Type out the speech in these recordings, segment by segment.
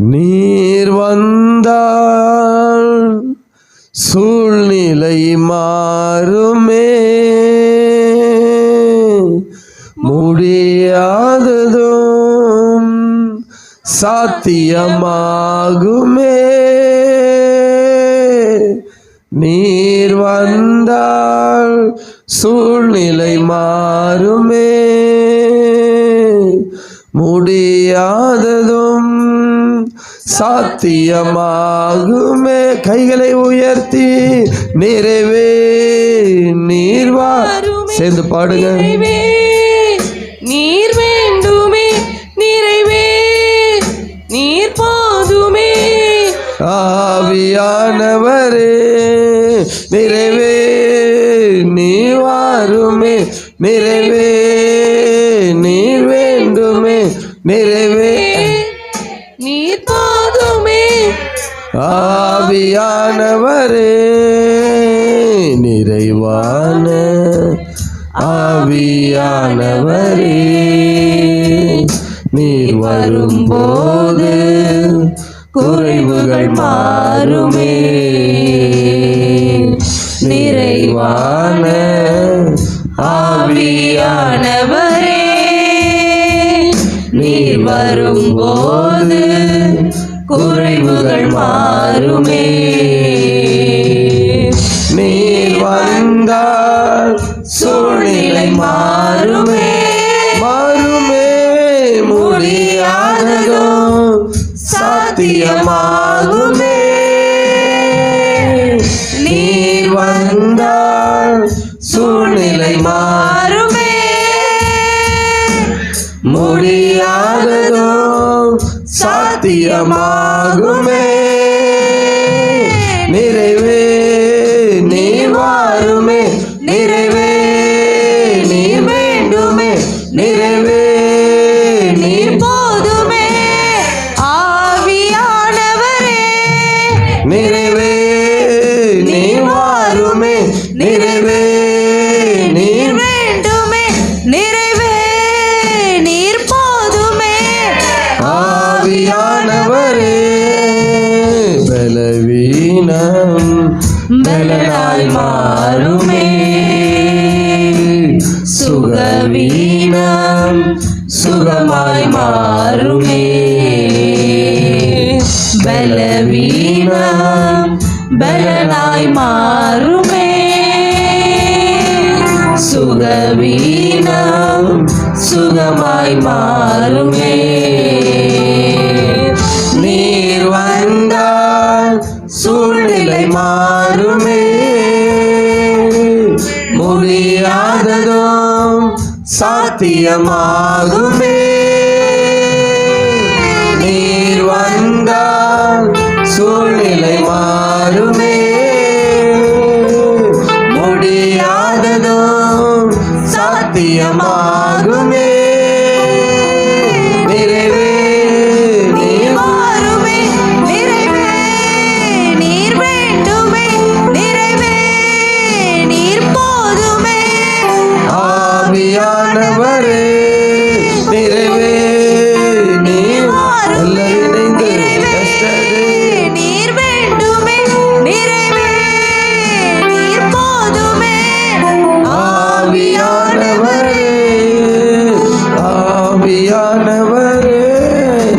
நீர் வந்தால் சூழ்நிலை மாறுமே, முடியாததும் சாத்தியமாகுமே. நீர் வந்தால் சூழ்நிலை மாறுமே, முடியாததும் சாத்தியமாகுமே. கைகளை உயர்த்தி நிறைவே நீர் வா, சேர்ந்து பாடுங்க. நீர் வேண்டுமே, நிறைவே நீர் போதுமே. ஆவியானவரே நிறைவே நீ வாருமே, நிறைவே நீர் வேண்டுமே, நிறைவே நீர் போதுமே. ஆவியானவரே நிறைவான ஆவியானவரே, நீர் வரும்போது குறைவுகள் மாறுமே. நிறைவான ஆவியானவரே, நீர் வரும்போது குறைவுகள் மாறுமே. நீர் வந்தால் சூழ்நிலை மாறுமே, மாறுமே, முடியாததும் சாத்தியமாகுமே. நீர் வந்தால் சூழ்நிலை மாறுமே, முடியாததும் சாத்தியமாகுமே. நிறைவே நீ வாருமே, நிறைவே நீ வேண்டுமே, நிறைவே நீ போதுமே. ஆவியானவரே நிறைவே நீ வாருமே, நிறைவே நீ வேண்டுமே, நிறைவே நீர் போதுமே. ஆவியானவரே பலவீனம் பலனாய் மாறுமே, சுகவீனம் சுகமாய் மாறுமே. பலவீனம் பலனாய் மாறுமே, சுகவீனம் சுகமாய் மாறுமே. நீர் வந்தால் சூழ்நிலை மாறுமே, முடியாததும் சாத்தியமாகுமே. நீர் வந்தால் சூழ்நிலை மாறுமே, முடியாததும் சாத்தியமாகுமே. நிறைவே நீ மாறுமே, நிறைவே நீர் வேண்டுமே, நிறைவே நீர் போதுமே. ஆவியானவரே நிறைவே நீ இணைந்து நீர் வேண்டுமே, நிறைவே நீர் போதுமே. ஆவியானவரே ஆவியானவரே.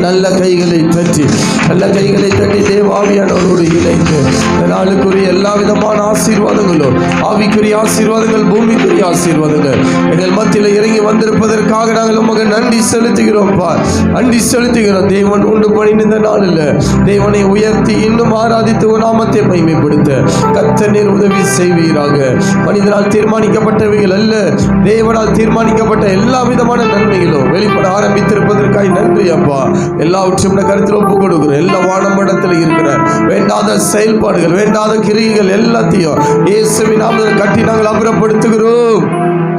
நல்ல கைகளை தட்டி, நல்ல கைகளை தட்டி தேவாவியானவரோடு இணைந்து இந்த நாளுக்குரிய எல்லா விதமான ஆசீர்வாதங்களும், ஆவிக்குரிய ஆசீர்வாதங்கள், பூமிக்குரிய ஆசீர்வாதங்கள் எங்கள் மத்தியில் இறங்கி வந்திருப்பதற்காக நாங்கள் உமக்கு நன்றி செலுத்துகிறோம். நன்றி செலுத்துகிறோம். தேவன் உண்டு பண்ணின இந்த நாளில் தேவனை உயர்த்தி இன்னும் ஆராதித்து ஒரு நாமத்தை மகிமைப்படுத்த கர்த்தர் நீர் உதவி செய்வீராக. மனிதனால் தீர்மானிக்கப்பட்டவைகள் அல்ல, தேவனால் தீர்மானிக்கப்பட்ட எல்லா விதமான நன்மைகளும் வெளிப்பட ஆரம்பித்திருப்பதற்காக நன்றி அப்பா. எல்லாவற்றையும் கருத்தில் ஒப்புக் கொடுக்கிறோம். எல்லா வானமண்டலத்தில் இருக்கிற வேண்டாத செயல்பாடுகள், வேண்டாத கிரியைகள் எல்லாத்தையும் இயேசுவின் நாமத்தில் கட்டி நாங்கள் அப்புறப்படுத்துகிறோம்.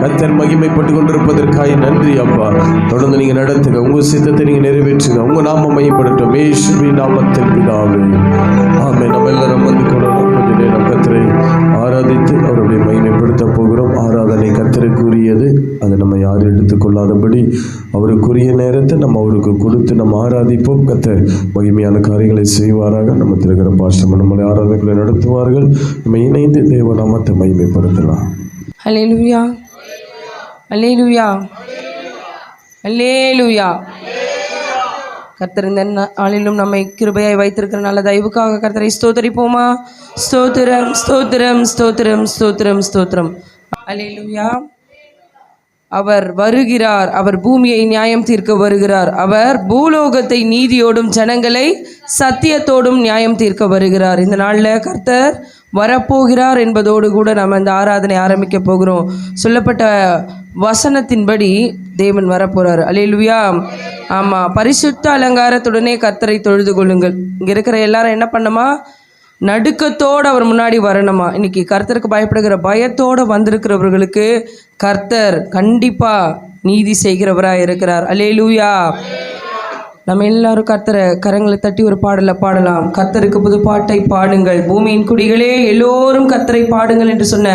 கர்த்தர் மகிமைப்பட்டு கொண்டிருப்பதற்காக நன்றி அப்பா. தொடர்ந்து நீங்க நடத்துங்க, உங்க சித்தத்தை நீங்க நிறைவேற்றுங்க, உங்க நாமம் மையப்படட்டும். இயேசுவின் நாமத்தில் பிதாவே, ஆமென். நம்ம எல்லாரும் வந்து கொள்ளலாம். நாளிலே நம் கர்த்தரை ஆராதித்து அவருடைய மகிமைப்படுத்த போகிறோம். ஆராதனை கர்த்தருக்குரியது. அதை நம்ம யாரும் எடுத்துக்கொள்ளாதபடி அவருக்குரிய நேரத்தை நம்ம அவருக்கு கொடுத்து நம்ம ஆராதிப்போம். கர்த்தர் மகிமையான காரியங்களை செய்வாராக. நம்ம திருக்கிற பாஷம் நம்மளை ஆராதனைகளை நடத்துவார்கள். நம்ம இணைந்து தேவ நாமத்தை மகிமைப்படுத்தலாம். அல்லேலூயா, அல்லேலூயா, அல்லேலூயா. கர்த்தர் இந்த நாளிலும் நம்மை கிருபையாய் வைத்திருக்கிற நல்ல தயவுக்காக கர்த்தரை ஸ்தோத்தரிப்போமா? ஸ்தோத்திரம், ஸ்தோத்திரம், ஸ்தோத்திரம், ஸ்தோத்திரம், ஸ்தோத்திரம். அல்லேலூயா. அவர் வருகிறார். அவர் பூமியை நியாயம் தீர்க்க வருகிறார். அவர் பூலோகத்தை நீதியோடும் ஜனங்களை சத்தியத்தோடும் நியாயம் தீர்க்க வருகிறார். இந்த நாளில் கர்த்தர் வரப்போகிறார் என்பதோடு கூட நம்ம இந்த ஆராதனை ஆரம்பிக்க போகிறோம். சொல்லப்பட்ட வசனத்தின்படி தேவன் வரப்போகிறார். அல்லேலூயா. ஆமாம், பரிசுத்த அலங்காரத்துடனே கர்த்தரை தொழுது கொள்ளுங்கள். இங்கே இருக்கிற எல்லாரும் என்ன பண்ணுமா? நடுக்கத்தோடு அவர் முன்னாடி வரணுமா? இன்னைக்கு கர்த்தருக்கு பயப்படுகிற பயத்தோடு வந்திருக்கிறவர்களுக்கு கர்த்தர் கண்டிப்பாக நீதி செய்கிறவராக இருக்கிறார். அல்லேலூயா. நம்ம எல்லாரும் கர்த்தரை கரங்களை தட்டி ஒரு பாடலை பாடலாம். கர்த்தருக்கு புது பாட்டை பாடுங்கள், பூமியின் குடிகளே எல்லோரும் கர்த்தரை பாடுங்கள் என்று சொன்ன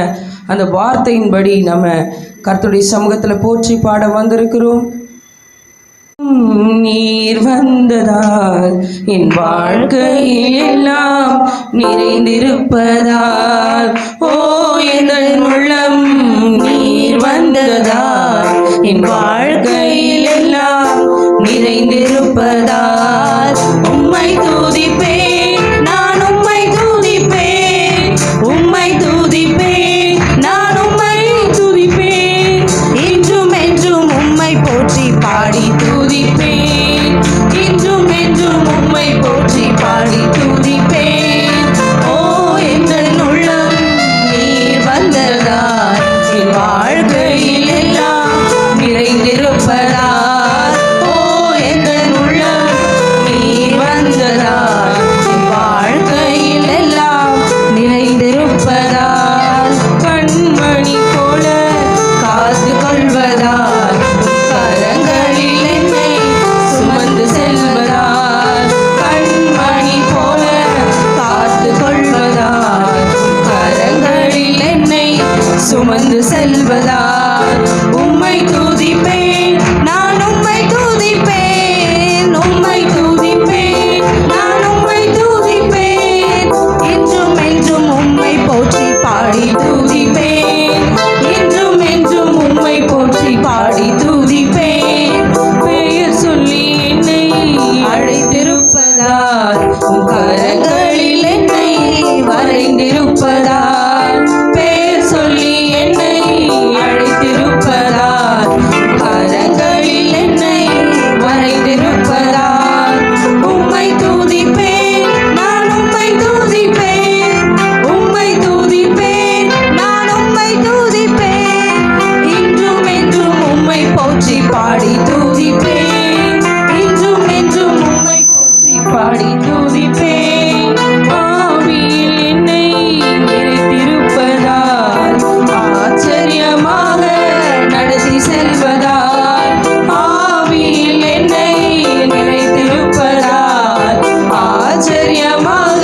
அந்த வார்த்தையின்படி நம்ம கர்த்தருடைய சமூகத்தில் போற்றி பாட வந்திருக்கிறோம். நீர் வந்ததால் என் வாழ்க்கையில் எல்லாம் நிறைந்திருப்பதால், ஓ எங்கள் உள்ளம் நீர் வந்ததால் என் வாழ்க்கையில் எல்லாம் நிறைந்திருப்பதால், உம்மை துதிப்பேன், நான் உம்மை துதிப்பேன், உம்மை துதிப்பேன், நான் உம்மை துதிப்பேன், இன்றும் என்றும் உம்மை போற்றி பாடி துதிப்பேன், இன்றும் என்றும் உம்மை போற்றி பாடி துதிப்பேன். ஓ எங்கள் உள்ளம் நீர் வந்ததால் என் வாழ்க்கையில் எல்லாம் நிறைந்திருப்பதால், ஓ எங்கள் உள்ளம் நீர் வந்ததால் என் வாழ்க்கையில் எல்லாம் நிறைந்திருப்பதால், கண்மணி போல காத்து கொள்வதால், கரங்களில் என்னை சுமந்து செல்வதால், கண்மணி போல காத்து கொள்வதால், கரங்களில் என்னை சுமந்து செல்வதால், உம்மை துதிப்பேன், நான் உம்மை துதிப்பேன், உம்மை துதிப்பேன், நான் உம்மை துதிப்பேன், என்றும் என்றும் உம்மை போற்றி பாடி துதிப்பேன், என்றும் என்றும் உம்மை போற்றி பாடி துதிப்பேன். பெயர் சொல்லி என்னை அழைத்திருப்பதால், உம் கரங்களில் என்னை வரைந்திருப்பதால், பெயர் சொல்லி என்னை அழைத்திருப்பதால், கரங்களில் என்னை வரைந்திருப்பதால், உம்மை துதிப்பேன், நான் உம்மை துதிப்பேன், உம்மை துதிப்பேன், நான் உம்மை துதிப்பேன், இன்றும் என்றும் உம்மை போற்றி பாடி துதிப்பேன், இன்றும் என்றும் உம்மை போற்றி பாடி துதிப்பேன். ஆவியில் என்னை நிறைத்திருப்பதால், ஆச்சரியமாக நடத்தி செல்வதால், ஆவியில் என்னை நிறைத்திருப்பதால், ஆச்சரியமாக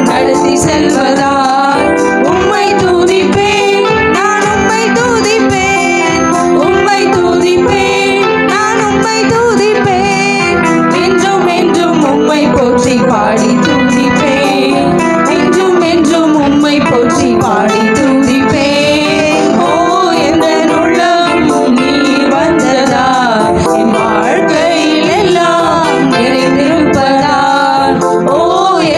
நடத்தி செல்வதால், உம்மை துதிப்பேன், நான் உம்மை துதிப்பேன், உம்மை துதிப்பேன், நான் உம்மை துதிப்பேன், என்றும் என்றும் உம்மை போற்றி பாடி துதிப்பேன், என்றும் என்றும் உம்மை போற்றி பாடி துதிப்பேன். ஓ எங்கள் உள்ளம் நீர் வந்ததால் என் வாழ்க்கையில் எல்லாம் நிறைந்திருப்பதால், ஓ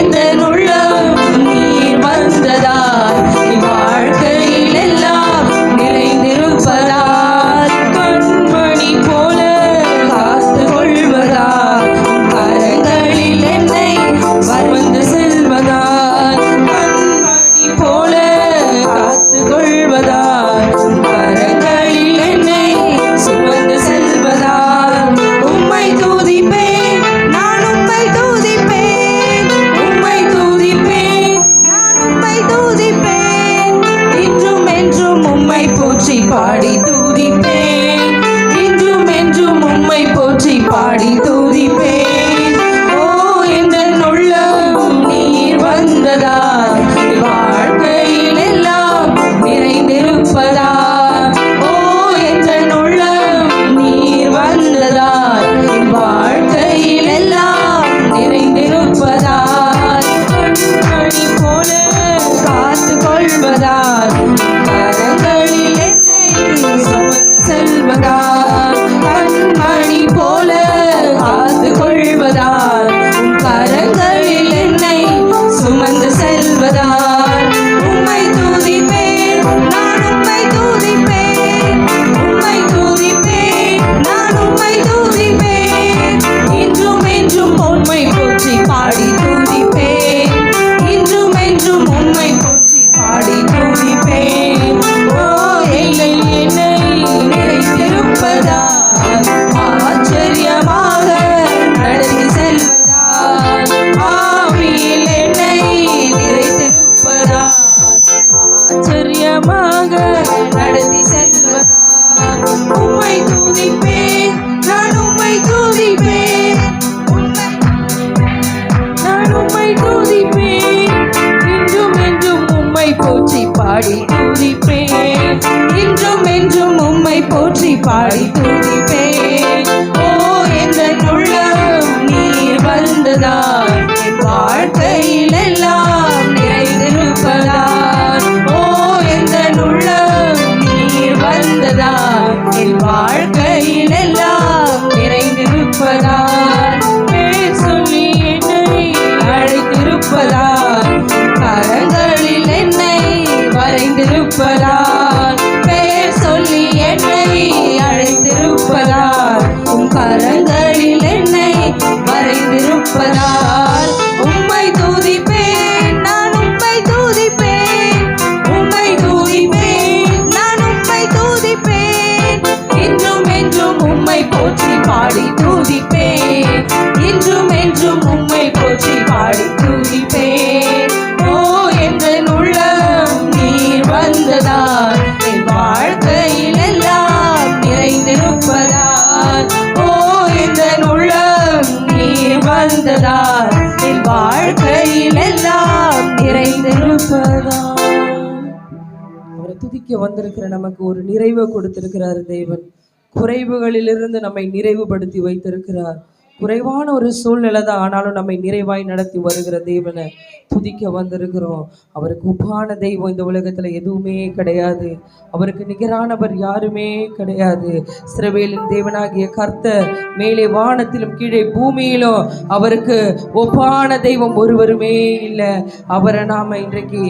எங்கள் உள்ளம் நீர் வந்ததால் என் வாழ்க்கையில் எல்லாம் நிறைந்திருப்பதால், கண்மணி போல காத்து கொள்வதால், கரங்களில் என்னை உம்மை துதிப்பேன், இன்றும் என்றும் உம்மை போற்றி பாடி துதிப்பேன், இன்றும் என்றும் உம்மை போற்றி பாடி துதிப்பேன். ஓ என்ற உள்ளம் நீர் வந்ததால் என் வாழ்க்கையில் எல்லாம் நிறைந்திருப்பதால். ஓ என்ற உள்ளம் நீர் வந்ததால் என் வாழ்க்கையில் எல்லாம் நிறைந்திருப்பதால். பேர் சொல்லி என்னை அழைத்திருப்பதால், கரங்களில் என்னை வரைந்திருப்பதால். பெயர் சொல்லி என்னை அழைத்திருப்பதால், உம் கரங்களில் என்னை வரைந்திருப்பதால். உம்மை துதிப்பேன், நான் உம்மை துதிப்பேன், உம்மை துதிப்பேன், நான் உம்மை துதிப்பேன், இன்றும் என்றும் உம்மை போற்றி பாடி துதிப்பேன், இன்றும் என்றும் உம்மை போற்றி பாடி துதிப்பேன். ஓ என்ற உள்ளம் நீர் வந்ததால் என் வாழ்க்கையில் எல்லாம் நிறைந்திருப்பதால். ஓ என்ற உள்ளம் நீர் வந்ததால் என் வாழ்க்கையில் எல்லாம் நிறைந்திருப்பதால். அவரை துதிக்க வந்திருக்கிற நமக்கு ஒரு நிறைவை கொடுத்திருக்கிறார் தேவன். குறைவுகளிலிருந்து நம்மை நிறைவுபடுத்தி வைத்திருக்கிறார். குறைவான ஒரு சூழ்நிலை தான், ஆனாலும் நம்மை நிறைவாய் நடத்தி வருகிற தேவனை துதிக்க வந்திருக்கிறோம். அவருக்கு ஒப்பான தெய்வம் இந்த உலகத்தில் எதுவுமே கிடையாது. அவருக்கு நிகரானவர் யாருமே கிடையாது. இஸ்ரவேலின் தேவனாகிய கர்த்தர் மேலே வானத்திலும் கீழே பூமியிலும் அவருக்கு ஒப்பான தெய்வம் ஒருவருமே இல்லை. அவரை நாம் இன்றைக்கு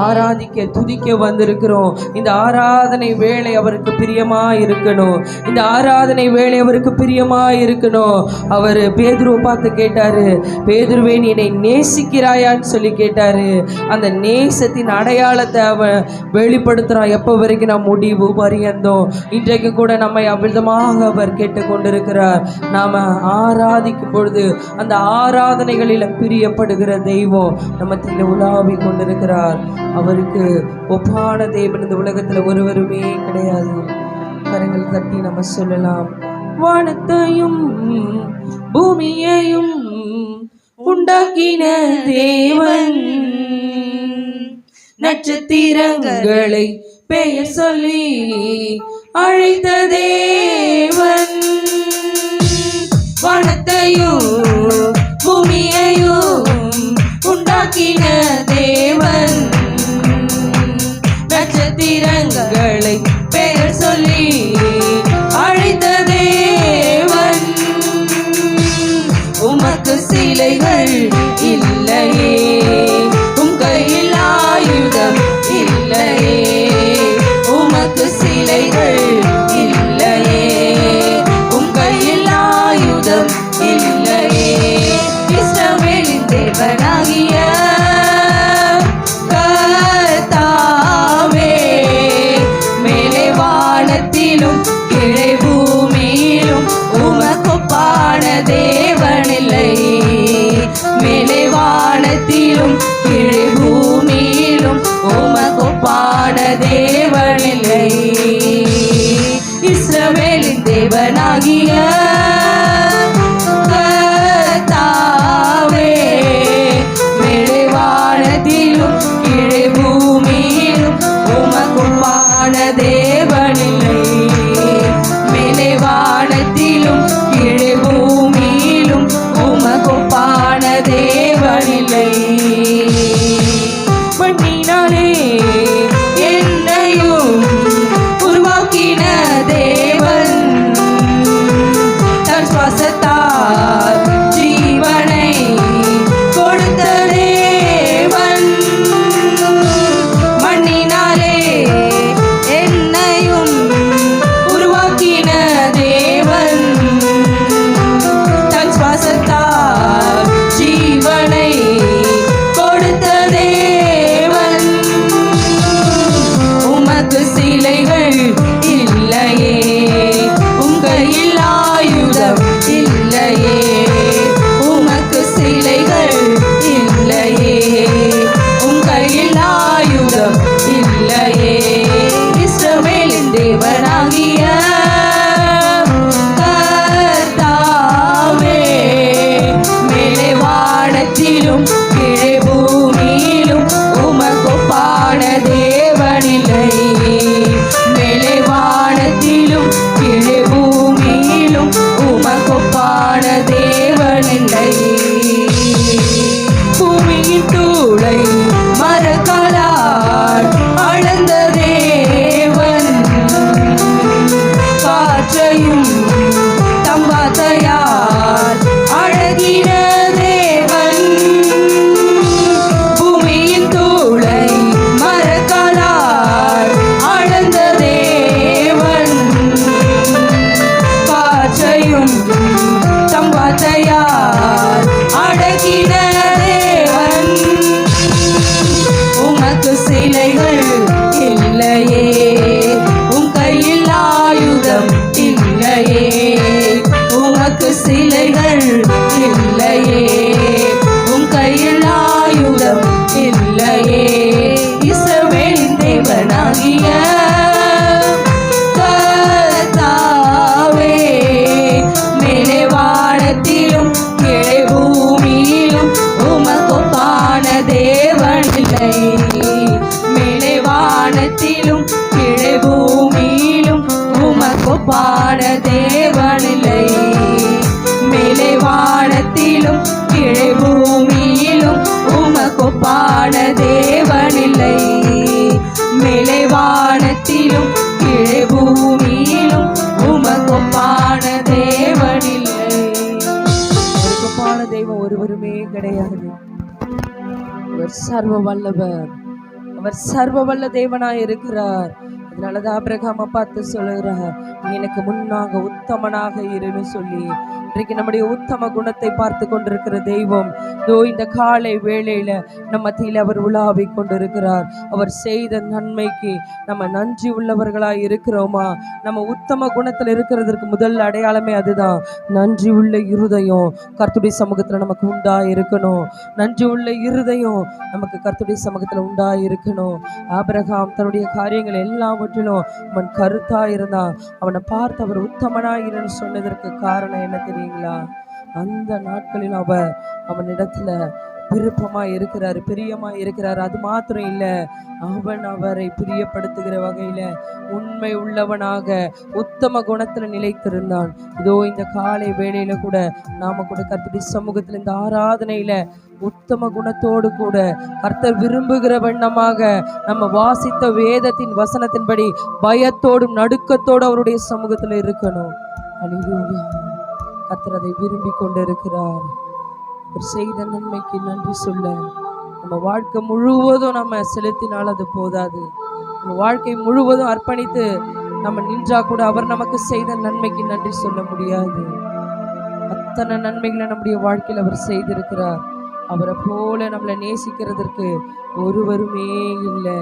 ஆராதிக்க துதிக்க வந்திருக்கிறோம். இந்த ஆராதனை வேளை அவருக்கு பிரியமா இருக்கணும். இந்த ஆராதனை வேளை அவருக்கு பிரியமா இருக்கணும். அவர் பேதுருவை பார்த்து கேட்டாரு, பேதுருவே நீ என்னை நேசிக்கிறாயான்னு சொல்லி கேட்டாரு. அந்த நேசத்தின் அடையாளத்தை அவன் வெளிப்படுத்துறான். எப்போ வரைக்கும் நான் முடிவு பரியந்தோம். இன்றைக்கு கூட நம்மை அவ்விதமாக அவர் கேட்டுக்கொண்டிருக்கிறார். நாம ஆராதிக்கும் பொழுது அந்த ஆராதனைகளில் பிரியப்படுகிற தெய்வம் நம்ம உலாவி கொண்டிருக்கிறார். அவருக்கு ஒப்பான தேவன் இந்த உலகத்துல ஒருவருமே கிடையாது. கரங்கள் தட்டி நம்ம சொல்லலாம், வானத்தையும் பூமியையும் உண்டாக்கின தேவன், நட்சத்திரங்களை பெயர் சொல்லி அழைத்த தேவன், வானத்தையும் பூமியையும் உண்டாக்கின தேவன், நட்சத்திரங்களை பெயர் சொல்லி அழைத்த தேவன். உமக்கு சிலைகள் இல்லையே, உம் கையில் ஆயுதம் இல்லையே, உமக்கு சிலைகள் இல்லையே, உம் கையில் ஆயுதம் இல்லையே. இஸ்ரவேலின் தேவனாகிய கர்த்தாவே, மேலே வானத்திலும் கீழே பூமியிலும் உமக்கொப்பான தேவனில்லை. மேலே வானத்திலும் கீழே பூமியிலும் உமக்கொப்பான தேவனில்லை. இஸ்ரவேலின் தேவனாகிய கர்த்தாவே, மேலே வானத்திலும் கீழே பூமியிலும் உமக்கொப்பான தேவனில்லை. ஒப்பான தெய்வம் ஒருவருமே கிடையாது. அவர் சர்வ வல்லவர், அவர் சர்வ வல்ல தேவனாய் இருக்கிறார். அதனாலதான் ஆபிரகாமை பார்த்து சொல்லுகிறார், நீ எனக்கு முன்னாக உத்தமனாக இருன்னு சொல்லி. இன்றைக்கு நம்முடைய உத்தம குணத்தை பார்த்து கொண்டிருக்கிற தெய்வம் இந்த காலை வேளையில நம்ம மத்தியில் அவர் உலாவி கொண்டிருக்கிறார். அவர் செய்த நன்மைக்கு நம்ம நன்றி உள்ளவர்களாய் இருக்கிறோமா? நம்ம உத்தம குணத்தில் இருக்கிறதுக்கு முதல் அடையாளமே அதுதான், நன்றி உள்ள இருதயம் கர்த்தருடைய சமூகத்துல நமக்கு உண்டா இருக்கணும். நன்றி உள்ள இருதயம் நமக்கு கர்த்தருடைய சமூகத்துல உண்டா இருக்கணும். ஆபிரகாம் தன்னுடைய காரியங்கள் எல்லாவற்றிலும் அவன் கருத்தா இருந்தான். அவனை பார்த்து அவர் உத்தமனாயிரன்னு சொன்னதற்கு காரணம் என்ன தெரியுங்களா? அந்த நாட்களில் அவனிடத்துல விருப்பமா இருக்கிறார், பிரியமா இருக்கிறார். அது மாத்திரம் இல்ல, அவன் அவரை பிரியப்படுத்துகிற வகையில உண்மை உள்ளவனாக உத்தம குணத்துல நிலைத்திருந்தான். இதோ இந்த காலை வேளையில கூட நாம கூட கர்த்தருடைய சமூகத்துல இந்த ஆராதனையில உத்தம குணத்தோடு கூட கர்த்தர் விரும்புகிற வண்ணமாக நம்ம வாசித்த வேதத்தின் வசனத்தின்படி பயத்தோடும் நடுக்கத்தோடு அவருடைய சமூகத்துல இருக்கணும். அல்லேலூயா. கர்த்தர் அதை விரும்பி கொண்டிருக்கிறார். அவர் செய்த நன்மைக்கு நன்றி சொல்ல நம்ம வாழ்க்கை முழுவதும் நம்ம செலுத்தினால் அது போதாது. நம்ம வாழ்க்கை முழுவதும் அர்ப்பணித்து நம்ம நின்றா கூட அவர் நமக்கு செய்த நன்மைக்கு நன்றி சொல்ல முடியாது. அத்தனை நன்மைகளை நம்முடைய வாழ்க்கையில் அவர் செய்திருக்கிறார். அவரை போல நம்மளை நேசிக்கிறதற்கு ஒருவருமே இல்லை.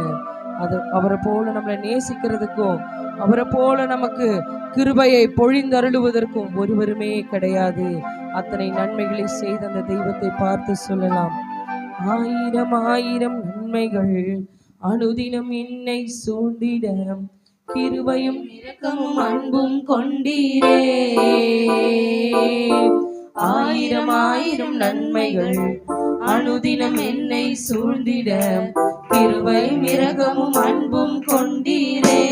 அவரை போல நம்மளை நேசிக்கிறதுக்கும் அவரை போல நமக்கு கிருபையை பொழிந்தருளுவதற்கும் ஒருவருமே கிடையாது. அத்தனை நன்மைகளை செய்த அந்த தெய்வத்தை பார்த்து சொல்லலாம், ஆயிரம் ஆயிரம் நன்மைகள் அனுதினம் என்னை சூழ்ந்திட கிருபையும் இரக்கமும் அன்பும் கொண்டீரே. ஆயிரம் ஆயிரம் நன்மைகள் அனுதினம் என்னை சூழ்ந்திட கிருபையும் இரக்கமும் அன்பும் கொண்டீரே.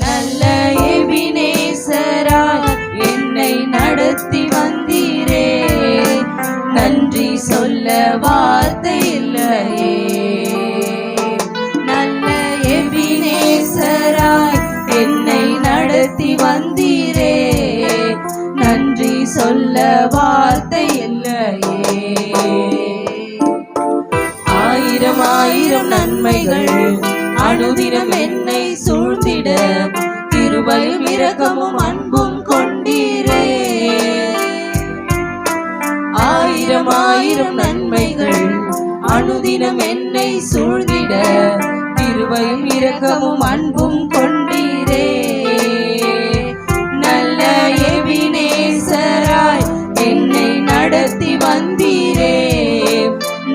நல்ல எபினேசராய் என்னை நடத்தி வந்தீரே. நன்றி சொல்ல வார்த்தை இல்லையே. நல்ல எபினேசராய் என்னை நடத்தி வந்தீரே. நன்றி சொல்ல வார்த்தை இல்லையே. ஆயிரம் ஆயிரம் நன்மைகள் அனுதினம் என்னை சூழ்ந்திட கிருபையும் இரக்கமும் அன்பும் கொண்டீரே. ஆயிரம் ஆயிரம் நன்மைகள் அனுதினம் என்னை சூழ்ந்திட கிருபையும் இரக்கமும் அன்பும் கொண்டீரே. நல்ல எபினேசராய் என்னை நடத்தி வந்தீரே.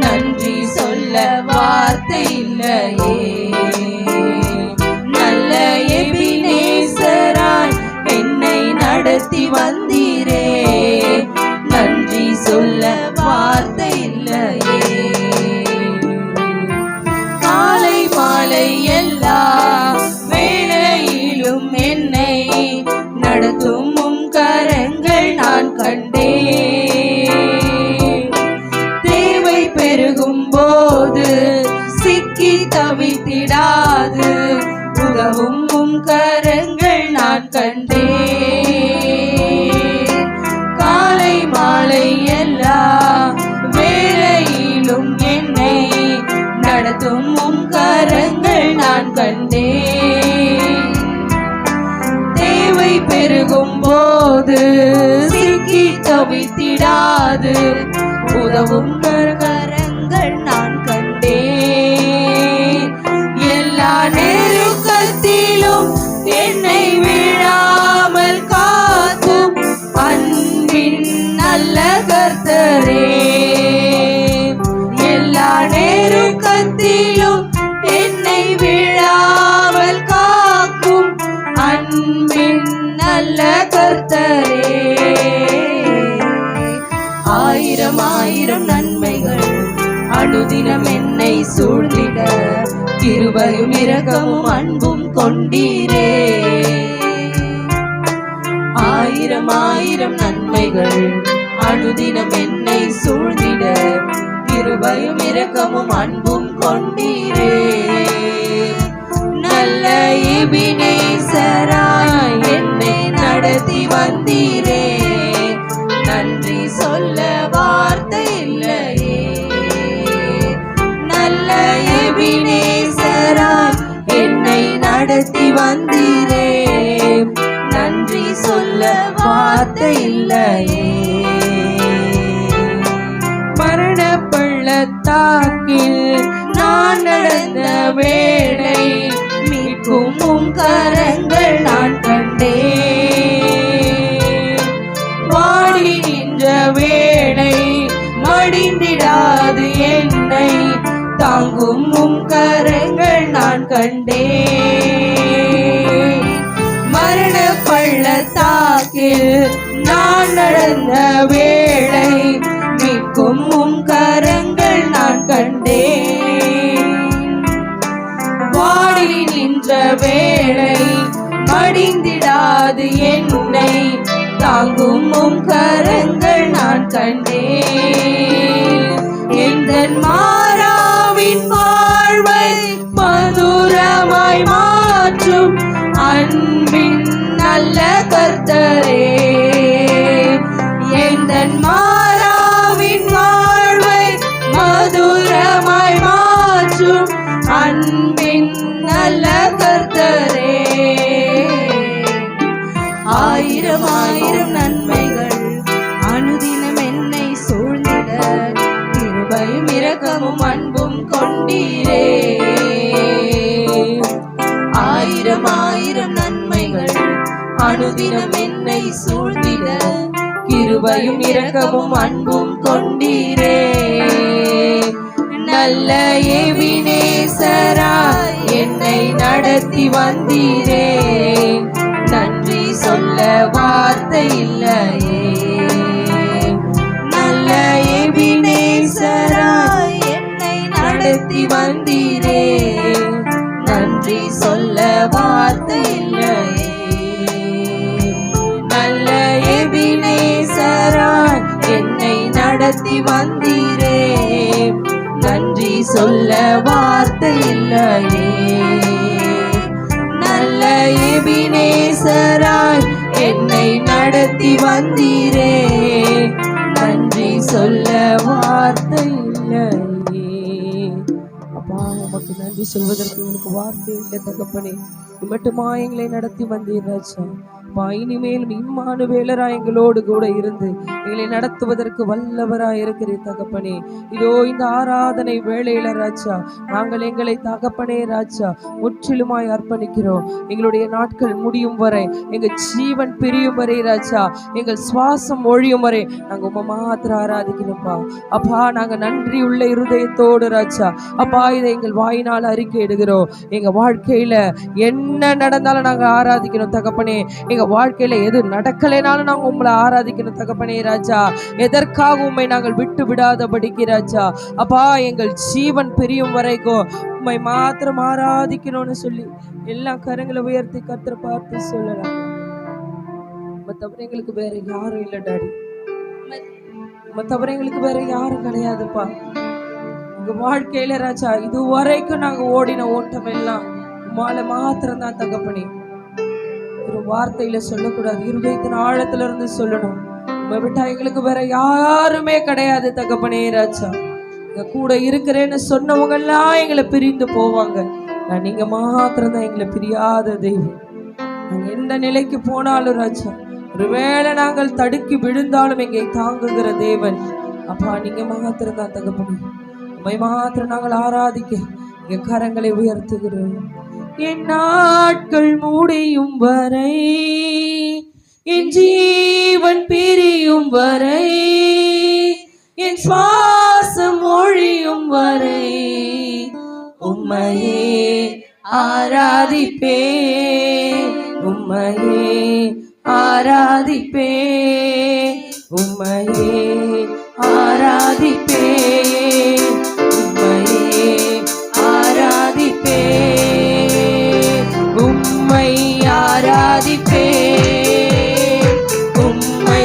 நன்றி சொல்ல வார்த்தை இல்லையே. நல்ல எபினேசராய் என்னை நடத்தி வந்தீரே. நன்றி சொல்ல வார்த்தை இல்லையே. காலை மாலை எல்லா வேளையிலும் என்னை நடத்தும் உம் கரங்கள் நான் கண்டேன். தேவை பெருகும் போது சிக்கி தவித்திடாது உதவும் உம் கரங்கள் நான் கண்டேன். காலை மாலை எல்லா வேளையிலும் என்னை நடத்தும் உம் கரங்கள் நான் கண்டேன். தேவை பெருகும் போது சிக்கி தவித்திடாது உதவும் கரங்கள் நான் கண்டேன். எல்லா நெருக்கத்திலும் என்னை விழாமல் காத்தும் அன்பின் நல்ல கர்த்தரே. எல்லா நெருக்கத்திலும் என்னை விழாமல் காக்கும் அன்பின் நல்ல கர்த்தரே. ஆயிரம் ஆயிரம் நன்மைகள் அனுதினம் என்னை சூழ்ந்திட கிருபையும் இரக்கமும் அன்பும் கொண்டீரே. ஆயிரம் ஆயிரம் நன்மைகள் அனுதினம் என்னை சூழ்ந்திட கிருபையும் இரக்கமும் அன்பும் கொண்டீரே. எபினேசராய் என்னை நடத்தி வந்தீரே, நன்றி சொல்ல வார்த்தை இல்லையே. நல்ல எபினேசராய் என்னை நடத்தி வந்தீரே, நன்றி சொல்ல வார்த்தை இல்லையே. மரண பள்ளத்தாக்கில் நான் நடந்த வேளை, மீட்கும் உம் கரங்கள் நான் கண்டேன். வாடி நின்ற வேளை மடிந்திடாது என்னை, தாங்கும் உம் கரங்கள் நான் கண்டேன். மரண பள்ளத்தாக்கில் நான் நடந்த வேளை, மீட்கும் உம் கரங்கள் நான் கண்டேன். வாடி நின்ற வேளை மடிந்திடாது என்னை, தாங்கும் உம் கரங்கள் நான் கண்டேன். எந்தன் மாறாவின் வாழ்வை மதுரமாய் மாற்றும் அன்பின் நல்ல கர்த்தரே, எந்தன் மாறாவின் வாழ்வை மதுரமாய் மாற்றும் அன்பின் நல்ல கர்த்தரே. ஆயிரம் ஆயிரம் நன்மைகள் அனுதினம் என்னை சூழ்ந்திட, கிருபையும் இரக்கமும் அன்பும் கொண்டீரே. ஆயிரம் ஆயிரம் நன்மைகள் அனுதினம் என்னை சூழ்ந்திட, கிருபையும் இரக்கமும் அன்பும் கொண்டீரே. நல்ல எபினேசராய் என்னை நடத்தி வந்தீரே, நன்றி சொல்ல வார்த்தை இல்லையே. நல்ல எபினேசராய் என்னை நடத்தி வந்தீரே, நன்றி சொல்ல வார்த்தை இல்லையே. நல்ல எபினேசராய் என்னை நடத்தி வந்தீரே, நன்றி சொல்ல வார்த்தை இல்லையே. நல்ல எபினேசராய் என்னை நடத்தி வந்தீரே, நன்றி சொல்ல வார்த்தை இல்லையே. அப்பா, உமக்கு நன்றி சொல்வதற்கு எனக்கு வார்த்தை இல்லை தகப்பனே. மட்டுமா எங்களை நடத்தி வந்தீர் ராஜா. இனிமேலும் இம்மானுவேலராய் எங்களோடு கூட இருந்து எங்களை நடத்துவதற்கு வல்லவராய் இருக்கிறீர் தகப்பனே. இதோ இந்த ஆராதனை வேளையில ராஜா, நாங்கள் எங்களை தகப்பனே ராஜா முற்றிலுமாய் அர்ப்பணிக்கிறோம். எங்களுடைய நாட்கள் முடியும் வரை, எங்கள் ஜீவன் பிரியும் வரை ராஜா, எங்கள் சுவாசம் ஒழியும் வரை நாங்கள் உம்மை மாத்திரம் ஆராதிக்கணும்ப்பா. அப்பா, நாங்கள் நன்றி உள்ள இருதயத்தோடு ராஜா அப்பா இதை எங்கள் வாயினால் அறிக்கை இடுகிறோம். எங்க வாழ்க்கையில என்ன நடந்தாலும் நாங்கள் ஆராதிக்கணும் தகப்பனே. எங்க வாழ்க்கையில எது நடக்கலைனாலும் நாங்கள் உங்களை ஆராதிக்கணும் தகப்பனே ராஜா. எதற்காக உண்மை நாங்கள் விட்டு விடாதபடிக்கு ராஜா அப்பா எங்கள் ஜீவன் பிரியும் வரைக்கும் உண்மை மாத்திரம் ஆராதிக்கணும்னு சொல்லி எல்லா கரங்களை உயர்த்தி கர்த்தரை பார்த்து சொல்லலாம். தவிர எங்களுக்கு வேற யாரும் இல்லை டாடி, தவிர எங்களுக்கு வேற யாரும் கிடையாதுப்பா. எங்க வாழ்க்கையில ராஜா இதுவரைக்கும் நாங்க ஓடின ஓட்டம் எல்லாம் உமால மாத்திரம் தான் தகப்பனே. ஒரு வார்த்தையில சொல்லக்கூடாது, இருதயத்தின் ஆழத்துல இருந்து சொல்லணும். உண்மை விட்டா எங்களுக்கு வேற யாருமே கிடையாது தகப்பனே ராஜா. எங்க கூட இருக்கிறேன்னு சொன்னவங்க எல்லாம் எங்களை பிரிந்து போவாங்க. நான் நீங்க மாத்திரம் தான் எங்களை பிரியாத தெய்வம். நாங்க எந்த நிலைக்கு போனாலும் ராஜா, ஒருவேளை நாங்கள் தடுக்கி விழுந்தாலும் எங்களை தாங்குகிற தேவன் அப்பா நீங்க மாத்திரம் தான் தகப்பனே. உண்மை மாத்திரம் நாங்கள் ஆராதிக்க எங்க கரங்களை உயர்த்துகிறோம். என் நாட்கள் முடியும் வரை, என் ஜீவன் பிரியும் வரை, என் சுவாசம் ஒழியும் வரை உம்மையே ஆராதிப்பே, உம்மையே ஆராதிப்பே, உம்மையே ஆராதிப்பே, உம்மையே ஆராதிப்பே, உம்மை ஆராதிப்பே, உம்மை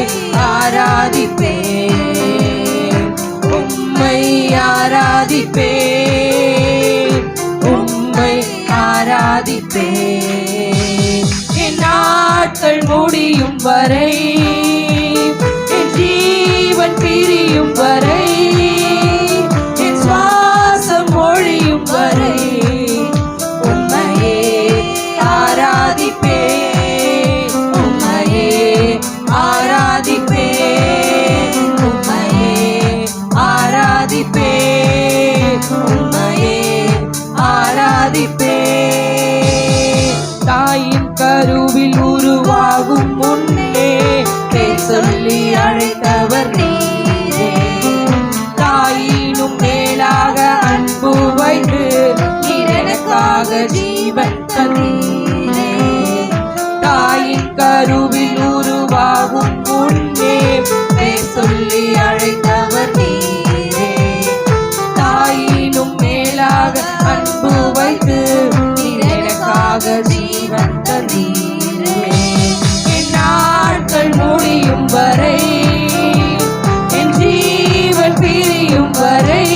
ஆராதிப்பே, உம்மை ஆராதிப்பே, உம்மை ஆராதிப்பே. நாட்கள் முடியும் வரை, என் ஜீவன் பிரியும் வரை, என் சுவாசம் ஒழியும் வரை உம்மையே ஆராதிப்பேன், உம்மையே ஆராதிப்பேன், உம்மையே ஆராதிப்பேன், உம்மையே ஆராதிப்பேன். தாயின் கருவில் உருவாகும் முன்னே பேர் சொல்லி அழைத்தவர் நீரே. தாயினும் மேலாக அன்பு வைத்து நீர் எனக்காக ஜீவன் தந்தீரே. தாயின் கருவில் உருவாகும் முன்னே பேர் சொல்லி அழைத்தவர் நீரே. தாயினும் மேலாக அன்பு வைத்து நீர் எனக்காக ஜீவன் தந்தீரே. என் நாட்கள் முடியும் வரை, என் ஜீவன் பிரியும் வரை,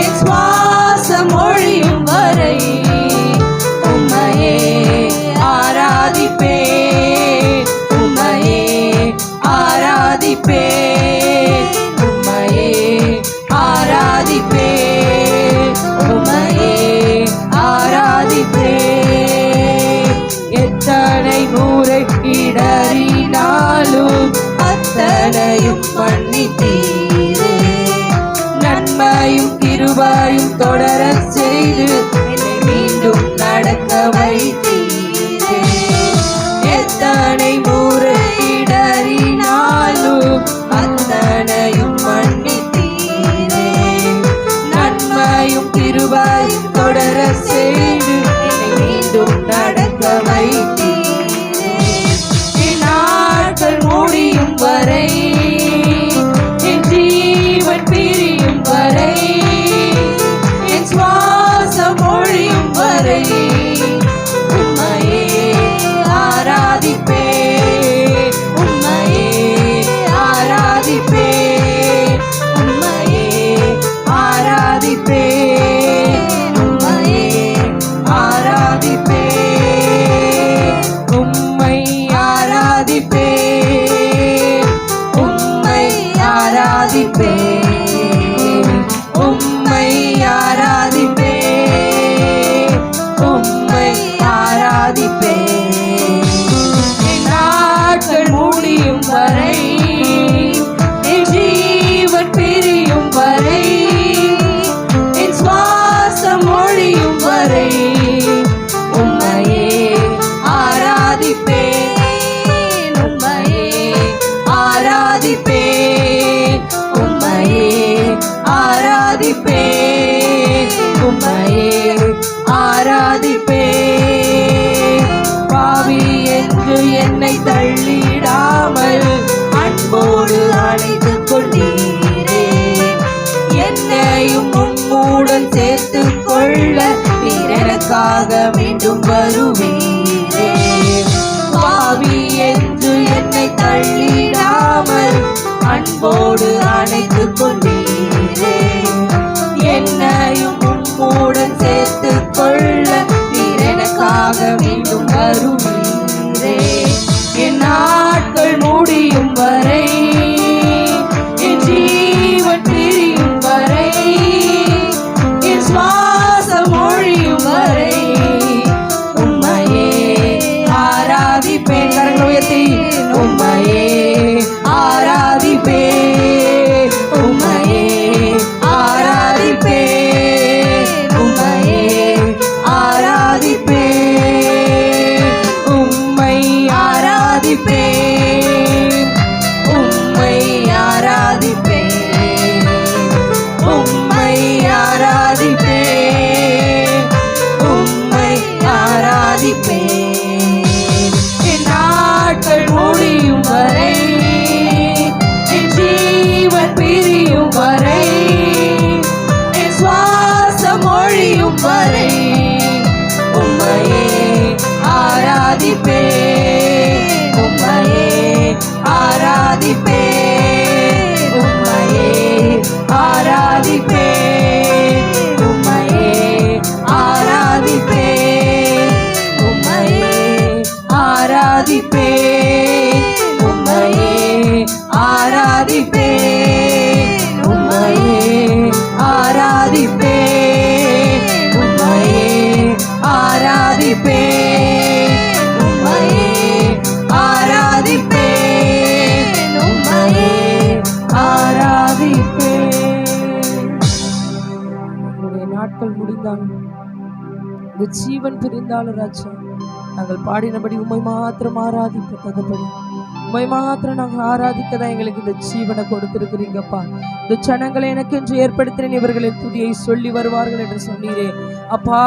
என் சுவாசம் ஒழியும் வரை உம்மையே ஆராதிப்பேன், உம்மையே ஆராதிப்பேன், உம்மையே ஆராதிப்பேன், உம்மையே ஆராதிப்பேன். எத்தனை முறை இடறினாலும் அத்தனையும் மன்னித்தீரே. நன்மையும் கிருபையும் தொடர செய்து என்னை மீண்டும் நடக்க வைத்தீரே. எத்தனை முறை இடறினாலும் அத்தனையும் மன்னித்தீரே. நன்மையும் கிருபையும் தொடர செய்து என்னை மீண்டும் நடக்க வைத்தீரே. என் நாட்கள் முடியும் வரை, என் ஜீவன் பிரியும் வரை, என் சுவாசம் ஒழியும் வரை உம்மையே ஆராதிப்பேன், உம்மையே ஆராதிப்பேன், உம்மையே ஆராதிப்பேன், உம்மையே ஆராதிப்பேன், உம்மை ஆராதிப்பேன், உம்மை ஆராதிப்பேன், உம்மை ஆராதிப்பேன், உம்மை ஆராதிப்பேன். என் நாட்கள் முடியும் வரை, என் ஜீவன் பிரியும் வரை, என் சுவாசம் ஒழியும் வரை உம்மையே ஆராதிப்பேன், உம்மையே ஆராதிப்பேன், உம்மையே ஆராதிப்பேன், உம்மையே ஆராதிப்பேன். பாவி என்று என்னை தள்ளிடாமல் அன்போடு அழைத்துக் கொண்டீரே. என்னையும் உம்முடன் சேர்த்துக் கொள்ள நீர் எனக்காக மீண்டும் வருவீரே. பாவி என்று என்னை தள்ளிடாமல் அன்போடு அணைத்துக் கொண்டீரே. என்னையும் உம்முடன் சேர்த்துக் கொள்ள நீர் எனக்காக மீண்டும் வருவீரே. என் நாட்கள் முடியும் வரை, என் ஜீவன் பிரியும் வரை, என் சுவாசம் ஒழியும் வரை உம்மையே ஆராதிப்பேன். கரங்களை உயர்த்தி உம்மையே ஆராதிப்பேன், உம்மையே நாட்கள் முடிந்தாலும், இந்த ஜீவன் பிரிந்தாலும் ராஜா, நாங்கள் பாடினபடி உம்மை மாத்திரம் ஆராதிப்ப தகப்பனே. உம்மை மாத்திரம் நாங்கள் ஆராதிக்க தான் எங்களுக்கு இந்த ஜீவனை கொடுத்திருக்கிறீங்கப்பா. இந்த ஜனங்களை எனக்கு என்று ஏற்படுத்தினேன், இவர்களின் துதியை சொல்லி வருவார்கள் என்று சொன்னீரே அப்பா.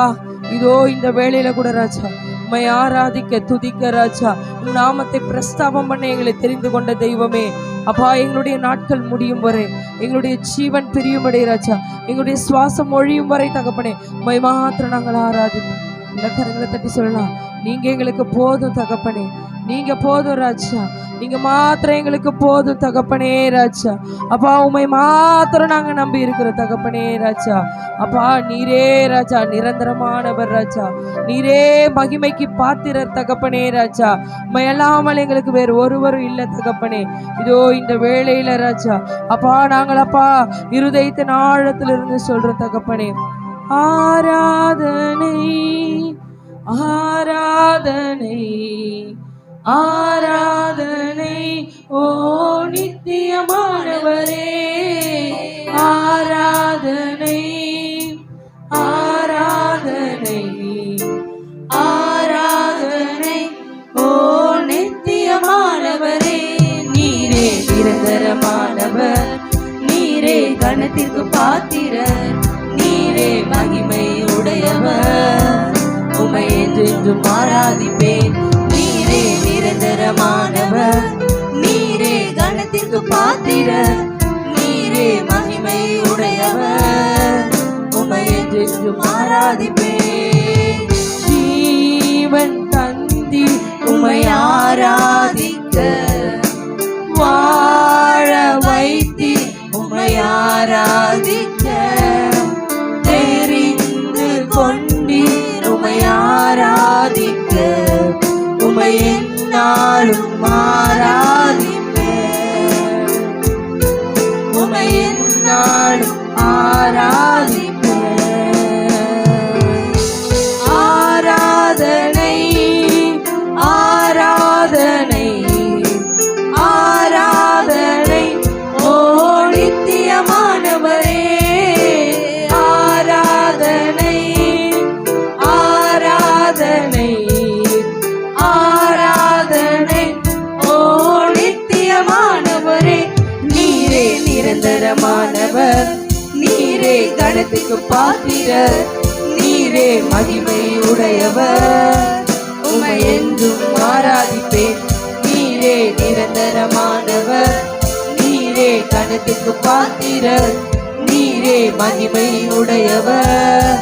இதோ இந்த வேளையில கூட ராஜா உம்மை ஆராதிக்க துதிக்க ராஜா, உம் நாமத்தை பிரஸ்தாபம் பண்ண எங்களை தெரிந்து கொண்ட தெய்வமே அப்பா. எங்களுடைய நாட்கள் முடியும் வரை, எங்களுடைய ஜீவன் பிரியும் வரை ராஜா, எங்களுடைய சுவாசம் ஒழியும் வரை தகப்பனே உம்மை மாத்திரம் நாங்கள் ஆராதிப்போம். இந்த கரங்களை தட்டி சொல்லலாம், நீங்க எங்களுக்கு போதும் தகப்பனே, நீங்க போதும் ராஜா, நீங்க மாத்திரம் எங்களுக்கு போதும் தகப்பனே ராஜா. அப்பா உம்மை மாத்திரம் நாங்க நம்பி இருக்கிற தகப்பனே ராஜா. அப்பா நீரே ராஜா நிரந்தரமானவர் ராஜா, நீரே மகிமைக்கு பாத்திரர் தகப்பனே ராஜா. உம்மை அல்லாமல் எங்களுக்கு வேறு ஒருவரும் இல்லை தகப்பனே. இதோ இந்த வேளையில ராஜா அப்பா நாங்கள் அப்பா இருதயத்தின் ஆழத்திலிருந்து சொல்றோம் தகப்பனே, ஆராதனை ஆராதனை ஆராதனை ஓ நித்தியமானவரே. ஆராதனை ஆராதனை ஆராதனை ஓ நித்தியமானவரே. நீரே நிரந்தரமானவர், நீரே கணத்திற்கு பாத்திரர், நீரே மகிமை உடையவர், உம்மை என்றென்றும் ஆராதிப்பேன். நீரே நிரந்தரமானவர், நீரே கணத்திற்கு பாத்திரர், நீரே மகிமை உடையவர், உம்மை என்றென்றும் ஆராதிப்பேன். ஜீவன் தந்தி உம்மை ஆராதிக்க, வாழ வைத்தி உம்மை ஆராதிக்க, தெரிந்து கொண்டீர் உம்மை ஆராதிக்க, உம்மை எந்நாளும் ஆராதிப்பேன், உம்மை எந்நாளும் ஆராதிப்பேன். ஆராதனை ஆராதனை ஆராதனை ஓ நித்தியமானவரே. ஆராதனை ஆராதனை ஆராதனை ஓ நித்தியமானவரே. நீரே நிரந்தரமானவர், நீரே கணத்துக்கு பாத்திரர், நீரே மகிமை உடையவர், உம்மை என்றும் ஆராதிப்பேன். நீரே நிரந்தரமானவர், நீரே கணத்துக்கு பாத்திரர், நீரே மகிமை உடையவர்,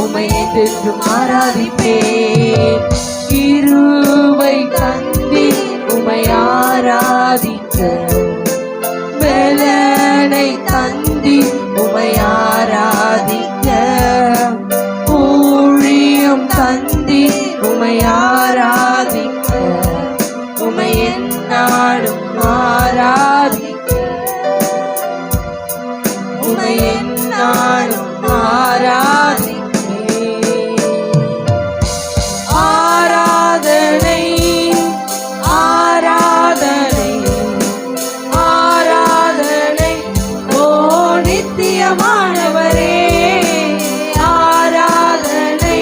உம்மை என்றென்றும் ஆராதிப்பேன். கிருபை தந்தி உம்மை ஆராதிக்க, பலனை தந்தி உம்மை ஆராதிக்க, ஊழியம் தந்தி உம்மை ஆராதிக்க, உம்மை எந்நாளும் ஆராதிக்க, உம்மை எந்நாளும் ஆராதிக்க. ஆராதனை ஆராதனை ஆராதனை ஓ நித்தியமானவரே. ஆராதனை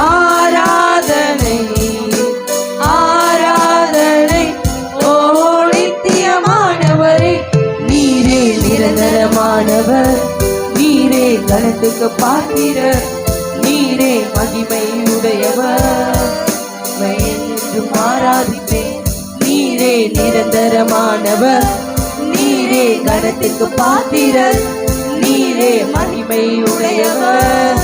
ஆராதனை ஆராதனை ஓ நித்தியமானவரே. நீரே நிரந்தரமானவர், நீரே கணத்துக்கு பாத்திரர், நீரே மகிமை உடையவர், உம்மை என்றும் ஆராதிப்பேன். நீரே நிரந்தரமானவர், நீரே கணத்திற்கு பாத்திரர், நீரே மகிமை உடையவர்,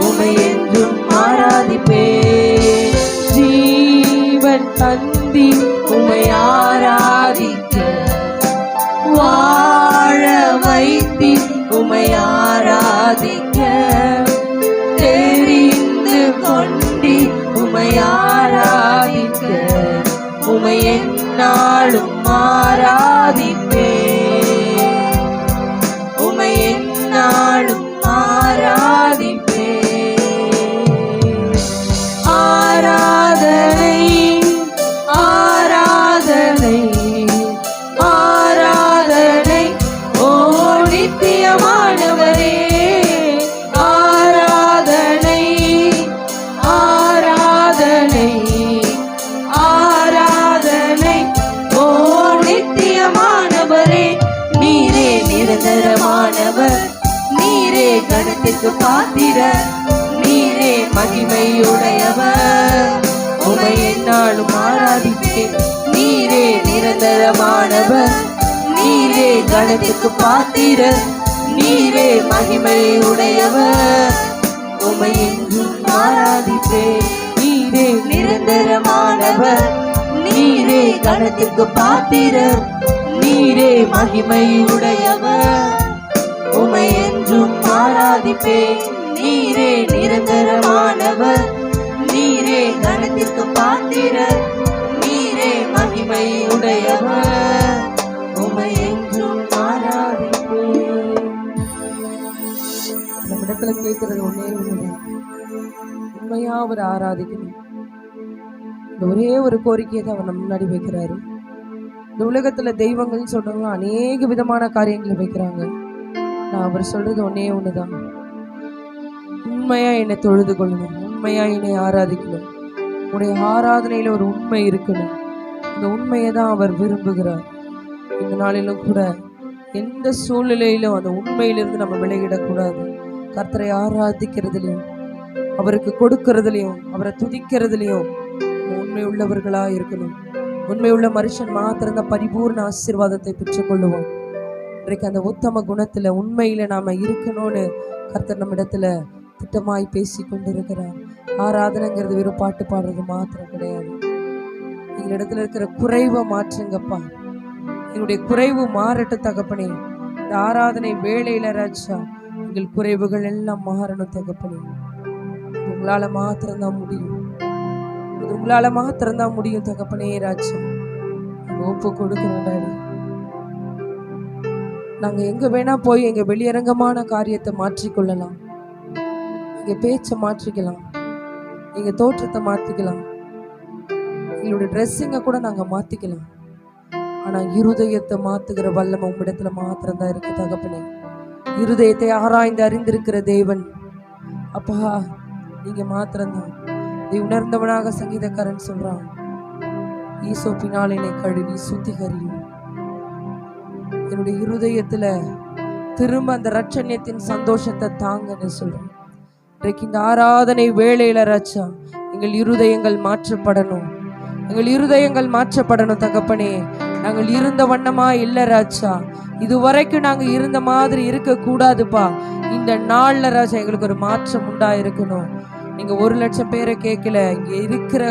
உம்மை என்றும் ஆராதிப்பேன். ஜீவன் தந்தி உம்மை ஆராதிக்க, வாழ வைத்தி உம்மை ஆராதிக்க, தெரிந்து கொண்டி உம்மை ஆராதிக்க, உம்மை எந்நாளும் ஆராதிப்பேன், உம்மை எந்நாளும் ஆராதிப்பேன். ஆராதனை ஆராதனை ஆராதனை ஓ நித்தியமானவரே. கனத்துக்கு பாத்திர, நீரே மகிமையுடையவர். உமை என்னாலும் ஆராதிப்பேன், நீரே நிரந்தரமானவர். நீரே கனத்துக்கு பாத்திர, நீரே மகிமையுடையவர். உமை என்றும் ஆராதிப்பேன், நீரே நிரந்தரமானவர். நீரே கனத்துக்கு பாத்திர, நீரே மகிமையுடையவர். உமை என்றும் ஆராதிப்பேன், நீரே நிரந்தரமானவர். நீரே கனத்திற்கு பாத்திர, நீரே மகிமையுடையவர். உமை என்றும் ஆராதிப்பேன். நம்ம இடத்துல கேட்கறது ஒன்னே ஒண்ணுதான், உண்மையா அவர் ஆராதிக்கணும். இந்த ஒரே ஒரு கோரிக்கையை தான் அவர் நம்ம முன்னாடி வைக்கிறாரு. இந்த உலகத்துல தெய்வங்கள்னு சொல்றவங்க அநேக விதமான காரியங்களை வைக்கிறாங்க. நான் அவர் சொல்றது ஒன்னே ஒண்ணுதான், உண்மையா என்னை தொழுது கொள்ளணும், உண்மையா என்னை ஆராதிக்கணும். உடைய ஆராதனையில ஒரு உண்மை இருக்கணும். இந்த உண்மையை தான் அவர் விரும்புகிறார். இந்த நாளிலும் கூட எந்த சூழ்நிலையிலும் அந்த உண்மையிலிருந்து நம்ம விலகிடக்கூடாது. கர்த்தரை ஆராதிக்கிறதுலையும், அவருக்கு கொடுக்கறதுலையும், அவரை துதிக்கிறதுலையும் உண்மை உள்ளவர்களா இருக்கணும். உண்மை உள்ள மனுஷன் மாத்திரம் பரிபூர்ண ஆசீர்வாதத்தை பெற்றுக்கொள்ளுவோம். இன்றைக்கு அந்த உத்தம குணத்துல உண்மையில நாம இருக்கணும்னு கர்த்தர் நம்ம இடத்துல திட்டமாய் பேசி கொண்டிருக்கிறார். ஆராதனைங்கிறது வெறும் பாட்டு பாடுறது மாத்திரம் கிடையாது. எங்க இடத்துல இருக்கிற குறைவை மாற்றுங்கப்பா, எங்களுடைய குறைவு மாறட்டும் தகப்பனே. இந்த ஆராதனை வேளையில ராஜா எங்கள் குறைவுகள் எல்லாம் மாறணும் தகப்பனே. உங்களால மாத்திரம்தான் முடியும், உங்களால மாத்திரம்தான் முடியும் தகப்பனே ராஜா. ஒப்பு கொடுக்கிறோம் டாடி. நாங்க எங்க வேணா போய் எங்க வெளியரங்கமான காரியத்தை மாற்றிக்கொள்ளலாம், எங்க பேச்சை மாற்றிக்கலாம், எங்க தோற்றத்தை மாத்திக்கலாம், எங்களுடைய ட்ரெஸ்ஸிங்க கூட நாங்க மாத்திக்கலாம். ஆனா இருதயத்தை மாத்துகிற வல்லமை உம்மிடத்துல மாத்திரம்தான் இருக்கு தகப்பனே. இருதயத்தை ஆராய்ந்து அறிந்திருக்கிற தேவன் அப்பா, நீங்க மாத்திரம்தான். நீ உணர்ந்தவனாக சங்கீதக்காரன் சொல்றான், ஈசோப்பினால் என்னை கழுவி சுத்திகரியும். என்னுடைய இருதயத்துல திரும்ப அந்த ரட்சண்யத்தின் சந்தோஷத்தை தாங்கன்னு சொல்றேன். இன்றைக்கு இந்த ஆராதனை வேளையில ராஜா எங்கள் இருதயங்கள் மாற்றப்படணும், எங்கள் இருதயங்கள் மாற்றப்படணும் தகப்பனே. நாங்கள் இருந்த வண்ணமா இல்ல ராஜா, இதுவரைக்கும் நாங்க இருந்த மாதிரி இருக்க கூடாதுப்பா. இந்த நாள்ல ராஜா எங்களுக்கு ஒரு மாற்றம் உண்டாயிருக்கணும். நீங்க 1,00,000 பேரை கேட்கல, இங்க இருக்கிற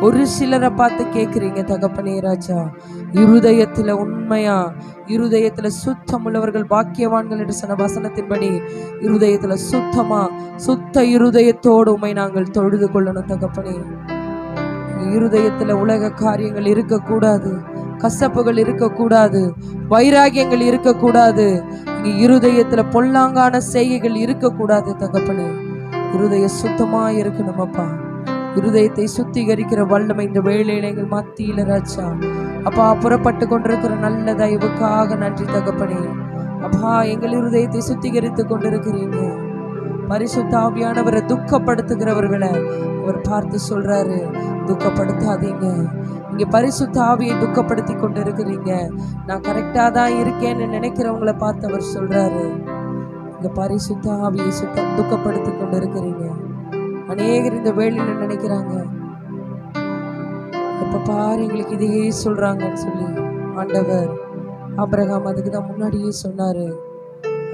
ஒரு சிலரை பார்த்து கேட்குறீங்க தகப்பனே ராஜா. இருதயத்துல உண்மையா, இருதயத்துல சுத்தம் உள்ளவர்கள் பாக்கியவான்கள் என்று சொன்ன வசனத்தின்படி இருதயத்துல சுத்தமா, சுத்த இருதயத்தோடு உண்மை நாங்கள் தொழுது கொள்ளணும் தகப்பனே. இருதயத்துல உலக காரியங்கள் இருக்கக்கூடாது, கசப்புகள் இருக்கக்கூடாது, வைராகியங்கள் இருக்கக்கூடாது, இங்க இருதயத்துல பொல்லாங்கான செய்கைகள் இருக்கக்கூடாது தகப்பனே. இருதய சுத்தமா இருக்கணும் அப்பா. இருதயத்தை சுத்திகரிக்கிற வல்லமை இந்த வேளையில எங்கள் மத்தியில ராஜா அப்பா புறப்பட்டு கொண்டிருக்கிற நல்ல தயவுக்காக நன்றி தகப்பனே. அப்பா எங்கள் இருதயத்தை சுத்திகரித்து கொண்டிருக்கிறீங்க. பரிசுத்த ஆவியானவரை துக்கப்படுத்துகிறவர்களை அவர் பார்த்து சொல்றாரு, துக்கப்படுத்தாதீங்க. இங்க பரிசுத்த ஆவியை துக்கப்படுத்தி கொண்டு இருக்கிறீங்க. நான் கரெக்டா தான் இருக்கேன்னு நினைக்கிறவங்களை பார்த்து அவர் சொல்றாரு, இங்க பரிசுத்த ஆவியை துக்கப்படுத்தி கொண்டு இருக்கிறீங்க. அநேகர் இந்த வேளையில நினைக்கிறாங்க, எப்ப பாரு எங்களுக்கு இதையே சொல்றாங்கன்னு சொல்லி. ஆண்டவர் ஆபிரகாம் அதுக்கு தான் முன்னாடியே சொன்னாரு,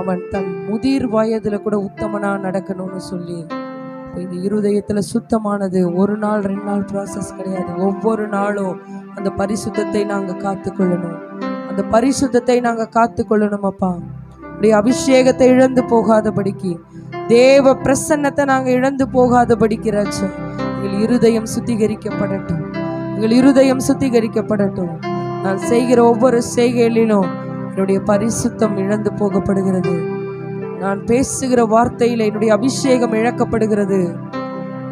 அவன் தன் முதிர் வயதுல கூட உத்தமனா நடக்கணும்னு சொல்லி. இந்த இருதயத்துல சுத்தமானது 1 நாள் 2 நாள் ப்ராசஸ் கிடையாது. ஒவ்வொரு நாளும் அந்த பரிசுத்தத்தை நாங்க காத்துக்கொள்ளணும், அந்த பரிசுத்தத்தை நாங்க காத்துக்கொள்ளணும் அப்பா. உடைய அபிஷேகத்தை இழந்து போகாதபடிக்கு, தேவ பிரசன்னத்தை நாங்க இழந்து போகாதபடிக்கு ராஜா எங்கள் இருதயம் சுத்திகரிக்கப்படட்டும், எங்கள் இருதயம் சுத்திகரிக்கப்படட்டும். நான் செய்கிற ஒவ்வொரு செய்கையிலும் என்னுடைய பரிசுத்தம் இழந்து போகப்படுகிறது. நான் பேசுகிற வார்த்தையில என்னுடைய அபிஷேகம் இழக்கப்படுகிறது.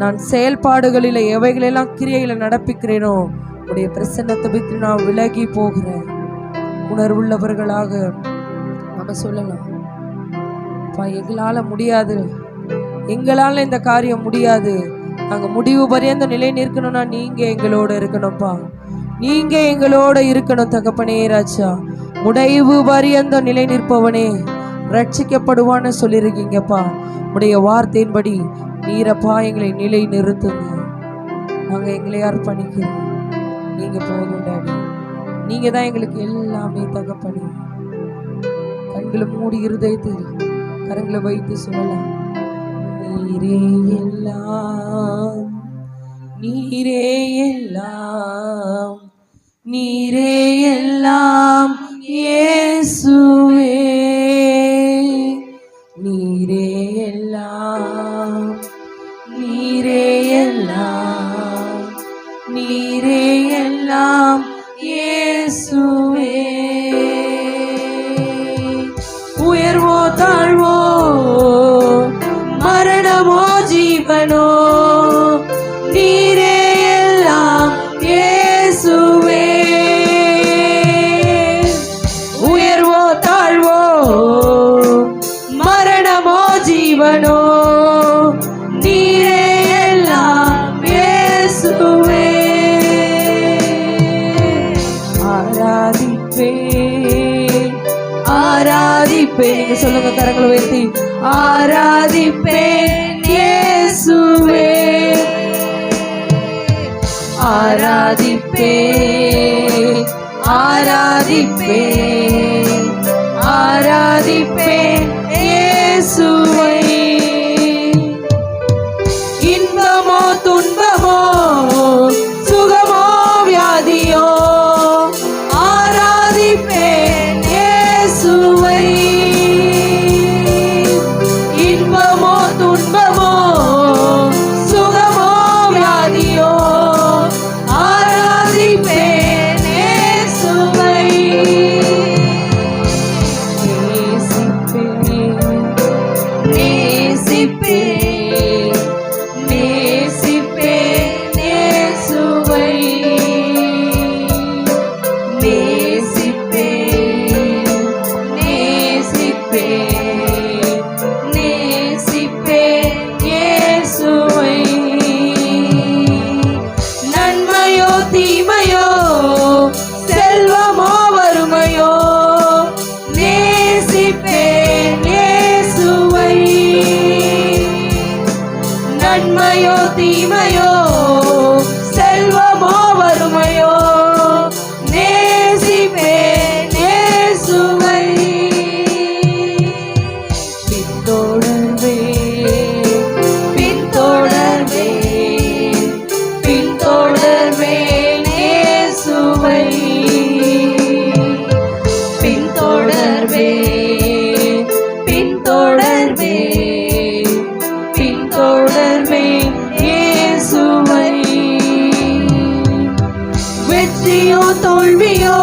நான் செயல்பாடுகளில எவைகளெல்லாம் கிரியையில நடப்பிக்கிறேனோ உடைய பிரசன்னத்தை விட்டு நான் விலகி போகிறேன். உணர்வுள்ளவர்களாக நம்ம சொல்லலாம், எங்களால முடியாது, எங்களால இந்த காரியம் முடியாது, நாங்க முடிவு பரியந்த நிலை நிற்கணும்னா நீங்க எங்களோட இருக்கணும்ப்பா, நீங்க எங்களோட இருக்கணும் தகப்பனே ராஜா. முடிவு பரியந்த நிலை நிற்பவனே ரட்சிக்கப்படுவான்னு சொல்லியிருக்கீங்கப்பா. உடைய வார்த்தையின்படி நீரப்பா எங்களை நிலை நிறுத்துங்க. நாங்கள் எங்களை அர்ப்பணிக்கிறோம். நீங்க போதும் டாடி. நீங்க தான் எங்களுக்கு எல்லாமே தகப்பனே. கண்களை மூடி இருதயத்தில் கரங்களை வைத்து சொல்லலாம், நீரே எல்லாம், நீரே எல்லாம், நீரே எல்லாம் இயேசுவே, நீரே எல்லாம், நீரே எல்லாம், நீரே எல்லாம் இயேசுவே. உயர்வோ தாழ்வோ, மரணமோ ஜீவனோ, நீரே எல்லாம் இயேசுவே. உயர்வோ தாழ்வோ, மரணமோ ஜீவனோ, நீரே எல்லாம் இயேசுவே. ஆராதிப்பேன், ஆராதிப்பேன், சொல்லுங்க கரங்களை உயர்த்தி, ஆராதிப்பேன் இயேசுவே, ஆராதிப்பேன், ஆராதிப்பேன், ஆராதிப்பேன் இயேசுவை. இன்பமோ துன்பமோ, சுகமோ வியாதியோ, ஆராதிப்பேன் இயேசுவை. இன்பமோ துன்பமோ, சுகமோ வியாதியோ, ஆராதிப்பேன் இயேசுவை. நேசிப்பேன், நேசிப்பேன், நேசிப்பேன் இயேசுவை. நேசிப்பேன், நேசிப்பேன், நேசிப்பேன் இயேசுவை. நன்மையோ தீமையோ, செல்வமோ வறுமையோ, நேசிப்பேன் இயேசுவை. நன்மையோ தீமையோ, செல்வமோ வறுமையோ, நேசிப்பேன் இயேசுவை. பின்தொடர்வேன், பின்தொடர்வேன், பின்தொடர்வேன் இயேசுவை. பின்தொடர்வேன், பின்தொடர்வேன், பின்தொடர்வேன் இயேசுவை. வெற்றியோ தோல்வியோ,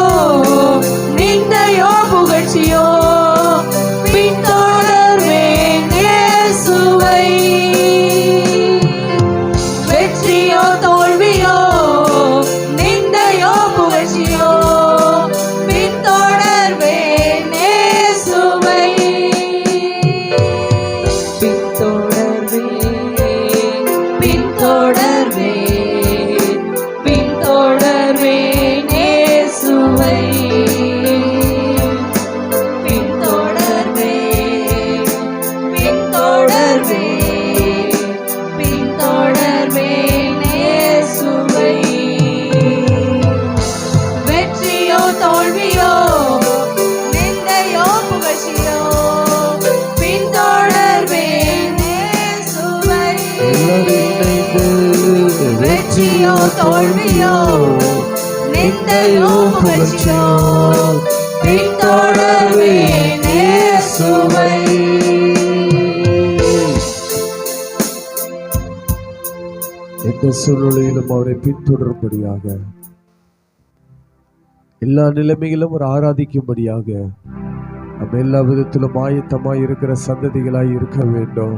நிந்தையோ புகழ்ச்சியோ, பின்தொடர்வேன் இயேசுவை. வெற்றியோ தோல்வியோ, நிந்தையோ புகழ்ச்சியோ, பின்தொடர்வேன் இயேசுவை. பின்தொடர்வேன், பின்தொடர்வேன், பின்தொடர்வேன் இயேசுவை. பின்தொடர்வேன், பின்தொடர்வேன், பின்தொடர்வேன் இயேசுவை. வெற்றியோ தோல்வியோ, நிந்தையோ புகழ்ச்சியோ, பின்தொடர்வேன் இயேசுவை. வெற்றியோ தோல்வியோ, நிந்தையோ புகழ்ச்சியோ, பின்தொடர்வேன் இயேசுவை. எந்த சூழ்நிலையிலும் அவரை பின்தொடரும்படியாக, எல்லா நிலைமையிலும் ஒரு ஆராதிக்கும்படியாக நம்ம எல்லா விதத்திலும் ஆயத்தமாய் இருக்கிற சந்ததிகளாய் இருக்க வேண்டும்.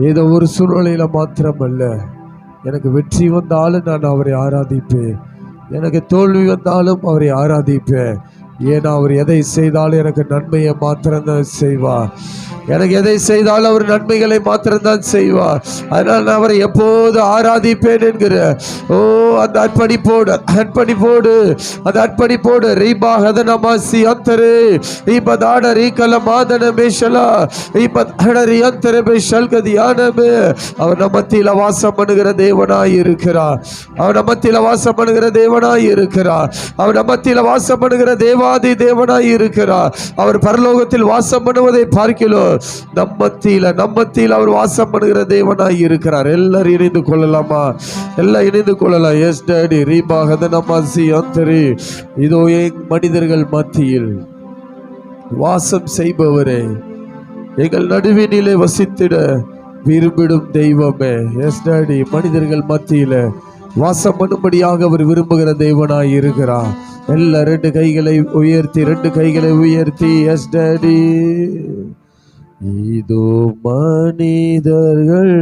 ஏதோ ஒரு சூழ்நிலையில மாத்திரமல்ல, எனக்கு வெற்றி வந்தாலும் நான் அவரை ஆராதிப்பேன், எனக்கு தோல்வி வந்தாலும் அவரை ஆராதிப்பேன். ஏன்னா அவர் எதை செய்தாலும் எனக்கு நன்மையை மாத்திரம்தான் செய்வார். எனக்கு எதை செய்தாலும் அவர் நன்மைகளை மாத்திரம்தான் செய்வார். அதனால் நான் அவரை எப்போது ஆராதிப்பேன் என்கிற அந்த அர்ப்பணிப்போடு அந்த அர்ப்பணிப்போடு ரீபா ஹதனமாசி அந்தரே ரீபதாட ரீகல மாதன மேஷலா ரீபதாட ரியந்தரே மேஷல்கதியானமே. அவர் நம்மத்தில வாசம் பண்ணுகிற தேவனாய் இருக்கிறார். அவர் நம்மத்தில வாசம் பண்ணுகிற தேவனாய் இருக்கிறார். அவர் நம்மத்தில வாசம் பண்ணுகிற தேவாதி தேவனாய் இருக்கிறார். அவர் பரலோகத்தில் வாசம் பண்ணுவதை பார்க்கிறோம். நம்மத்தில அவர் வாசம் பண்ணுகிற தேவனாய் இருக்கிறார். எல்லாரும் இணைந்து கொள்ளலாமா? எல்லாம் இணைந்து கொள்ளலாம். எஸ் டாடி ரீபா ஹதனமாசி அந்தரே. இதோ மனிதர்கள் மத்தியில் வாசம் செய்பவரே, எங்கள் நடுவினிலே வசித்திட விரும்பிடும் தெய்வமே. எஸ் டாடி மனிதர்கள் மத்தியில வாசம் பண்ணும்படியாக அவர் விரும்புகிற தேவனாய் இருக்கிறார். எல்லா ரெண்டு கைகளை உயர்த்தி எஸ் டாடி. இதோ மனிதர்கள்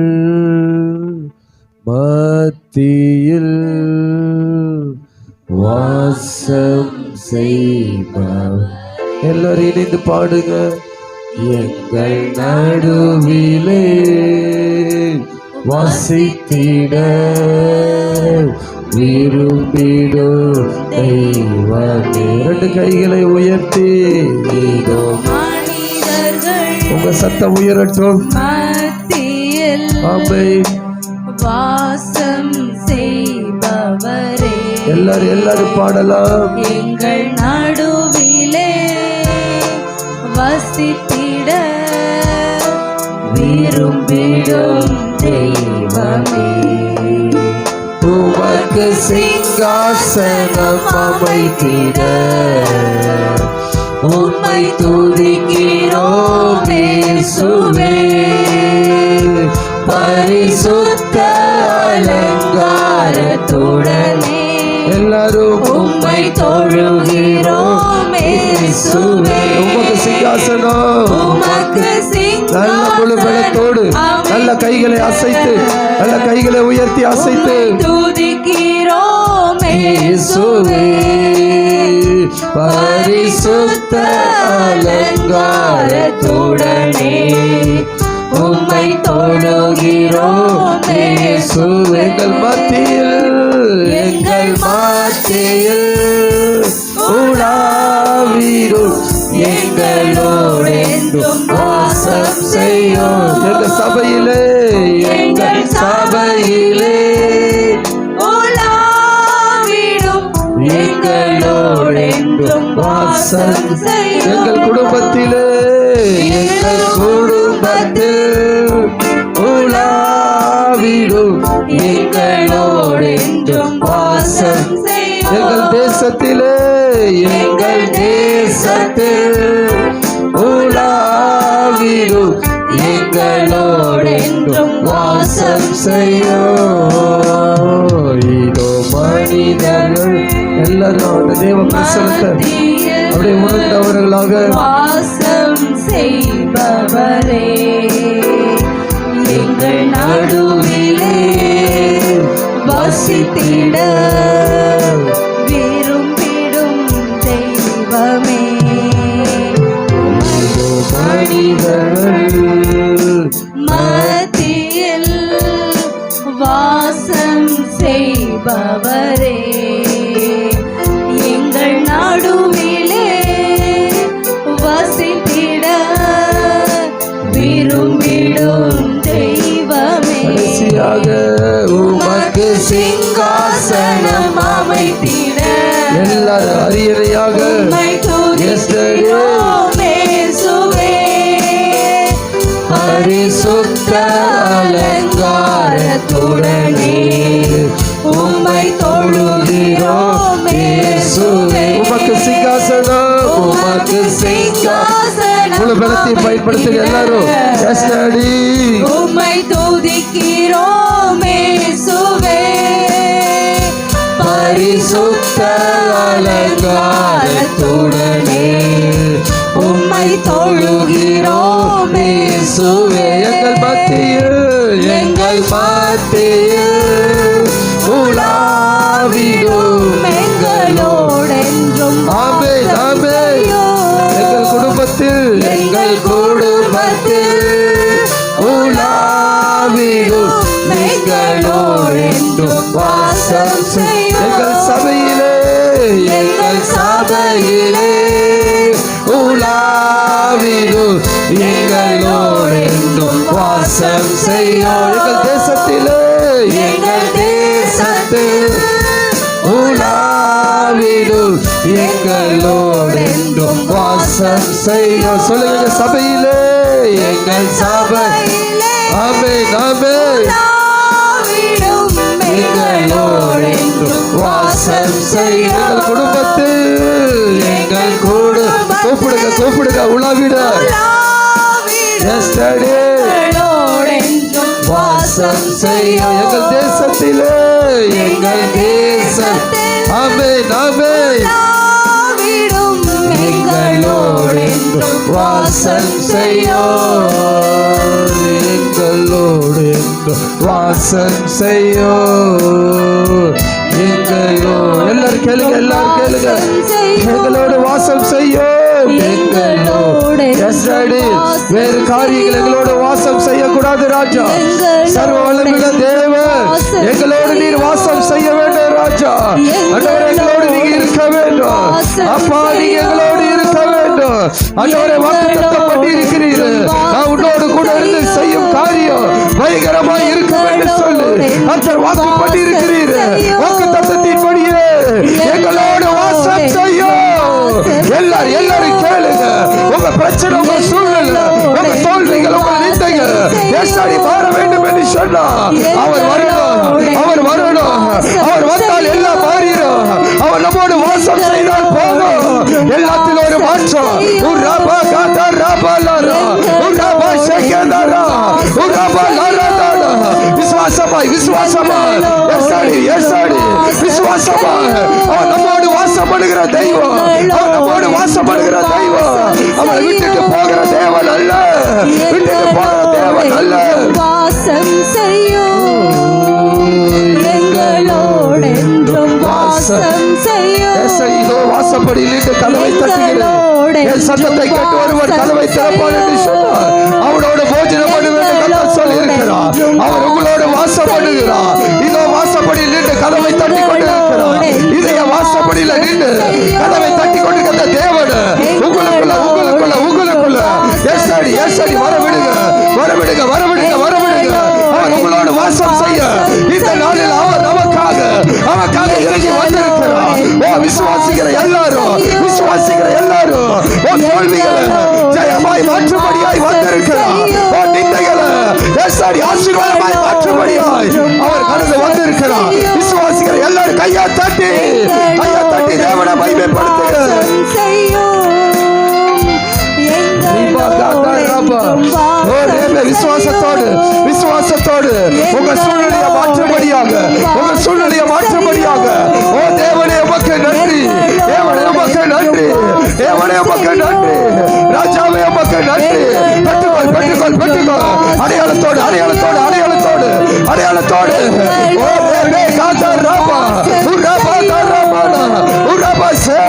மத்தியில் வாசம் செய்வார். எல்லாரும் இணைந்து பாடுங்க. எங்கள் நடுவிலே வாசித்திட விரும்பிடும் தெய்வமே. ரெண்டு கைகளை உயர்த்தி இதோ உங்க சத்தம் உயரட்டும். மத்தியில் ஆமென். வாசம் செய்பவரே, எல்லாரும் பாடலாம். எங்கள் நடுவிலே வசித்திட விரும்பிடும் தெய்வமே. உமக்கு சிங்காசனம் அமைத்திட உம்மை துதிக்கிறோம் இயேசுவே. பரிசுத்த அலங்காரத்துடனே எல்லாரும் உம்மை தொழுகிறோம் இயேசுவே. உமக்கு சிங்காசனம், உமக்கு நல்ல முழு பலத்தோடு நல்ல கைகளை அசைத்து நல்ல கைகளை உயர்த்தி அசைத்து துதிக்கிறோம் இயேசுவே. பரிசுத்த அலங்காரத்துடனே உம்மை தொழுகிறோம் இயேசுவே. எங்கள் மத்தியில் உலாவிடும் எங்களோடென்றும் வாசம் செய்யும். எங்கள் சபையிலே உலாவிடும் எங்களோடென்றும் வாசம் செய்யும். எங்கள் குடும்பத்தில் உலாவிடும் எங்களோடென்றும் வாசம் செய்யும். எங்கள் தேசத்தில் உலாவிடும் எங்களோடென்றும் வாசம் செய்யும். இதோ மனிதர்கள் எல்லாரும் அந்த தேவ பிரசனத்தை அப்படியே உணர்ந்தவர்களாக வாசம் செய்பவரே, எங்கள் நடுவிலே வசித்திட விரும்பிடும் தெய்வமே. மனிதர்கள் மத்தியில் வாசம் செய்பவரே, எங்கள் நடுவிலே வசித்திட விரும்பிடும் தெய்வமே. உமக்கு சிங்காசனம் அமைத்திட எல்லாரும் அரியணையாக உம்மை துதிக்கிறோம் இயேசுவே. பரிசுத்த அலங்காரத்துடனே உம்மை தொழுகிறோம் இயேசுவே. உமக்கு சிங்காசனம் முழு பலத்தை பயன்படுத்துங்க எல்லாரும். உம்மை துதிக்கிறோம் இயேசுவே. பரிசுத்த அலங்காரத்துடனே உம்மை தொழுகிறோம் இயேசுவே. எங்கள் மத்தியில் உலாவிடும் எங்களோடென்றும் ஆமென் ஆமென். எங்கள் குடும்பத்தில் உலாவிடும் எங்களோடு என்றும் வாசம் செய்யும். எங்கள் சபையிலே உலாவிடும் எங்களோடு என்றும் வாசம் செய்யும். எங்கள் தேசத்திலே உலாவிடும் எங்களோடு என்றும் வாசம் செய்யும். சொல்லுங்க சபையிலே எங்கள் சபை ஆமென் ஆமென் எங்களோடு என்றும் வாசம் செய்யும். எங்கள் குடும்பத்தில் எங்கள் கூப்பிடுங்க கூப்பிடுங்க உலாவிட வாசம் செய்யும். எங்கள் தேசத்திலே எங்கள் தேசம் ஆமென் ஆமென் எங்களோடு என்றும் வாசம் செய்யும். எங்களோடு என்றும் வாசம் செய்யும். எங்களோடு எல்லாரும் கேளுங்க எல்லாரும் கேளுங்க. எங்களோடு வாசம் செய்யும். எங்களோடு வேறு காரியங்கள் எங்களோடு வாசம் செய்யக்கூடாது ராஜா. சர்வ வல்லமையுள்ள தேவன் எங்களோடு நீர் வாசம் செய்ய வேண்டும் ராஜா. ஆண்டவரே எங்களோடு நீங்க இருக்க வேண்டும் அப்பா. நீங்க எங்களோடு இருக்க வேண்டும் ஆண்டவரே. வாக்குத்தத்தம் பண்ணி இருக்கிறீர்கள். நான் உன்னோடு கூட இருந்து செய்யும் காரியம் பயங்கரமாய் இருக்கும் என்று சொல்லி கர்த்தர் வாக்கு பண்ணி இருக்கிறீர்கள். வாக்குத்தத்தத்தின்படியே எங்களோடு வாசம் செய்யும். எல்லாரும் கேளுங்க. உங்க பிரச்சனை, உங்க சூழ்நிலை, உங்க தோல்விகள், உங்க நிந்தைகள் ஏசாடி மாற வேண்டும் என்று சொன்னா அவர் வரணும். அவர் வரணும். அவர் வந்தால் எல்லாம் மாறிடும். அவர் நம்மோடு வாசம் செய்தால் போதும். எல்லாத்திலும் ஒரு மாற்றம். விசுவாசமாய் விசுவாசமாய் விசுவாசமாய் அவர் நம்மோடு வாசம் பண்ணுகிற தெய்வம். அவர் நம்மோடு வாசம் பண்ணுகிற தெய்வம். அவரை விட்டுட்டு போகிற தேவன் அல்ல. விட்டுட்டு போகிற தேவன் அல்ல. வாசம் செய்யும். எங்களோடு என்றும் வாசம் செய்யும். இதோ வாசப்படியிலிட்டு கதவை தட்டுகிறேன். என் சத்தத்தை கேட்டு ஒருவர் கதவை திறப்பார் என்று சொன்னார். அவனோடு போஜனம் பண்ணுவேன் என்று சொல்லி இருக்கிறார். அவர் உங்களோடு வாசம் பண்ணுகிறார். இதோ வாசப்படியில் நின்று கதவை தட்டி கொண்டு இருக்கிறார். இதய வாசப்படியில நின்று கதவை தட்டி கொண்டிருக்கிற தேவன் உங்களுக்குள்ள உங்களுக்குள்ள உங்களுக்குள்ள ஏசாடி ஏசாடி வரவிடுங்க வரவிடுங்க வரவிடுங்க வரவிடுங்க. அவர் உங்களோடு வாசம் செய்ய இந்த நாளில் அவர் நமக்காக இறங்கி வந்திருக்கிறார். ஓ விசுவாசிக்கிற எல்லாரும் விசுவாசிக்கிற எல்லாரும் ஓ தோல்விகளை ஜெயமாய் மாற்றும்படியாய் வந்திருக்கிறார். ஓ நிந்தைகளை ஏசாடி ஆசீர்வாதமாய் மாற்றும்படியாய் அவர் கடந்து வந்திருக்கிறார். விசுவாசிக்கிற எல்லாரும் கையை தட்டி தேவனை மகிமைப்படுத்துங்க. விசுவாசத்தோடு உங்க சூழ்நிலையை மாற்றும்படியாக ஓ தேவனே உமக்கு நன்றி. தேவனே உமக்கு நன்றி. தேவனே உமக்கு நன்றி. ராஜாவே உமக்கு நன்றி. பெற்றுக்கொள் பெற்றுக்கொள் பெற்றுக்கொள். அடையாளத்தோடு அடையாளத்தோடு அடையாளத்தோடு அடையாளத்தோடு ஓ தேவனே காத்தா ராபா உராபா தாராபானா உராபா சே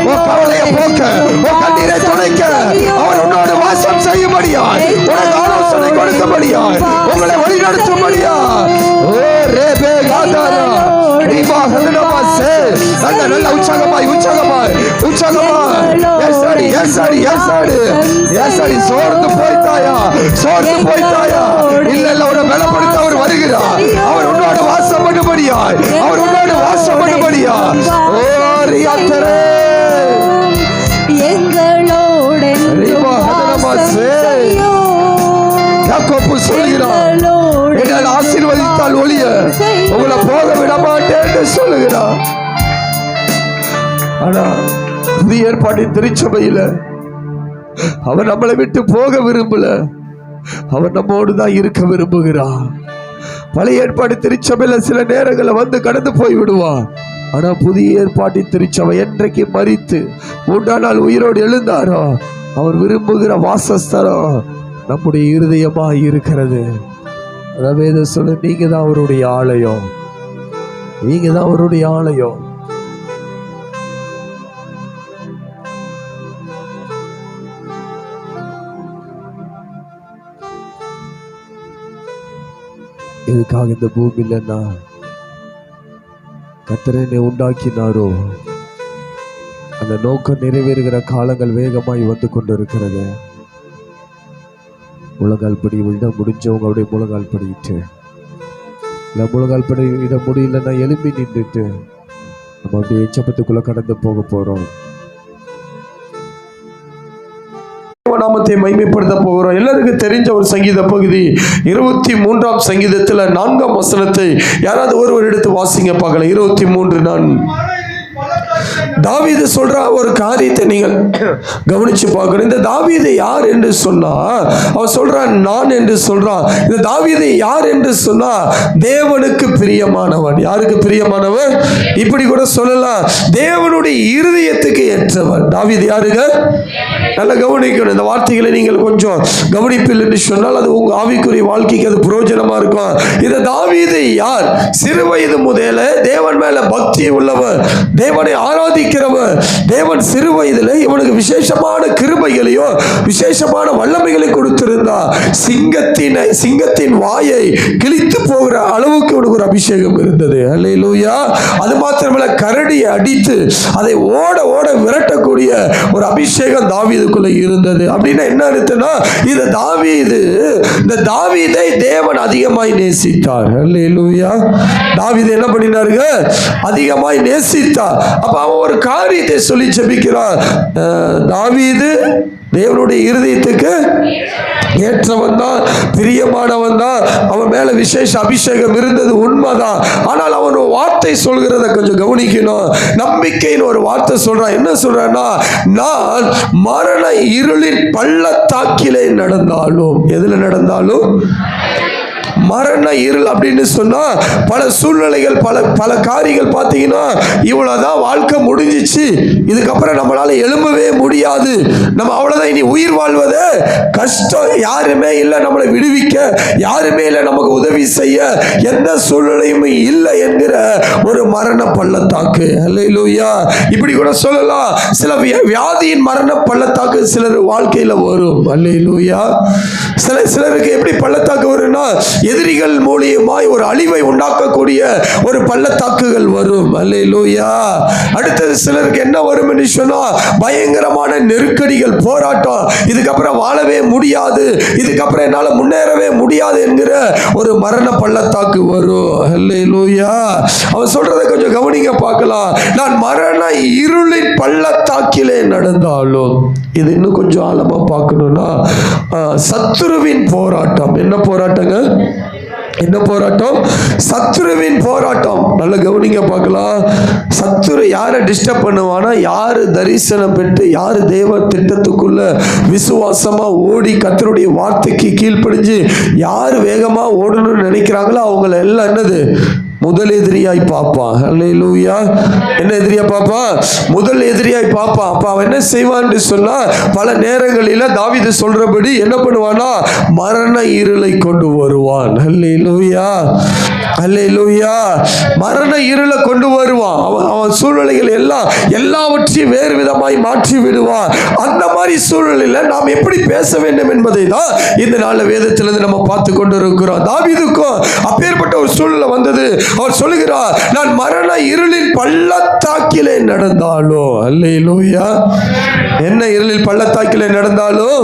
ஓ கவலையை போக்க ஓ கண்ணீரை துடைக்க அவர் உன்னோடு வாசம் செய்யும்படியாய் உனக்கு ஆலோசனை கொடுக்கும்படியாய் உங்களை வழிநடத்தும்படியாய் ஓ ரேபே காதாரா ரீபா ஹதனமா சே நல்ல உற்சாகமாய் உற்சாகமாய் உற்சாகமாய் ஏசாடி ஏசாடி ஏசாடி ஏசாடி சோர்ந்து போய்த்தாயா இல்ல இல்ல உன்னை பலப்படுத்த அவர் வருகிறார். அவர் உன்னோடு வாசம் பண்ணும்படியாய் அவர் உன்னோடு வாசம் பண்ணும்படியாய் ஓ ரியாத்தரே எங்களோடு ரீபா ஹதனமா சே யாக்கோபு சொல்கிறார் என்னால் ஆசீர்வதித்தால் ஒழிய உங்களை போக விட மாட்டேன் என்று சொல்லுகிறார். ஆனா புதிய ஏற்பாட்டின் திருச்சபையில அவர் நம்மளை விட்டு போக விரும்பல. அவர் நம்மோடு தான் இருக்க விரும்புகிறார். பழைய ஏற்பாடு திருச்சபையில சில நேரங்களை வந்து கடந்து போய் விடுவார். ஆனா புதிய ஏற்பாட்டின் திருச்சபை என்றைக்கு மரித்து 3ஆம் நாள் உயிரோடு எழுந்தாரோ அவர் விரும்புகிற வாசஸ்தலம் நம்முடைய இருதயமா இருக்கிறது. ரவேத சொல்ல நீங்க தான் அவருடைய ஆலயம். நீங்க தான் அவருடைய ஆலயம். எதுக்காக இந்த பூமியில நான் கர்த்தர் என்னை உண்டாக்கினாரோ அந்த நோக்கம் நிறைவேறுகிற காலங்கள் வேகமாய் வந்து கொண்டிருக்கிறது. முழங்கால் படி விட முடிஞ்சவங்க அப்படியே முழங்கால் படிக்கிட்டு, இல்லை முழங்கால் படி விட முடியலன்னா எழும்பி நின்றுட்டு நம்ம அப்படியே எச்சப்பத்துக்குள்ள கடந்து போக போறோம். நாமத்தை மகிமைப்படுத்த போகிறோம். எல்லாருக்கும் தெரிஞ்ச ஒரு சங்கீத பகுதி 23ஆம் சங்கீதத்துல 4ஆம் வசனத்தை யாராவது ஒருவர் எடுத்து வாசிங்க பார்க்கலாம். 23:4. தாவீது சொல்ற ஒரு காரியத்தை நீங்கள் கவனிச்சு பார்க்கணும். இந்த தாவீது யார் என்று சொன்னா, அவன் சொல்றான் நான் என்று சொல்றான். இந்த தாவீது யார் என்று சொன்னா தேவனுக்கு பிரியமானவன். யாருக்கு பிரியமானவன்? இப்படி கூட சொல்லலாம், தேவனுடைய இருதயத்துக்கு ஏற்றவன். தாவீது யாருங்க? நல்லா கவனிக்கணும். இந்த வார்த்தைகளை நீங்கள் கொஞ்சம் கவனிப்பில் என்று சொன்னால் அது உங்க ஆவிக்குரிய வாழ்க்கைக்கு அது பிரயோஜனமா இருக்கும். இந்த தாவீது யார்? சிறு வயது முதல தேவன் மேல பக்தி உள்ளவர், தேவனை ஆராதிக்கிறவர். தேவன் சிறு வயதில் இவனுக்கு விசேஷமான கிருபைகளையோ விசேஷமான வல்லமைகளை கொடுத்திருந்தார். சிங்கத்தின் வாயை கிழித்து போகிற அளவுக்கு இவனுக்கு ஒரு அபிஷேகம் இருந்தது. அல்லேலூயா. அது மாத்திரமல்ல, கரடியை அடித்து அதை ஓட ஓட விரட்டக்கூடிய ஒரு அபிஷேகம் தாவீதுக்குள்ள இருந்தது. அப்படின்னா என்ன அர்த்தம்னா, இந்த தாவீதை தேவன் அதிகமாய் நேசித்தார். அல்லேலூயா. தாவீது என்ன பண்ணினாருங்க? அதிகமாய் நேசித்தார். அப்ப அவன் ஒரு காரியத்தை சொல்லி ஜெபிக்கிறான். தாவீது தேவனுடைய இருதயத்துக்கு ஏற்றவன் தான், பிரியமானவன் தான். அவன் மேல விசேஷ அபிஷேகம் இருந்தது உண்மைதான். ஆனால் அவன் ஒரு வார்த்தை சொல்கிறத கொஞ்சம் கவனிக்கணும். நம்பிக்கைன்னு ஒரு வார்த்தை சொல்றான். என்ன சொல்றான்னா, நான் மரண இருளின் பள்ளத்தாக்கிலே நடந்தாலும். எதுல நடந்தாலும்? மரண இருள் அப்படின்னு சொன்னா பல சூழ்நிலைகள், பல காரியங்கள் பார்த்தீங்கன்னா இவ்வளவுதான், வாழ்க்கை முடிஞ்சிச்சு, இதுக்கப்புறம் நம்மளால எழும்பவே முடியாது, நம்ம அவ்வளவுதான், இனி உயிர் வாழ்வதே கஷ்டம், யாருமே இல்லை நம்மளை விடுவிக்க, யாருமே இல்லை நமக்கு உதவி செய்ய, எந்த சூழ்நிலையும் இல்லை என்கிற ஒரு மரண பள்ளத்தாக்கு. அல்லேலூயா. இப்படி கூட சொல்லலாம். சில வியாதியின் மரண பள்ளத்தாக்கு சிலர் வாழ்க்கையில வரும். அல்லேலூயா. சிலருக்கு எப்படி பள்ளத்தாக்கு வரும்னா, எதிரிகள் மூலியமாய் ஒரு அழிவை உண்டாக்கக்கூடிய ஒரு பள்ளத்தாக்குகள் வரும். அல்லேலூயா. அடுத்தது சிலருக்கு என்ன வரும் என்று சொன்னா, பயங்கரமான நெருக்கடிகள், போராட்டம், இதுக்கப்புறம் வாழவே முடியாது, இதுக்கப்புறம் என்னால முன்னேறவே முடியாது என்கிற ஒரு மரண பள்ளத்தாக்கு வரும். அல்லேலூயா. அவன் சொல்றதை கொஞ்சம் கவனிங்க பார்க்கலாம். நான் மரண இருளின் பள்ளத்தாக்கிலே நடந்தாலும், இது இன்னும் கொஞ்சம் ஆழமா பார்க்கணும்னா, சத்துருவின் போராட்டம். என்ன போராட்டங்க? என்ன போராட்டம்? சத்துருவின் போராட்டம். நல்ல கவனிங்க பார்க்கலாம். சத்துரு யாரை டிஸ்டர்ப் பண்ணுவானா, யாரு தரிசனம் பெற்று, யாரு தேவ திட்டத்துக்குள்ள விசுவாசமா ஓடி கர்த்தருடைய வார்த்தைக்கு கீழ்ப்படிஞ்சு யாரு வேகமா ஓடணும்னு நினைக்கிறாங்களோ அவங்கள எல்லாம் என்னது? முதல் எதிரியாய் பார்ப்பான். அல்லேலூயா. என்ன எதிரியா பார்ப்பான்? முதல் எதிரியாய் பார்ப்பான். அப்ப அவன் என்ன செய்வான்னு சொன்னா, பல நேரங்களில தாவீது சொல்றபடி என்ன பண்ணுவானா, மரண இருளை கொண்டு வருவான். அல்லேலூயா. அல்லேலூயா. மரண இருளை கொண்டு வருவான். அவன் சூழ்நிலைகள் எல்லாவற்றையும் வேறு விதமாய் மாற்றி விடுவான். அந்த மாதிரி சூழ்நிலையில நாம் எப்படி பேச வேண்டும் என்பதை தான் இந்த நாள் வேதத்திலிருந்து நம்ம பார்த்து கொண்டு இருக்கிறோம். தாவீதுக்கும் அப்பேற்பட்ட ஒரு சூழ்நிலை வந்தது. அவர் சொல்லுகிறார், நான் மரண இருளின் பள்ளத்தாக்கிலே நடந்தாலும். அல்லேலூயா. என்ன இருளில் பள்ளத்தாக்கிலே நடந்தாலும்?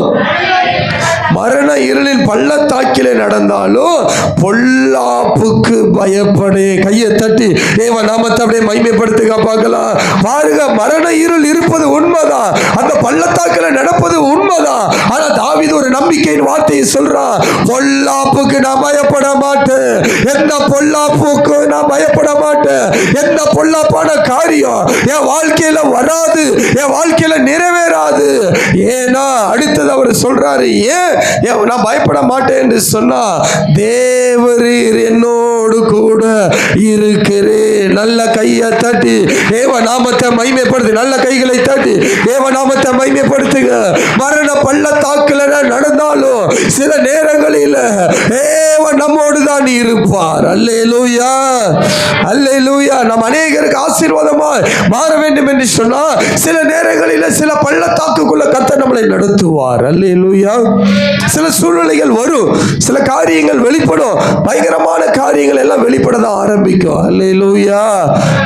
மரண இருளின் பள்ளத்தாக்கிலே நடந்தாலும் பொல்லாப்புக்கு பயப்படே. கையை தட்டி தேவ நாமத்தை அப்படியே மகிமைப்படுத்துக பார்க்கலாம். பாருங்க, மரண இருள் இருப்பது உண்மைதான், அந்த பள்ளத்தாக்கில் நடப்பது உண்மைதான். ஆனா தாவீது ஒரு நம்பிக்கையின் வார்த்தையை சொல்றான், பொல்லாப்புக்கு நான் பயப்பட மாட்டேன், எந்த பொல்லாப்புக்கு நான் பயப்பட மாட்டேன், எந்த பொல்லாப்பான காரியம் என் வாழ்க்கையில வராது, என் வாழ்க்கையில நிறைவேறாது. ஏன்னா அடுத்தது அவர் சொல்றாரு, ஏன் நான் பயப்பட மாட்டேன் என்று சொன்னா, தேவரீர் என்னோடு கூட இருக்கிறேன். நல்ல கையை தட்டி தேவ நாமத்தை மகிமைப்படுத்து. நல்ல கைகளை தட்டி தேவ நாமத்தை மகிமைப்படுத்துங்க. மரண பள்ளத்தாக்குல நடந்தாலும் சில நேரங்களில் தேவன் நம்மோடு தான் இருப்பார். அல்லேலூயா. அல்லேலூயா. நம் அநேகருக்கு ஆசீர்வாதமாய் மாற வேண்டும் என்று சொன்னா, சில நேரங்களில் சில பள்ளத்தாக்குக்குள்ள கர்த்தர் நம்மளை நடத்துவார். அல்லேலூயா. சில சூழ்நிலைகள் வரும், சில காரியங்கள் வெளிப்படும். பயங்கரமான காரியங்கள் எல்லாம் வெளிப்படதான் ஆரம்பிக்கும். அல்லேலூயா.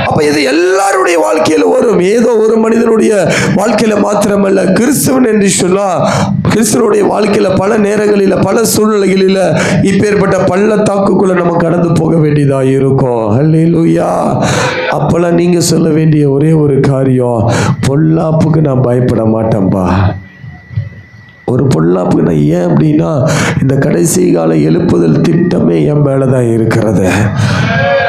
அப்ப இது எல்லாருடைய வாழ்க்கையில வரும். ஏதோ ஒரு மனிதனுடைய வாழ்க்கையில மாத்திரமல்ல, கிறிஸ்துவன் என்று சொன்னா கிறிஸ்துவனுடைய வாழ்க்கையில பல நேரங்களில பல சூழ்நிலைகளில இப்பேற்பட்ட பள்ளத்தாக்குக்குள்ள நம்ம கடந்து போக வேண்டியதா இருக்கும். அல்லேலூயா. அப்பெல்லாம் நீங்க சொல்ல வேண்டிய ஒரே ஒரு காரியம், பொல்லாப்புக்கு நான் பயப்பட மாட்டேன்பா. ஒரு பொல்லாப்புக்கு நான் ஏன் அப்படின்னா, இந்த கடைசி கால எழுப்புதல் திட்டமே என் மேலே தான் இருக்கிறது.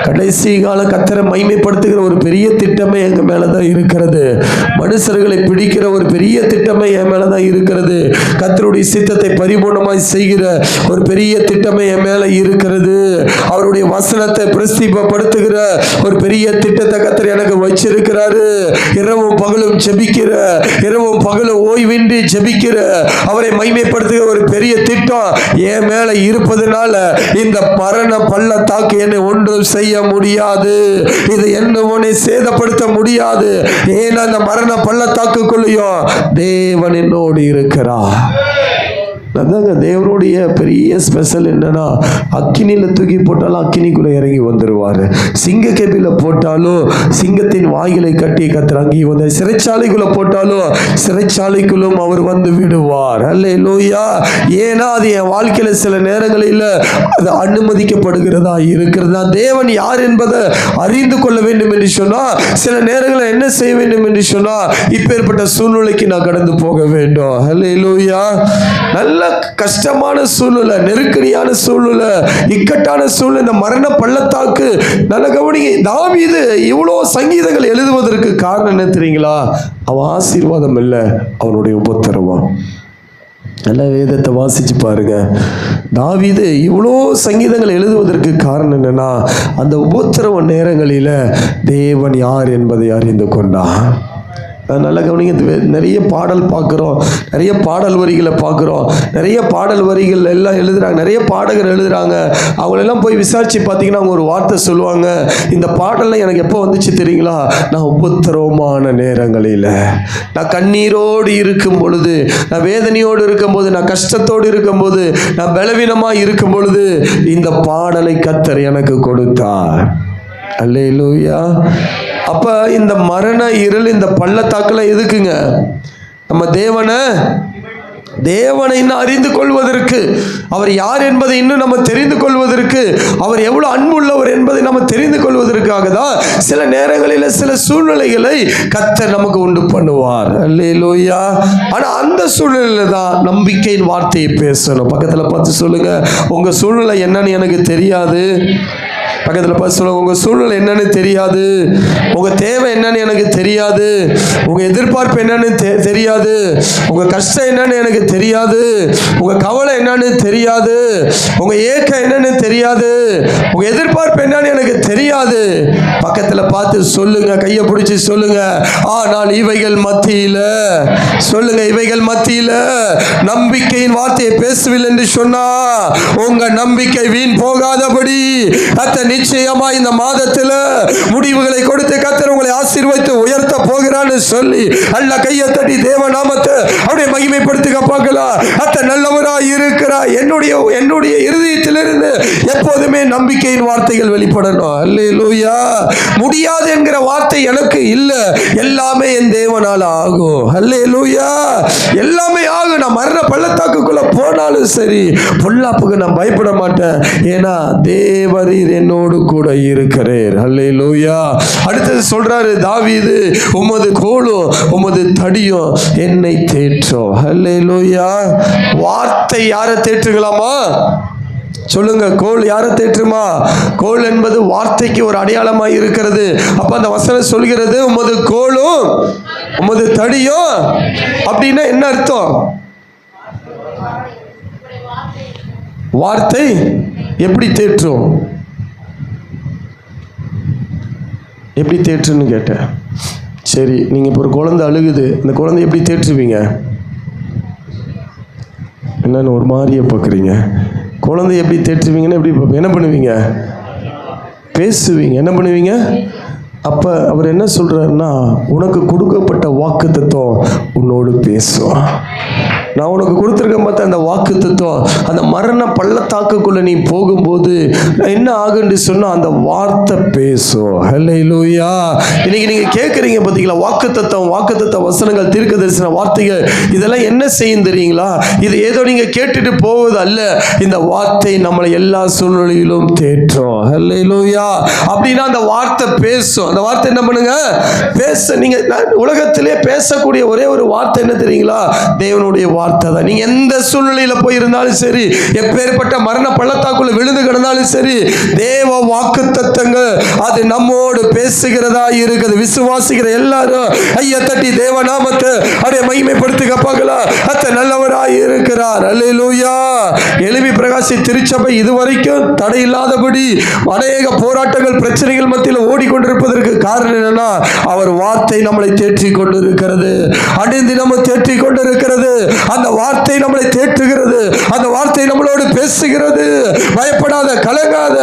கடைசி கால கர்த்தரை மகிமைப்படுத்துகிற ஒரு பெரிய திட்டமே எங்கள் மேலே தான் இருக்கிறது. மனுஷர்களை பிடிக்கிற ஒரு பெரிய திட்டமே என் மேலே தான் இருக்கிறது. கர்த்தருடைய சித்தத்தை பரிபூர்ணமாய் செய்கிற ஒரு பெரிய திட்டமே என் மேலே இருக்கிறது. அவருடைய வசனத்தை பிரஸ்திப்படுத்துகிற ஒரு பெரிய திட்டத்தை கர்த்தர் எனக்கு வச்சிருக்கிறாரு. இரவும் பகலும் ஜெபிக்கிற, இரவும் பகலும் ஓய்வின்றி ஜெபிக்கிற, அவரை மகிமைப்படுத்துகிற ஒரு பெரிய திட்டம் என் மேலே இருப்பதனால இந்த மரண பள்ளத்தாக்கு என்னை ஒன்றும் செய்ய முடியாது. இது என்ன உன்னை சேதப்படுத்த முடியாது. ஏன்னா அந்த மரண பள்ளத்தாக்குக்குள்ளேயும் தேவன் என்னோடு இருக்கிறார். அதாங்க தேவனுடைய பெரிய ஸ்பெஷல் என்னன்னா, அக்கினியில் தூக்கி போட்டாலும் அக்கினிக்குள்ளே இறங்கி வந்துடுவார். சிங்க கேபியில் போட்டாலும் சிங்கத்தின் வாயிலை கட்டி கர்த்தர் அங்கேயும் வந்து, சிறைச்சாலைக்குள்ளே போட்டாலும் சிறைச்சாலைக்குள்ளும் அவர் வந்து விடுவார். அல்லேலூயா. ஏன்னா அது என் வாழ்க்கையில் சில நேரங்களில் அது அனுமதிக்கப்படுகிறதா இருக்கிறதா. தேவன் யார் என்பதை அறிந்து கொள்ள வேண்டும் என்று சொன்னால் சில நேரங்களில் என்ன செய்ய வேண்டும் என்று சொன்னால் இப்பேற்பட்ட சூழ்நிலைக்கு நான் கடந்து போக வேண்டும். அல்லேலூயா. நல்ல கஷ்டமான சூழ்நிலை, நெருக்கடியான சூழ்நிலை, இக்கட்டான சூழ்நிலை, இந்த மரண பள்ளத்தாக்கு. நல்ல கவனிங்க, தாவீது இவ்வளோ சங்கீதங்கள் எழுதுவதற்கு காரணம் என்ன தெரியுங்களா? அவன் ஆசீர்வாதம் இல்லை, அவனுடைய உபத்திரவம். நல்ல வேதத்தை வாசிச்சு பாருங்க. தாவீது இவ்வளோ சங்கீதங்கள் எழுதுவதற்கு காரணம் என்னன்னா, அந்த உபத்திரவ நேரங்களில் தேவன் யார் என்பதை அறிந்து கொண்டான். நல்ல கவனிங்க, நிறைய பாடல் பார்க்குறோம், நிறைய பாடல் வரிகளை பார்க்குறோம், நிறைய பாடல் வரிகள் எல்லாம் எழுதுறாங்க, நிறைய பாடகர் எழுதுறாங்க. அவங்களெல்லாம் போய் விசாரிச்சு பார்த்தீங்கன்னா அவங்க ஒரு வார்த்தை சொல்லுவாங்க, இந்த பாடல்லாம் எனக்கு எப்போ வந்துச்சு தெரியுங்களா? நான் உபத்திரவமான நேரங்களில், நான் கண்ணீரோடு இருக்கும் பொழுது, நான் வேதனையோடு இருக்கும்போது, நான் கஷ்டத்தோடு இருக்கும்போது, நான் பலவீனமாக இருக்கும் பொழுது இந்த பாடலை கர்த்தர் எனக்கு கொடுத்தார். அல்லேலூயா. அப்ப இந்த மரண இருள், இந்த பள்ளத்தாக்குல எதுக்குங்க? நம்ம தேவனை இன்னும் அறிந்து கொள்வதற்கு, அவர் யார் என்பதை இன்னும் நம்ம தெரிந்து கொள்வதற்கு, அவர் எவ்வளவு அன்புள்ளவர் என்பதை நம்ம தெரிந்து கொள்வதற்காக தான் சில நேரங்களில் சில சூழ்நிலைகளை கர்த்தர் நமக்கு உண்டு பண்ணுவார். அல்லேலூயா. ஆனா அந்த சூழ்நிலையில தான் நம்பிக்கையின் வார்த்தையை பேசணும். பக்கத்துல பார்த்து சொல்லுங்க, உங்க சூழ்நிலை என்னன்னு எனக்கு தெரியாது. பக்கத்தில் பார்த்து சொல்லுங்க, உங்கள் சூழ்நிலை என்னன்னு தெரியாது, உங்கள் தேவை என்னன்னு எனக்கு தெரியாது, உங்கள் எதிர்பார்ப்பு என்னன்னு தெரியாது, உங்கள் கஷ்டம் என்னன்னு எனக்கு தெரியாது, உங்கள் கவலை என்னன்னு தெரியாது, உங்கள் ஏக்கம் என்னன்னு தெரியாது, உங்கள் எதிர்பார்ப்பு என்னன்னு எனக்கு தெரியாது. பக்கத்தில் பார்த்து சொல்லுங்க, கையை பிடிச்சி சொல்லுங்க, ஆனால் இவைகள் மத்தியில் சொல்லுங்க, இவைகள் மத்தியில் நம்பிக்கையின் வார்த்தையை பேசவில்லை என்று சொன்னா உங்க நம்பிக்கை வீண் போகாதபடி கர்த்தர் நிச்சயமா இந்த மாதத்தில் முடிவுகளை கொடுத்து கர்த்தர் உங்களை ஆசீர்வதித்து உயர்த்த போகிறான்னு சொல்லி நல்ல கையை தட்டி தேவ நாமத்தை அப்படியே மகிமைப்படுத்துக பார்க்கலாம். கர்த்தர் நல்லவராய் இருக்கிறார். என்னுடைய இருதயத்திலிருந்து எப்போதுமே நம்பிக்கையின் வார்த்தைகள் வெளிப்படணும். அல்லேலூயா. முடியாது என்கிற வார்த்தை எனக்கு இல்லை, எல்லாமே என் தேவனால் ஆகும். அல்லேலூயா. எல்லாமே ஆகும். நான் மரண பள்ளத்தாக்குக்குள்ள போனாலும் சரி, பொல்லாப்புக்கு நான் பயப்பட மாட்டேன். ஏன்னா தேவரீர் என்னோடு கூட இருக்கிறார். அல்லேலூயா. அடுத்தது சொல்றாரு தாவீது, உமது கோலும் உமது தடியும் என்னை தேற்றும். அல்லேலூயா. வார்த்தை யாரை தேற்றுகளாமா? சொல்லுங்க, கோல் யாரை தேற்றுமா? கோல் என்பது வார்த்தைக்கு ஒரு அடையாளமாய் இருக்கிறது. அப்ப அந்த வசனம் சொல்கிறது உமது கோலும் உமது தடியும். அப்படின்னா என்ன அர்த்தம்? வார்த்தை எப்படி தேற்றும்? எப்படி தேற்றுன்னு கேட்டேன். சரி, நீங்கள் இப்போ ஒரு குழந்தை அழுகுது, அந்த குழந்தை எப்படி தேற்றுவீங்க? என்னன்னு ஒரு மாதிரியே பார்க்குறீங்க. குழந்தை எப்படி தேற்றுவீங்கன்னா எப்படி என்ன பண்ணுவீங்க? பேசுவீங்க. என்ன பண்ணுவீங்க? அப்போ அவர் என்ன சொல்கிறாருன்னா, உனக்கு கொடுக்கப்பட்ட வாக்குத்தத்தம் உன்னோடு பேசும். நான் உனக்கு கொடுத்துருக்க பார்த்த அந்த வாக்குத்தத்தம் அந்த மரண பள்ளத்தாக்குக்குள்ள நீ போகும்போது என்ன ஆகுன்னு சொன்னா அந்த வார்த்தை பேசும். ஹல்லேலூயா. இன்னைக்கு நீங்க கேட்குறீங்க பார்த்தீங்களா, வாக்குத்தத்த வசனங்கள், தீர்க்க தரிசன வார்த்தைகள், இதெல்லாம் என்ன செய்யும் தெரியுங்களா? இது ஏதோ நீங்க கேட்டுட்டு போவது அல்ல. இந்த வார்த்தை நம்மளை எல்லா சூழ்நிலையிலும் தேற்றும். ஹல்லேலூயா. அப்படின்னா அந்த வார்த்தை பேசும். அந்த வார்த்தை என்ன பண்ணுங்க? பேச. நீங்க உலகத்திலே பேசக்கூடிய ஒரே ஒரு வார்த்தை என்ன தெரியுங்களா? தேவனுடைய வார்த்தை தான். நீங்க எந்த சூழ்நிலையில போயிருந்தாலும் சரி, எப்பேற்பட்ட மரண பள்ளத்தாக்குள்ள விழுந்து கிடந்தாலும் சரி, தேவ வாக்குத்தத்தங்கள் அது நம்மோடு பேசுகிறதா இருக்குது. விசுவாசிக்கிற எல்லாரும் ஐயா தட்டி தேவ நாமத்தை அப்படியே மகிமைப்படுத்துங்க பார்க்கலாம். அத்த நல்லவராய் இருக்கிறார். அல்லேலூயா. எழுப்பி பிரகாசி திருச்சபை இதுவரைக்கும் தடையில்லாதபடி அநேக போராட்டங்கள், பிரச்சனைகள் மத்தியில் ஓடிக்கொண்டிருப்பதற்கு காரணம் என்னன்னா, அவர் வார்த்தை நம்மளை தேற்றி கொண்டிருக்கிறது. அடிந்தினமும் தேற்றி கொண்டிருக்கிறது. அந்த வார்த்தை நம்மளை தேற்றுகிறது. அந்த வார்த்தை நம்மளோடு பேசுகிறது. பயப்படாத, கலங்காத,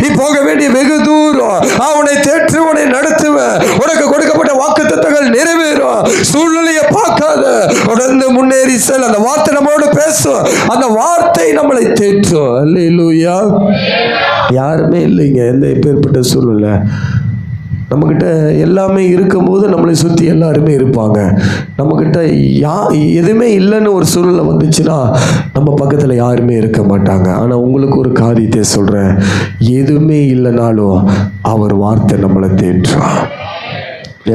நீ போக வேண்டிய வெகு தூரம், அவனை தேற்று, உன்னை நடத்துவேன், உனக்கு கொடுக்கப்பட்ட வாக்குத்தத்தங்கள் நிறைவேறும். சூழ்நிலையை பார்க்காத, உடனே முன்னேறி செல். அந்த வார்த்தை நம்மளோடு பேசும். அந்த வார்த்தை நம்மளை தேற்றும். அல்லேலூயா. யாருமே இல்லைங்க எந்த எப்பேற்பட்ட சூழ்நிலை. நம்மக்கிட்ட எல்லாமே இருக்கும்போது நம்மளை சுற்றி எல்லாருமே இருப்பாங்க. நம்மக்கிட்ட எதுவுமே இல்லைன்னு ஒரு சூழ்நிலை வந்துச்சுன்னா நம்ம பக்கத்தில் யாருமே இருக்க மாட்டாங்க. ஆனால் உங்களுக்கு ஒரு காரியத்தை சொல்கிறேன், எதுவுமே இல்லைனாலும் அவர் வார்த்தை நம்மளை தேற்றும்.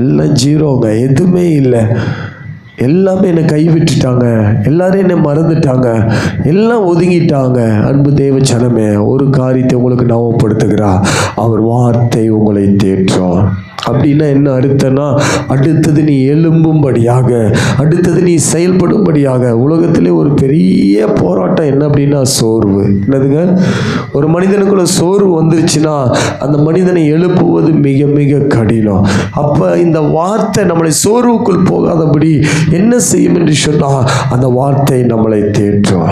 எல்லாம் ஜீரோங்க, எதுவுமே இல்லை. எல்லாமே என்னை கைவிட்டுட்டாங்க, எல்லாரும் என்னை மறந்துட்டாங்க, எல்லாம் ஒதுங்கிட்டாங்க. அன்பு தேவ ஜனமே, ஒரு காரியத்தை உங்களுக்கு ஞாபகப்படுத்துகிறா, அவர் வார்த்தை உங்களை தேற்றும். அப்படின்னா என்ன அர்த்தம்னா, அடுத்தது நீ எழும்பும்படியாக, அடுத்தது நீ செயல்படும்படியாக. உலகத்திலே ஒரு பெரிய போராட்டம் என்ன அப்படின்னா சோர்வு. என்னதுங்க? ஒரு மனிதனுக்குள்ள சோர்வு வந்துருச்சுன்னா அந்த மனிதனை எழுப்புவது மிக மிக கடினம். அப்போ இந்த வார்த்தை நம்மளை சோர்வுக்குள் போகாதபடி என்ன செய்யும் என்று சொன்னால் அந்த வார்த்தை நம்மளை தேற்றும்.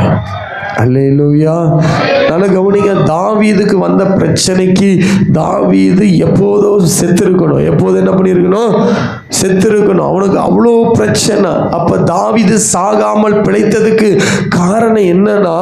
அல்லேலூயா. நல்ல கவனிங்க. தாவீதுக்கு வந்த பிரச்சனைக்கு தாவீது எப்போதோ செத்துருக்கணும். எப்போது என்ன பண்ணியிருக்கணும்? செத்துருக்கணும். அவனுக்கு அவ்வளோ பிரச்சனை. அப்போ தாவீது சாகாமல் பிழைத்ததுக்கு காரணம் என்னன்னா,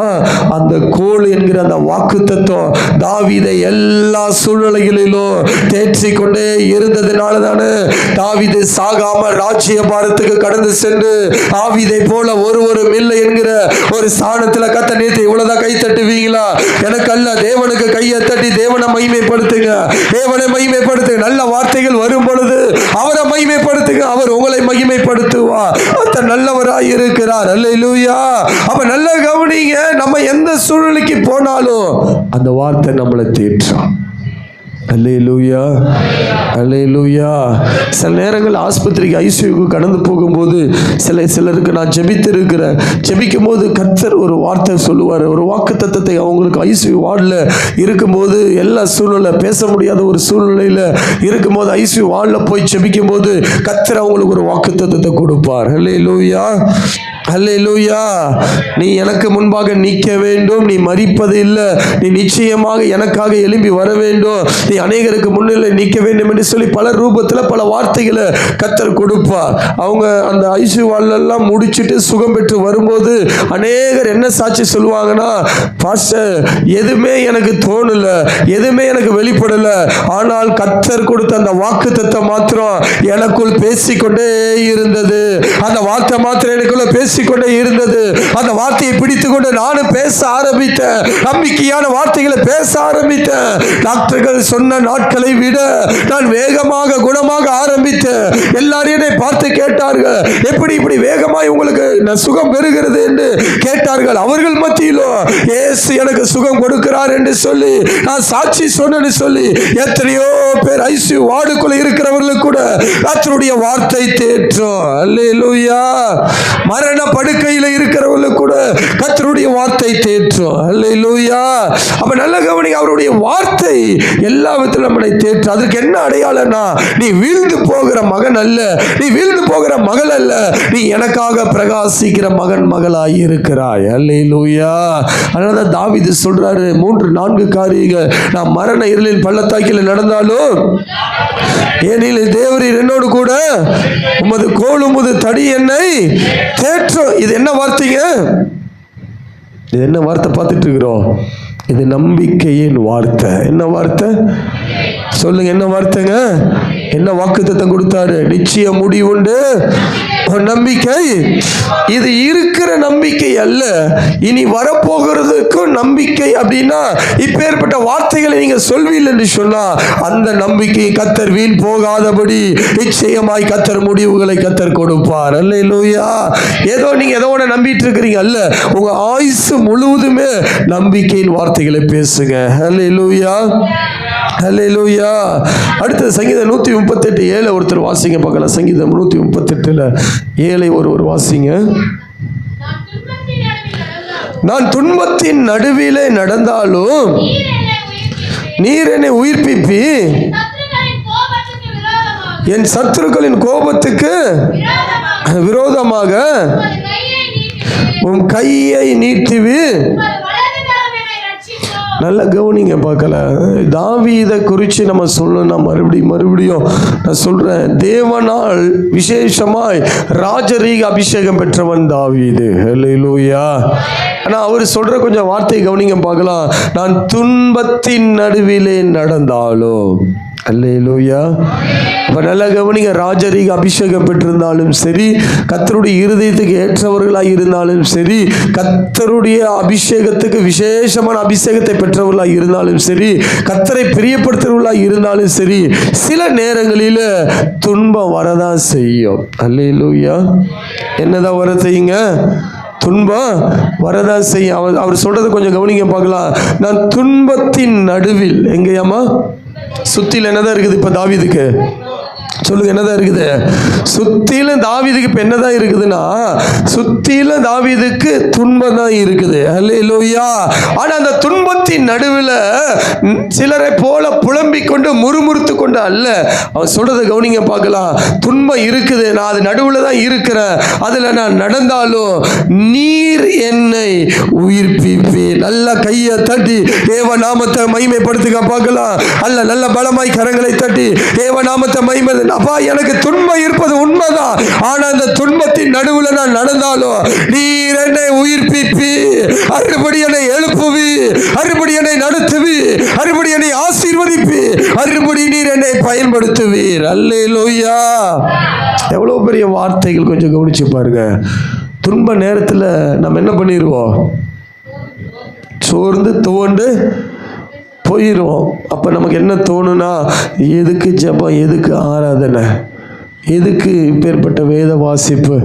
அந்த கோல் என்கிற அந்த வாக்குத்தத்தம் தாவீதை எல்லா சூழ்நிலைகளிலும் தேற்றி கொண்டே இருந்ததுனால தானே தாவீது சாகாமல் ராஜ்ய பாரத்துக்கு கடந்து சென்று தாவீதை போல ஒருவரும் இல்லை என்கிற ஒரு ஸ்தானத்தில் கத்த நேற்று இவ்வளவுதான் கை தட்டுவீங்களா? எனக்கு அல்ல, தேவனுக்கு கையை தட்டி தேவனை மகிமைப்படுத்துங்க, தேவனை மகிமைப்படுத்துங்க. நல்ல வார்த்தைகள் வரும் பொழுது அவரை மகிமைப்படுத்துங்க, அவர் உங்களை மகிமைப்படுத்துவார். நல்லவராய் இருக்கிறார். அல்லேலூயா. அப்ப நல்ல கவனிங்க, நம்ம எந்த சூழ்நிலைக்கு போனாலும் அந்த வார்த்தை நம்மளை தேற்றும். அல்லேலூயா. அல்லேலூயா. சில நேரங்கள் ஆஸ்பத்திரிக்கு ஐசியூக்கு கடந்து போகும்போது சிலருக்கு நான் ஜெபித்திருக்கிறேன். ஜெபிக்கும் போது கர்த்தர் ஒரு வார்த்தை சொல்லுவார், ஒரு வாக்குத்தத்தத்தை. அவங்களுக்கு ஐசியூ வார்டில் இருக்கும்போது எல்லா சூழ்நிலை பேச முடியாத ஒரு சூழ்நிலையில் இருக்கும்போது ஐசியூ வார்டில் போய் ஜெபிக்கும் போது கர்த்தர் அவங்களுக்கு ஒரு வாக்குத்தத்தத்தை கொடுப்பார். அல்லேலூயா. அல்லேலூயா. நீ எனக்கு முன்பாக நிற்க வேண்டும், நீ மரிப்பது இல்லை, நீ நிச்சயமாக எனக்காக எழும்பி வர வேண்டும், நீ அநேகருக்கு முன்னிலை நிற்க வேண்டும் என்று சொல்லி பல ரூபத்தில் பல வார்த்தைகளை கர்த்தர் கொடுப்பார். அவங்க அந்த ஐசியூ வார்டெல்லாம் முடிச்சுட்டு சுகம் பெற்று வரும்போது அநேகர் என்ன சாட்சி சொல்லுவாங்கன்னா, பாஸ்டர் எதுவுமே எனக்கு தோணலை, எதுவுமே எனக்கு வெளிப்படலை, ஆனால் கர்த்தர் கொடுத்த அந்த வாக்குத்தத்தம் மாத்திரம் எனக்குள் பேசிக்கொண்டே இருந்தது, அந்த வார்த்தை மாத்திரம் எனக்குள்ள பேசிக்கொண்டே இருந்தது. அந்த வார்த்தையை பிடித்துக்கொண்டு நானும் பேச ஆரம்பித்தேன், நம்பிக்கையான வார்த்தைகளை பேச ஆரம்பித்தேன். டாக்டர்கள் சொன்ன நாட்களை விட நான் வேகமாக குணமாக ஆரம்பித்தேன். எல்லாரும் என்னை பார்த்து கேட்டார்கள், எப்படி இப்படி வேகமாய் உங்களுக்கு சுகம் பெறுகிறது என்று கேட்டார்கள். அவர்கள் மத்தியிலும் இயேசு எனக்கு சுகம் கொடுக்கிறார் என்று சொல்லி நான் சாட்சி சொன்னேன்னு சொல்லி எத்தனையோ பேர் ஐசியூ வார்டுக்குள்ள இருக்கிறவர்களுக்கு கூட கர்த்தருடைய வார்த்தை தேற்றும். அல்லேலூயா. மரண படுக்கையில் இருக்கிறவர்களுக்கு கூட கர்த்தருடைய வார்த்தை தேற்றும். அல்லேலூயா. அப்ப நல்ல கவனிங்க, அவருடைய வார்த்தை எல்லா விதத்திலும் நம்மளை தேற்றும். அதற்கு என்ன அடையாளம்னா, நீ வீழ்ந்து போகிற மகன் அல்ல, நீ வீழ்ந்து போகிற மகள் அல்ல, நீ எனக்காக பிரகாசிக்கிற மகன் மகளாய் இருக்கிறாய். அல்லேலூயா. அதனால தாவீது சொல்றாரு, 3-4 காரியங்கள், நான் மரண இருளின் பள்ளத்தாக்கில் நடந்தாலும் ஏனெனில் தேவரீர் என்னோடு கூட, உமது கோலும் உமது தடி என்னை தேற்றும். இது என்ன வார்த்தைங்க? இது என்ன வார்த்தை பார்த்துட்டு இருக்கிறோம்? இது நம்பிக்கையின் வார்த்தை. என்ன வார்த்தை சொல்லுங்க? என்ன வார்த்தைங்க? என்ன வாக்குத்தத்தம் கொடுத்தாரு? நிச்சய முடிவுண்டு ஒரு நம்பிக்கை. இது இருக்கிற நம்பிக்கை அல்ல, இனி வரப்போகிறதுக்கும் நம்பிக்கை. அப்படின்னா இப்பேற்பட்ட வார்த்தைகளை நீங்க சொல்வீர்கள் என்று சொன்னா அந்த நம்பிக்கையை கர்த்தர் வீண் போகாதபடி நிச்சயமாய் கர்த்தர் முடிவுகளை கர்த்தர் கொடுப்பார். அல்லேலூயா. ஏதோ நீங்க ஏதோ ஒன்று நம்பிட்டு இருக்கிறீங்க அல்ல, உங்க ஆயுசு முழுவதுமே நம்பிக்கையின் வார்த்தைகளை பேசுங்க. அல்லேலூயா, அல்லேலூயா. அடுத்த சங்கீதம் 138:7 ஒருத்தர் வாசிங்க பார்க்கலாம். சங்கீதம் 138:7 ஒரு வாசிங்க. நான் துன்பத்தின் நடுவிலே நடந்தாலும் நீர் என்னை உயிர்ப்பிப்பி, என் சத்துருக்களின் கோபத்துக்கு விரோதமாக உன் கையை நீட்டுவி. நல்லா கவனிங்க பார்க்கல. தாவீதை குறித்து நம்ம சொல்லணும். மறுபடியும் நான் சொல்கிறேன், தேவனால் விசேஷமாய் ராஜரீக அபிஷேகம் பெற்றவன் தாவீது. ஹல்லேலூயா. ஆனால் அவர் சொல்கிற கொஞ்சம் வார்த்தை கவனிங்க பார்க்கலாம். நான் துன்பத்தின் நடுவிலே நடந்தாலும். அல்லேலூயா. அப்போ நல்லா கவனிங்க, ராஜரீக அபிஷேகம் பெற்றிருந்தாலும் சரி, கர்த்தருடைய இருதயத்துக்கு ஏற்றவர்களாக இருந்தாலும் சரி, கர்த்தருடைய அபிஷேகத்துக்கு விசேஷமான அபிஷேகத்தை பெற்றவர்களாக இருந்தாலும் சரி, கர்த்தரை பிரியப்படுத்துறவர்களாக இருந்தாலும் சரி, சில நேரங்களில் துன்பம் வரதான் செய்யும். அல்லேலூயா. என்னதான் வர செய்யுங்க? துன்பம் வரதான் செய்யும். அவர் சொல்றது கொஞ்சம் கவனிங்க பார்க்கலாம். நான் துன்பத்தின் நடுவில். எங்கேயாமா சுத்தில என்னதான் இருக்குது இப்ப தாவீதுக்கு? சொல்லுங்க, என்னதான் இருக்குது சுத்திலும் தாவீதுக்கு? இப்ப என்னதான் இருக்குதுன்னா, சுத்திலும் தாவீதுக்கு துன்பம் தான் இருக்குது. அல்லேலூயா. ஆனா அந்த துன்பத்தின் நடுவில் சிலரை போல புலம்பிக் கொண்டு முறுமுறுத்து கொண்டு அல்ல. அவன் சொல்றதை கவனிங்க பார்க்கலாம். துன்பம் இருக்குது, நான் அது நடுவில் தான் இருக்கிறேன், அதுல நான் நடந்தாலும் நீர் என்னை உயிர்ப்பிப்பி. நல்ல கையை தட்டி தேவ நாமத்தை மகிமைப்படுத்துக பார்க்கலாம். அல்ல நல்ல பலமாய் கரங்களை தட்டி தேவ நாமத்தை மகிமை. அப்பா, எனக்கு துன்பம் இருப்பது உண்மைதான், ஆனா அந்த துன்பத்தின் நடுவில் நான் நடந்தாலும் நீர் என்னை உயிர்ப்பிப்பி, அறுபடி என்னை எழுப்புவி, அறுபடி என்னை நடத்துவி, அறுபடி என்னை ஆசீர்வதிப்பி, அறுபடி நீர் என்னை பயன்படுத்துவீர். அல்லேலூயா. எவ்வளவு பெரிய வார்த்தைகள். கொஞ்சம் கவனிச்சு பாருங்க. துன்ப நேரத்தில் நம்ம என்ன பண்ணிடுவோம்? சோர்ந்து துவண்டு போயிடுவோம். அப்போ நமக்கு என்ன தோணுனா, எதுக்கு ஜெபம், எதுக்கு ஆராதனை, எதுக்கு இப்பேற்பட்ட வேத வாசிப்பு,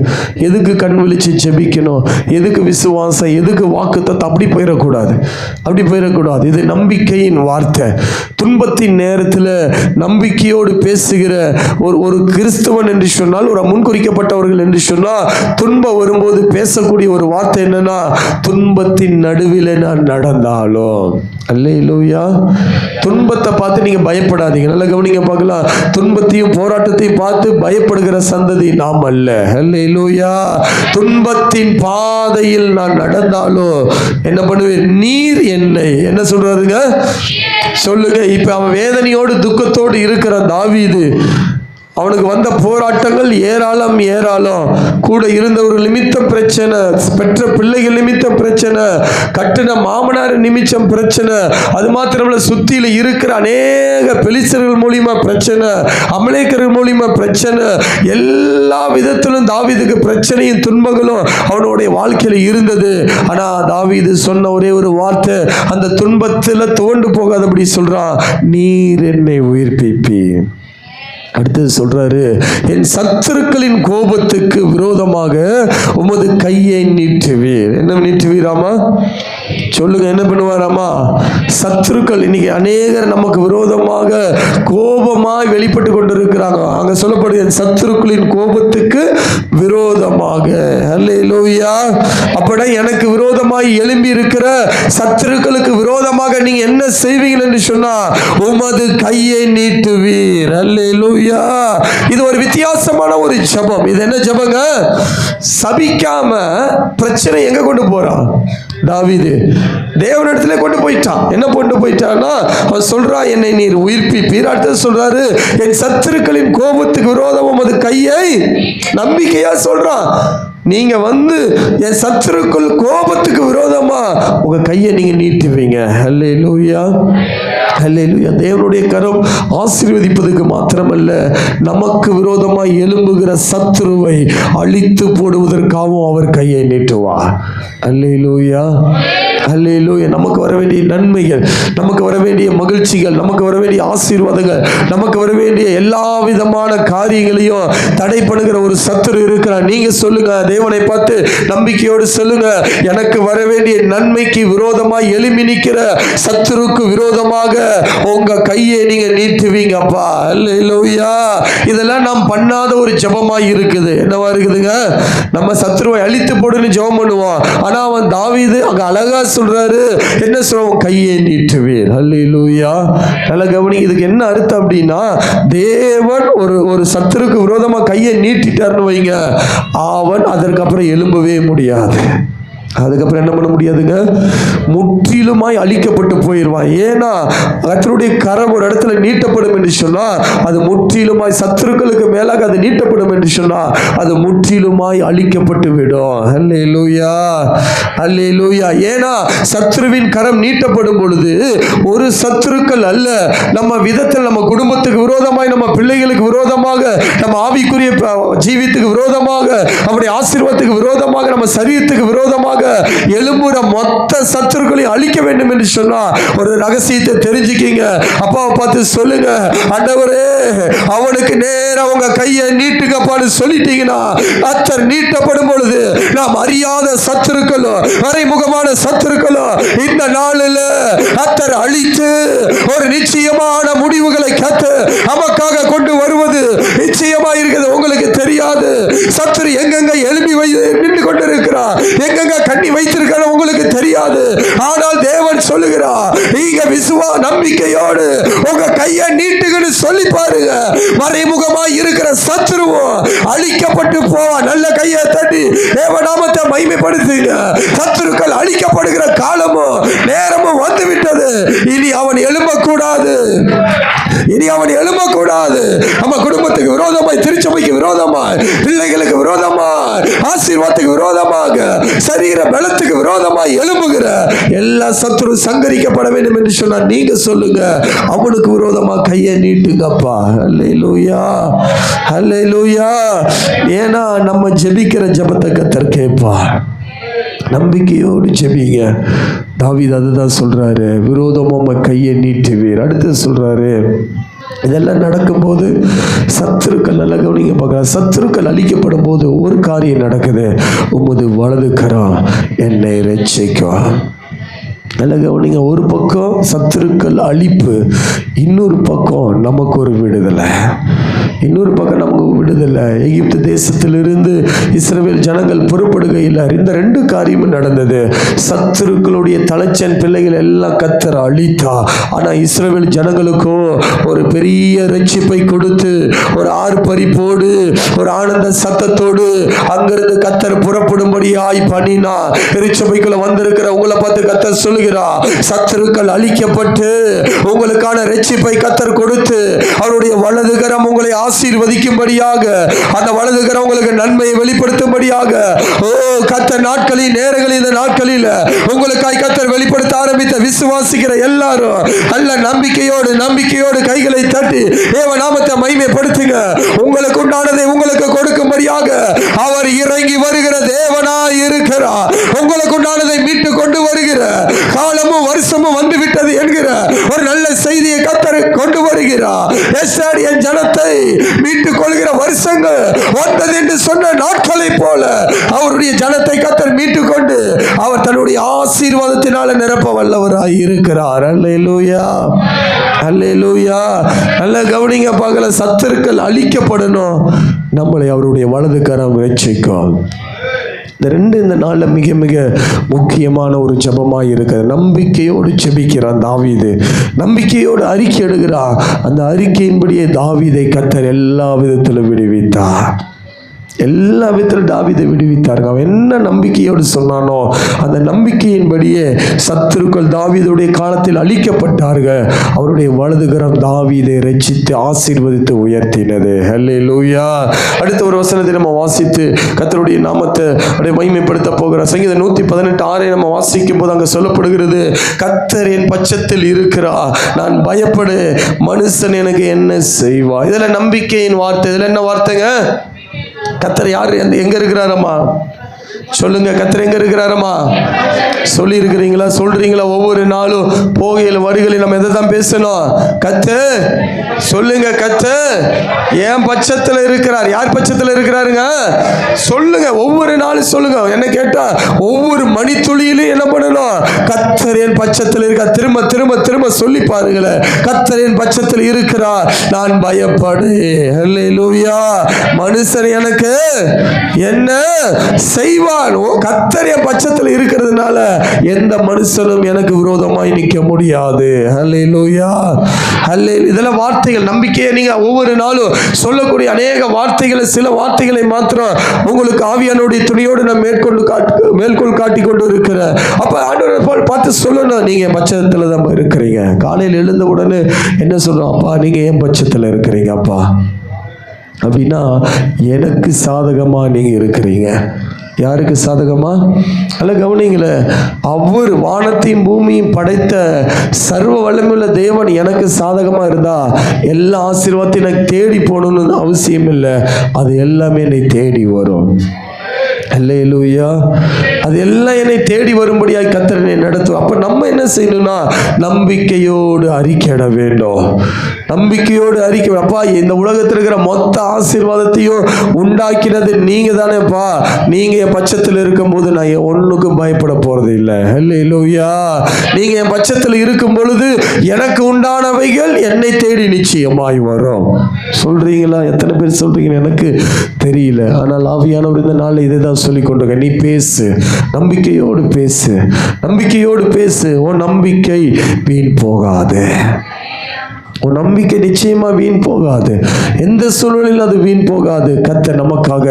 எதுக்கு கண் விழிச்சு ஜெபிக்கணும், எதுக்கு விசுவாசம், எதுக்கு வாக்குத்தத்தம்? அப்படி போயிடக்கூடாது, அப்படி போயிடக்கூடாது. இது நம்பிக்கையின் வார்த்தை. துன்பத்தின் நேரத்தில் நம்பிக்கையோடு பேசுகிற ஒரு கிறிஸ்தவன் என்று சொன்னால், ஒரு முன்குறிக்கப்பட்டவர்கள் என்று சொன்னால், துன்பம் வரும்போது பேசக்கூடிய ஒரு வார்த்தை என்னன்னா, துன்பத்தின் நடுவில் நான் நடந்தாலும். அல்லேலூயா. துன்பத்தை பார்த்து நீங்க பயப்படாதீங்க. நல்லா கவனிங்க பார்க்கலாம். துன்பத்தையும் போராட்டத்தையும் பார்த்து பயப்படுகிற சந்ததி நாம் அல்ல. அல்லேலூயா. துன்பத்தின் பாதையில் நான் நடந்தாலும் என்ன பண்ணுவேன்? நீர் என்னை. என்ன சொல்றாருங்க? சொல்லுங்க. இப்ப அவன் வேதனையோடு துக்கத்தோடு இருக்கிற தாவீது, அவனுக்கு வந்த போராட்டங்கள் ஏராளம் ஏராளம். கூட இருந்தவர்கள் நிமித்தம் பிரச்சனை, பெற்ற பிள்ளைகள் நிமித்தம் பிரச்சனை, கட்டின மாமனார் நிமித்தம் பிரச்சனை, அது மாத்திரமல்ல சுத்தியில இருக்கிற அநேக பெலிஸ்தர்கள் மூலியமா பிரச்சனை, அமலேக்கர்கள் மூலியமா பிரச்சனை. எல்லா விதத்திலும் தாவீதுக்கு பிரச்சனையும் துன்பங்களும் அவனுடைய வாழ்க்கையில இருந்தது. ஆனா தாவீது சொன்ன ஒரே ஒரு வார்த்தை, அந்த துன்பத்துல தோண்டு போகாதபடி சொல்றான், நீர் என்னை உயிர்ப்பிப்பி. அடுத்தது சொல்றாரு, என் சத்துருக்களின் கோபத்துக்கு விரோதமாக உமது கையை நீட்டுவீர். என்ன நீட்டுவீராமா? சொல்லுங்க, என்ன பண்ணுவாராமா? சத்துருக்கள் இன்னைக்கு அநேகர் நமக்கு விரோதமாக கோபமாய் வெளிப்பட்டு கொண்டிருக்கிறாங்க. அங்க சொல்லப்படுது, என் சத்துருக்களின் கோபத்துக்கு விரோதமாக. அல்லேலூயா. அப்படா எனக்கு விரோதமாய் எழும்பி இருக்கிற சத்துருக்களுக்கு விரோதமாக நீங்க என்ன செய்வீங்க என்று சொன்னா, உமது கையை நீட்டுவீர். அல்லேலூயா. இது ஒரு வித்தியாசமான ஒரு ஜெபம். இது என்ன ஜெபங்க? சபிக்காம பிரச்சனை எங்க கொண்டு போறான் தாவீது? தேவனிடத்திலே கொண்டு போயிட்டான். என்ன கொண்டு போயிட்டான்னா, அவன் சொல்றான், என்னை நீர் உயிர்ப்பிப்பீர். அடுத்தது சொல்றாரு, என் சத்துருக்களின் கோபத்துக்கு விரோதம் உமது கையை. நம்பிக்கையா சொல்றான். நீங்க வந்து என் சத்துருக்குள் கோபத்துக்கு விரோதமா உங்க கையை நீங்க நீட்டுவீங்க. ஹல்லேலூயா, ஹல்லேலூயா. தேவனுடைய கரம் ஆசீர்வதிப்பதுக்கு மாத்திரமல்ல, நமக்கு விரோதமாய் எழும்புகிற சத்துருவை அழித்து போடுவதற்காகவும் அவர் கையை நீட்டுவார். ஹல்லேலூயா, ஹல்லேலூயா. நமக்கு வர வேண்டிய நன்மைகள், நமக்கு வர வேண்டிய மகிழ்ச்சிகள், நமக்கு வர வேண்டிய ஆசீர்வாதங்கள், நமக்கு வர வேண்டிய எல்லா விதமான காரியங்களையும் தடை பண்ணுகிற ஒரு சத்துரு இருக்கிறார். நீங்க சொல்லுங்க, தேவனை பார்த்து நம்பிக்கையோடு சொல்லுங்க, எனக்கு வர வேண்டிய நன்மைக்கு விரோதமாக எழும்பி நிற்கிற சத்துருக்கு விரோதமாக உங்க கையை நீங்க நீட்டுவீங்கப்பா. ஹல்லேலூயா. இதெல்லாம் நாம் பண்ணாத ஒரு ஜெபமாய் இருக்குது. என்னவா இருக்குதுங்க? நம்ம சத்துருவை அழித்து போடுன்னு ஜெபம் பண்ணுவோம். ஆனா அவன் தாவீது அங்க அழகா சொல்றாரு, என்ன சொல்றோம்? கையை நீட்டுவீர். ஹல்லேலூயா. நல்ல கவனி. இதுக்கு என்ன அர்த்தம் அப்படின்னா, தேவன் ஒரு சத்துருக்கு விரோதமா கையை நீட்டிட்டார்னு வைங்க, அவன் அதற்கப்புறம் எழும்பவே முடியாது. அதுக்கப்புறம் என்ன பண்ண முடியாதுங்க? முற்றிலுமாய் அழிக்கப்பட்டு போயிடுவான். ஏன்னா கர்த்தருடைய கரம் ஒரு இடத்துல நீட்டப்படும் என்று சொன்னா, அது முற்றிலுமாய் சத்துருக்களுக்கு மேலாக அது நீட்டப்படும் என்று சொன்னா, அது முற்றிலுமாய் அழிக்கப்பட்டு விடும். ஹல்லேலூயா, ஹல்லேலூயா. ஏன்னா சத்துருவின் கரம் நீட்டப்படும் பொழுது ஒரு சத்துருக்கள் அல்ல, நம்ம விதத்தில் நம்ம குடும்பத்துக்கு விரோதமாய், நம்ம பிள்ளைகளுக்கு விரோதமாக, நம்ம ஆவிக்குரிய ஜீவித்துக்கு விரோதமாக, நம்முடைய ஆசீர்வாதத்துக்கு விரோதமாக, நம்ம சரீரத்துக்கு விரோதமாக எழும்புற மொத்த சத்துருக்களையும் அழிக்க வேண்டும் என்று சொன்னா, ஒரு ரகசியத்தை தெரிஞ்சுக்கீங்க. அப்பாவை பார்த்து சொல்லுங்க, ஆண்டவரே அவனுக்கு நேரா உங்க கையை நீட்டுங்கப்பான்னு சொல்லிட்டீங்கன்னா, கர்த்தர் நீட்டப்படும் பொழுது நாம் அறியாத சத்துருக்களும் மறைமுகமான சத்துருக்களும் இந்த நாளில் கர்த்தர் அழித்து ஒரு நிச்சயமான முடிவுகளை கர்த்தர் நமக்காக கொண்டு வருவது நிச்சயமா இருக்குது. உங்களுக்கு தெரியாது சத்துரு எங்கெங்க எழுப்பி நின்று கொண்டிருக்கிறார், எங்கெங்க கண்ணி வைத்திருக்கிற உங்களுக்கு தெரியாது. ஆனால் தேவன் சொல்லுகிறார், நீங்க நம்பிக்கையோடு உங்க கையை நீட்டுங்கன்னு சொல்லி பாருங்க, மறைமுகமாய் இருக்கிற சத்துருவும் அழிக்கப்பட்டு போவா. நல்ல கையை தட்டி தேவநாமத்தை மகிமைப்படுத்துங்க. சத்துருக்கள் அழிக்கப்படுகிற காலமும் நேரமும் வந்து விட்டது. இனி அவன் எழும்பக்கூடாது, இனி அவன் எழும்பக்கூடாது. நம்ம குடும்பத்துக்கு விரோதமாய், திருச்சபைக்கு விரோதமாய், பிள்ளைகளுக்கு விரோதமாய், ஆசீர்வாதத்துக்கு விரோதமாக, சரீர பலத்துக்கு விரோதமாய் எழும்புகிற எல்லா சத்துரு சங்கரிக்கப்பட வேண்டும் என்று சொன்னார். நீங்க சொல்லுங்க, அவனுக்கு விரோதமா கையை நீட்டுங்கப்பா. ஹல்லேலூயா, ஹல்லேலூயா. ஏன்னா நம்ம ஜெபிக்கிற ஜெபத்தை கர்த்தர் கேட்பார். நம்பிக்கையோடு ஜெபிங்க. தாவீது அதுதான் சொல்றாரு, விரோதமா கையை நீட்டுவீர். அடுத்து சொல்றாரு, இதெல்லாம் நடக்கும்போது சத்துருக்கள், நல்ல கவனிங்க பார்க்கலாம், சத்துருக்கள் அழிக்கப்படும் போது ஒரு காரியம் நடக்குது, உமது வலது கரம் என்னை ரட்சிக்கும். நல்ல கவனிங்க. ஒரு பக்கம் சத்துருக்கள் அழிப்பு, இன்னொரு பக்கம் நமக்கு ஒரு விடுதலை, இன்னொரு பக்கம் நமக்கு விடுதலை. எகிப்து தேசத்திலிருந்து இஸ்ரவேல் ஜனங்கள் புறப்படுகையில் இந்த ரெண்டு காரியமும் நடந்தது. சத்துருக்களுடைய தலைச்சன் பிள்ளைகள் எல்லாம் கர்த்தர் அழித்தா. ஆனால் இஸ்ரவேல் ஜனங்களுக்கோ ஒரு பெரிய ரட்சிப்பை கொடுத்து, ஒரு ஆர்ப்பரிப்போடு, ஒரு ஆனந்த சத்தத்தோடு அங்கிருந்து கர்த்தர் புறப்படும்படியாய் பண்ணினா. திருச்சபைக்குள்ள வந்திருக்கிற உங்களை பார்த்து கர்த்தர் சொல்லுகிறார், சத்துருக்கள் அழிக்கப்பட்டு உங்களுக்கான ரட்சிப்பை கர்த்தர் கொடுத்து, அவருடைய வலது கரம் உங்களை ஆசீர்வதிக்கும்படியாக, அந்த வலது கரம் உங்களுக்கு நன்மையை வெளிப்படுத்தும்படியாக, ஓ கர்த்தர் நாட்களில், நேரங்களில், இந்த நாட்களில் உங்களுக்காய் கர்த்தர் வெளிப்படுத்த ஆரம்பித்த விசுவாசிக்கிற எல்லாரும் நல்ல நம்பிக்கையோடு கைகளை தட்டி தேவ நாமத்தை மகிமைப்படுத்துங்க. உங்களுக்கு உண்டானதை உங்களுக்கு கொடுக்கும்படியாக அவர் இறங்கி வருகிற தேவனாய் இருக்கிறார். உங்களுக்கு உண்டானதை மீட்டு கொண்டு வருகிற காலமும் வருஷமும் வந்து விட்டது என்கிற ஒரு நல்ல செய்தியை கர்த்தர் கொண்டு வருகிறார். என் ஜனத்தை மீட்டுக் கொள்கிற வருஷங்கள் வந்தது என்று சொன்ன நாட்களை போல அவருடைய ஜனத்தை கர்த்தர் மீட்டுக் கொண்டு அவர் தன்னுடைய ஆசீர்வாதத்தினால நிரப்ப வல்லவராய் இருக்கிறார். அல்லேலூயா, அல்லேலூயா. நல்ல கவனிங்க பார்க்கல, சத்துருக்கள் அழிக்கப்படணும், நம்மளை அவருடைய வலது கரம் ரட்சிக்கும். இந்த ரெண்டு இந்த நாளில் மிக மிக முக்கியமான ஒரு ஜெபமாக இருக்கிறது. நம்பிக்கையோடு ஜெபிக்கிறான் தாவீது, நம்பிக்கையோடு அறிக்கை எடுக்கிறான். அந்த அறிக்கையின்படியே தாவீதை கர்த்தர் எல்லா விதத்திலும் விடுவித்தார். எல்லா விதத்திலும் தாவீதை விடுவித்தாருங்க. அவன் என்ன நம்பிக்கையோடு சொன்னானோ அந்த நம்பிக்கையின்படியே சத்துருக்கள் தாவீதுடைய காலத்தில் அழிக்கப்பட்டார்கள். அவருடைய வலதுகரம் தாவீதை ரட்சித்து ஆசீர்வதித்து உயர்த்தினது. ஹல்லேலூயா. அடுத்த ஒரு வசனத்தை நம்ம வாசித்து கர்த்தருடைய நாமத்தை அப்படியே மகிமைப்படுத்த போகிறோம். சங்கீதம் 118:6 நம்ம வாசிக்கும் போது அங்கே சொல்லப்படுகிறது, கர்த்தர் என் பட்சத்தில் இருக்கிறார், நான் பயப்படு, மனுஷன் எனக்கு என்ன செய்வா. இதில் நம்பிக்கையின் வார்த்தை. இதில் என்ன வார்த்தைங்க? கர்த்தர் யார் எங்க இருக்கிறாரம்மா? சொல்லுங்க, கர்த்தர் எங்க இருக்கிறாரம்மா? சொல்லி இருக்கிறீங்களா? சொல்றீங்களா? ஒவ்வொரு நாளும் போகையில் வருகையில் நம்ம எதை தான் பேசணும்? கர்த்தர் சொல்லுங்க, கர்த்தர் என் பட்சத்தில் இருக்கிறார். யார் பட்சத்தில் இருக்கிறாருங்க? சொல்லுங்க, ஒவ்வொரு நாளும் சொல்லுங்க. என்ன கேட்டா ஒவ்வொரு மணித்துளியிலும் என்ன பண்ணணும்? கர்த்தர் என் பட்சத்தில் இருக்கிறார். திரும்ப திரும்ப திரும்ப சொல்லி பாருங்களேன், கர்த்தர் என் பட்சத்தில் இருக்கிறார், நான் பயப்படு. ஹல்லேலூயா. மனுஷன் எனக்கு என்ன செய்வான்? கர்த்தர் என் பட்சத்தில் இருக்கிறதுனால எந்த மனுஷனும் எனக்கு விரோதமாய் நிற்க முடியாது. ஹல்லேலூயா. ஹல்லேலூயா. இதெல்லாம் வார்த்தைகள், நம்பிக்கையை நீங்க ஒவ்வொரு நாளும் சொல்லக்கூடிய அநேக வார்த்தைகளை, சில வார்த்தைகளை மாத்திரம் உங்களுக்கு ஆவியானுடைய துணியோடு நான் மேற்கோள் காட்டி கொண்டு இருக்கிறேன். அப்ப ஆண்டவரை பார்த்து சொல்லணும், நீங்க என் பட்சத்துல தான் இருக்கிறீங்க. காலையில் எழுந்த உடனே என்ன சொல்றோம்? அப்பா நீங்க என் பட்சத்துல இருக்கிறீங்க அப்பா. அப்படின்னா எனக்கு சாதகமா நீங்க இருக்கிறீங்க. யாருக்கு சாதகமா? அல்ல கவனிங்கள, அவர் வானத்தையும் பூமியும் படைத்த சர்வ வல்லமையுள்ள தேவன் எனக்கு சாதகமா இருந்தா எல்லா ஆசீர்வாதத்தையும் எனக்கு தேடி போகணும்னு அவசியம் இல்லை. அது எல்லாமே என்னை தேடி வரும். அல்லேலூயா. அது எல்லாம் என்னை தேடி வரும்படியாக கர்த்தர் என்னை நடத்தும். அப்ப நம்ம என்ன செய்யணும்னா நம்பிக்கையோடு அறிக்கையிட வேண்டும். நம்பிக்கையோடு அறிக்கை, அப்பா இந்த உலகத்தில் இருக்கிற மொத்த ஆசீர்வாதத்தையும் உண்டாக்கினது நீங்க தானேப்பா. நீங்க என் பட்சத்தில் இருக்கும்போது நான் ஒன்றுக்கும் பயப்பட போறது இல்லை. அல்லேலூயா. நீங்க என் பட்சத்தில் இருக்கும் பொழுது எனக்கு உண்டானவைகள் என்னை தேடி நிச்சயமாய் வரும். சொல்றீங்களா? எத்தனை பேர் சொல்றீங்க எனக்கு தெரியல. ஆனால் ஆவியானவர் இந்த நாளில் இதை தான் சொல்லி கொண்டிருக்க. நீ பேசு, நம்பிக்கையோடு பேசு, நம்பிக்கையோடு பேசு. உன் நம்பிக்கை வீண் போகாது. உன் நம்பிக்கை நிச்சயமா வீண் போகாது. எந்த சூழ்நிலையில் அது வீண் போகாது. கர்த்தர் நமக்காக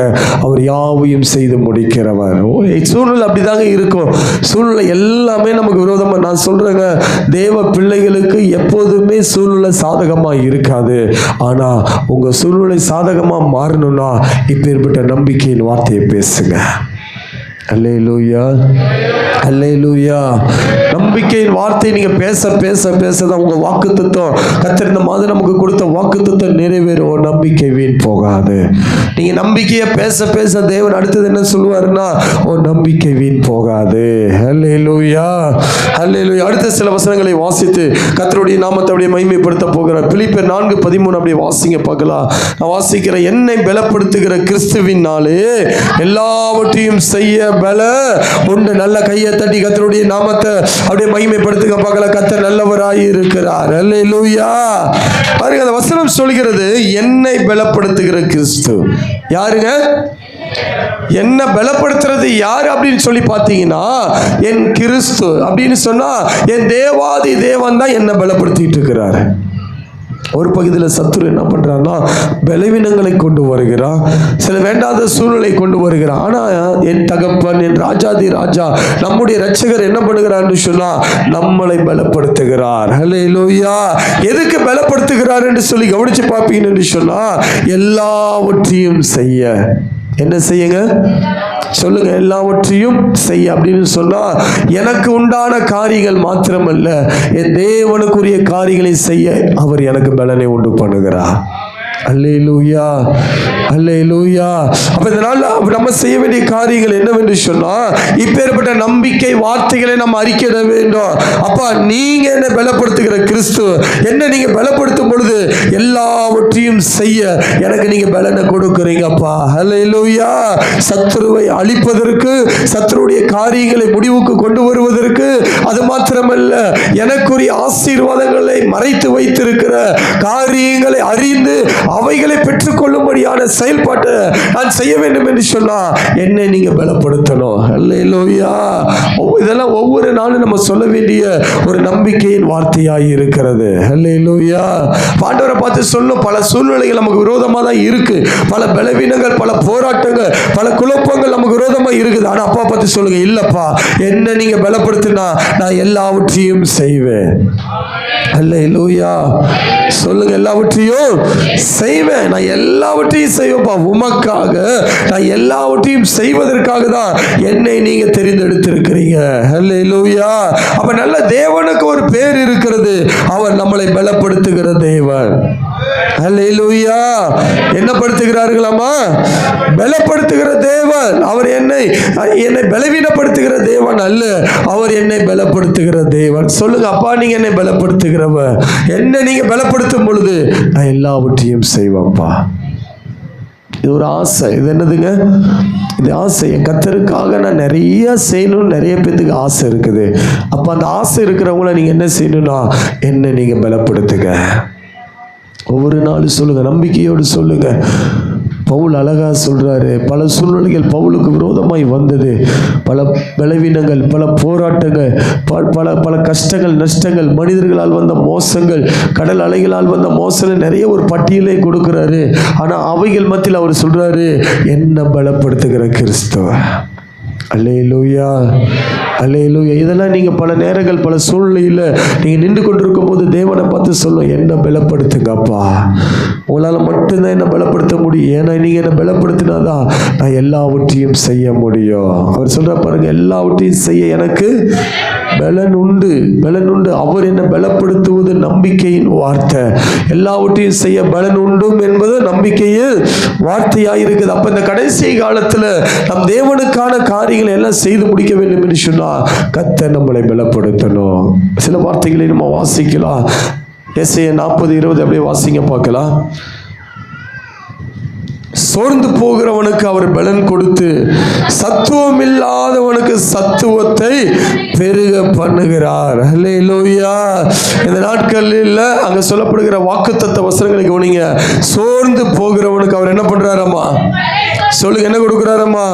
அவர் யாவையும் செய்து முடிக்கிறவர். சூழ்நிலை அப்படிதாங்க இருக்கும். சூழ்நிலை எல்லாமே நமக்கு விரோதமா. நான் சொல்றேங்க, தேவ பிள்ளைகளுக்கு எப்போதுமே சூழ்நிலை சாதகமா இருக்காது. ஆனா உங்க சூழ்நிலை சாதகமா மாறணும்னா இப்பேற்பட்ட நம்பிக்கையின் வார்த்தையை பேசுங்க. அல்லேலூயா. அல்லேலூயா. நம்பிக்கையின் வார்த்தை நீங்க பேச பேச பேசதான் உங்க வாக்குத்தத்தம், கர்த்தர் இந்த மாதிரி நமக்கு கொடுத்த வாக்குத்தத்தம் நிறைவேறும். நம்பிக்கை வீண் போகாது. நீங்க நம்பிக்கையை பேச பேச தேவன் அடுத்தது என்ன சொல்லுவாருன்னா, ஓ நம்பிக்கை வீண் போகாது. அல்லேலூயா. அல்லேலூயா. அடுத்த சில வசனங்களை வாசித்து கர்த்தருடைய நாமத்தை அப்படியே மகிமைப்படுத்த போகிறார். பிலிப்பியர் 4:13 அப்படியே வாசிங்க பார்க்கலாம். நான் வாசிக்கிறேன். என்னை பலப்படுத்துகிற கிறிஸ்துவினாலே எல்லாவற்றையும் செய்ய பல உண்டு. நல்ல கையை தட்டி கர்த்தருடைய நாமத்தை அப்படியே மகிமைப்படுத்துங்க பார்க்கலாம். கர்த்தர் நல்லவராய் இருக்கிறார். அல்லேலூயா. பாருங்க, அந்த வசனம் சொல்கிறது, என்னை பலப்படுத்துகிற கிறிஸ்து. யாருங்க? என்ன பலப்படுத்துறது யாரு அப்படின்னு சொல்லி பார்த்தீங்கன்னா, என் கிறிஸ்து அப்படின்னு சொன்னா என் தேவாதி தேவன் தான் என்ன பலப்படுத்திட்டு இருக்கிறார். ஒரு பகுதியில் சத்துரு என்ன பண்றான்னா பலவீனங்களை கொண்டு வருகிறான், சில வேண்டாத சூழ்நிலை கொண்டு வருகிறான். ஆனா என் தகப்பன், என் ராஜாதி ராஜா, நம்முடைய இரட்சகர் என்ன பண்ணுகிறார்னு சொன்னா நம்மளை பலப்படுத்துகிறார். ஹல்லேலூயா. எதுக்கு பலப்படுத்துகிறார் என்று சொல்லி கவனிச்சு பார்ப்பீங்கன்னு சொன்னா, எல்லாவற்றையும் செய்ய. என்ன செய்யுங்க? சொல்லுங்க, எல்லாவற்றையும் செய்ய அப்படின்னு சொன்னா எனக்கு உண்டான காரியங்கள் மாத்திரமல்ல, என் தேவனுக்குரிய காரியங்களை செய்ய அவர் எனக்கு பலனை உண்டு பண்ணுகிறார். அல்லேலூயா. அல்லேலூயா. அப்ப இதனால நம்ம செய்ய வேண்டிய காரியங்கள் என்னவென்று சொன்னா, இப்பேற்பட்ட நம்பிக்கை வார்த்தைகளை நம்ம அறிக்கையிட வேண்டும். அப்பா நீங்க என்ன பலப்படுத்துகிற கிறிஸ்து, என்ன நீங்க பலப்படுத்தும் பொழுது எல்லாவற்றையும் செய்ய எனக்கு நீங்க பலனை கொடுக்கிறீங்கப்பா. அல்லேலூயா. சத்துருவை அழிப்பதற்கு, சத்துருடைய காரியங்களை முடிவுக்கு கொண்டு வருவதற்கு, அது மாத்திரமல்ல எனக்குரிய ஆசீர்வாதங்களை மறைத்து வைத்திருக்கிற காரியங்களை அறிந்து அவைகளை பெற்றுக்கொள்ளும்படியான செயல்பாட்டை நான் செய்ய வேண்டும் என்று சொன்னா என்னை நீங்க பலப்படுத்தணும். அல்லேலூயா. இதெல்லாம் ஒவ்வொரு நாளும் நம்ம சொல்ல வேண்டிய ஒரு நம்பிக்கையின் வார்த்தையாய் இருக்கிறது. அல்லேலூயா. ஆண்டவரை பார்த்து சொல்லும் பல சூழ்நிலைகள் நமக்கு விரோதமாக தான் இருக்கு, பல பலவீனங்கள், பல போராட்டங்கள், பல குழப்பங்கள் நமக்கு விரோதமாக இருக்குது. ஆனா அப்பா பார்த்து சொல்லுங்க, இல்லப்பா என்ன நீங்க பலப்படுத்தினா நான் எல்லாவற்றையும் செய்வேன். அல்லேலூயா. சொல்லுங்க, எல்லாவற்றையும் செய்வேன், நான் எல்லாவற்றையும் செய்வேன்ப்பா. உமக்காக நான் எல்லாவற்றையும் செய்வதற்காக தான் என்னை நீங்க தெரிந்தெடுத்திருக்கிறீங்க. அல்லேலூயா. அப்ப நல்ல தேவனுக்கு ஒரு பேர் இருக்கிறது, அவர் நம்மளை பலப்படுத்துகிற தேவன். அல்லேலூயா. என்ன படுத்துகிறார்களாமா? பலப்படுத்துகிற தேவன். அவர் என்னை பலவீனப்படுத்துகிற தேவன் அல்ல, அவர் என்னை பலப்படுத்துகிற தேவன். சொல்லுங்க, அப்பா நீங்க என்னை பலப்படுத்துகிறவர், என்ன நீங்க பலப்படுத்தும் பொழுது நான் எல்லாவற்றையும் செய்வேன்ப்பா. இது ஒரு ஆசை. இது என்னதுங்க? இது ஆசை. என் கர்த்தருக்காக நான் நிறைய செய்யணும். நிறைய பேத்துக்கு ஆசை இருக்குது. அப்ப அந்த ஆசை இருக்கிறவங்கள நீங்க என்ன செய்யணும்னா என்ன நீங்க பலப்படுத்துங்க. ஒவ்வொரு நாளும் சொல்லுங்க, நம்பிக்கையோடு சொல்லுங்க. பவுல் அழகா சொல்றாரு, பல சூழ்நிலைகள் பவுலுக்கு விரோதமாய் வந்தது, பல பலவீனங்கள், பல போராட்டங்கள், பல பல கஷ்டங்கள், நஷ்டங்கள், மனிதர்களால் வந்த மோசங்கள், கடல் அலைகளால் வந்த மோசங்கள், நிறைய ஒரு பட்டியலை கொடுக்கிறாரு. ஆனா அவைகள் மத்தியில் அவர் சொல்றாரு, என்ன பலப்படுத்துகிற கிறிஸ்துவ. அல்லேலூயா. அல்லேலூயா. இதெல்லாம் நீங்கள் பல நேரங்கள், பல சூழ்நிலையில் நீங்கள் நின்று கொண்டிருக்கும் போது தேவனை பார்த்து சொல்லும், என்ன பலப்படுத்துங்கப்பா, உங்களால் மட்டும்தான் என்ன பலப்படுத்த முடியும். ஏன்னா நீங்கள் என்ன பலப்படுத்தினாதான் நான் எல்லாவற்றையும் செய்ய முடியும். அவர் சொல்ற பாருங்க, எல்லாவற்றையும் செய்ய எனக்கு பலன் உண்டு, பலன் உண்டு. அவர் என்ன பலப்படுத்துவது நம்பிக்கையின் வார்த்தை. எல்லாவற்றையும் செய்ய பலன் உண்டும் என்பது நம்பிக்கையில் வார்த்தையாக இருக்குது. அப்போ இந்த கடைசி காலத்தில் நம் தேவனுக்கான காரியங்களை எல்லாம் செய்து முடிக்க வேண்டும் என்று சொன்னால் கர்த்தர் நம்மளை பலப்படுத்தணும். சில வார்த்தைகளை நம்ம வாசிக்கலாம். எஸ்ஐயா 40:20 அப்படியே வாசிங்க பார்க்கலாம். சோர்ந்து போகிறவனுக்கு அவர் பலன் கொடுத்து சத்துவம் இல்லாதவனுக்கு சத்துவத்தை பெருக பண்ணுகிறார். அல்லேலூயா. இந்த நாட்களில் அங்க சொல்லப்படுகிற வாக்குத்தத்த வசனங்களை கவனிங்க. சோர்ந்து போகிறவனுக்கு அவர் என்ன பண்றாரம்மா? சொல்லுங்க, என்ன கொடுக்கிறாரம்மா?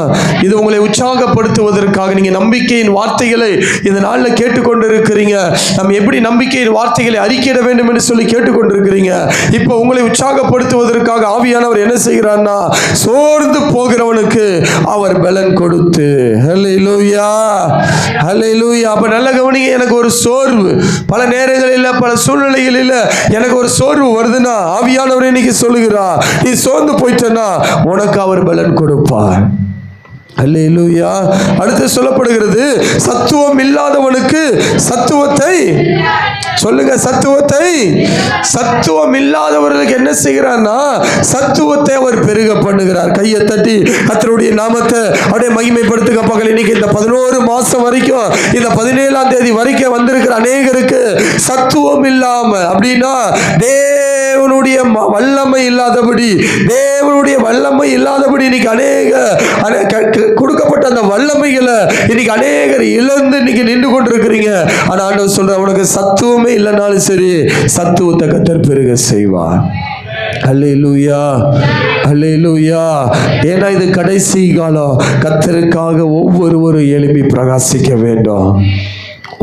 இது உங்களை உற்சாகப்படுத்துவதற்காக. நீங்க நம்பிக்கையின் வார்த்தைகளை இந்த நாளில் கேட்டுக்கொண்டு இருக்கிறீங்க. நம்ம எப்படி நம்பிக்கையின் வார்த்தைகளை அறிக்கையிட வேண்டும் என்று சொல்லி கேட்டுக்கொண்டிருக்கிறீங்க. இப்போ உங்களை உற்சாகப்படுத்துவதற்காக ஆவியானவர் என்ன செய்கிறார்னா, சோர்ந்து போகிறவனுக்கு அவர் பலன் கொடுத்து. ஹல்லேலூயா. ஹல்லேலூயா. அப்ப நல்ல கவனிங்க. எனக்கு ஒரு சோர்வு, பல நேரங்களில், பல சூழ்நிலைகளில் எனக்கு ஒரு சோர்வு வருதுன்னா ஆவியானவர் இன்னைக்கு சொல்லுகிறார், நீ சோர்ந்து போயிட்டனா உனக்கு அவர் பலன் கொடுப்பார். அல்லேலூயா. அடுத்து சொல்லப்படுகிறது, சத்துவம் இல்லாதவனுக்கு சத்துவத்தை. சொல்லுங்க, சத்துவத்தை. சத்துவம் இல்லாதவர்களுக்கு என்ன செய்கிறார்னா சத்துவத்தை அவர் பெருக பண்ணுகிறார். கையை தட்டி கர்த்தருடைய நாமத்தை அப்படியே மகிமைப்படுத்துங்க பகல். இன்னைக்கு இந்த 11 மாசம் வரைக்கும், இந்த 17ஆம் தேதி வரைக்கும் வந்திருக்கிற அநேகருக்கு சத்துவம் இல்லாம, அப்படின்னா தேவனுடைய வல்லமை இல்லாதபடி, தேவனுடைய வல்லமை இல்லாதபடி இன்னைக்கு அநேக கொடுக்கப்பட்ட அந்த வல்லமைகளை இன்னைக்கு அநேகர் இழந்து இன்னைக்கு நின்று கொண்டிருக்கிறீங்க. ஆனா ஆண்டவர் சொல்ற, உனக்கு சத்துவமே இல்லைனாலும் சரி சத்துவத்தை கர்த்தர் பெருக செய்வார். அல்லேலூயா. அல்லேலூயா. ஏன்னா இது கடைசி காலம். கர்த்தருக்காக ஒவ்வொருவரும் எழுப்பி பிரகாசிக்க வேண்டும்.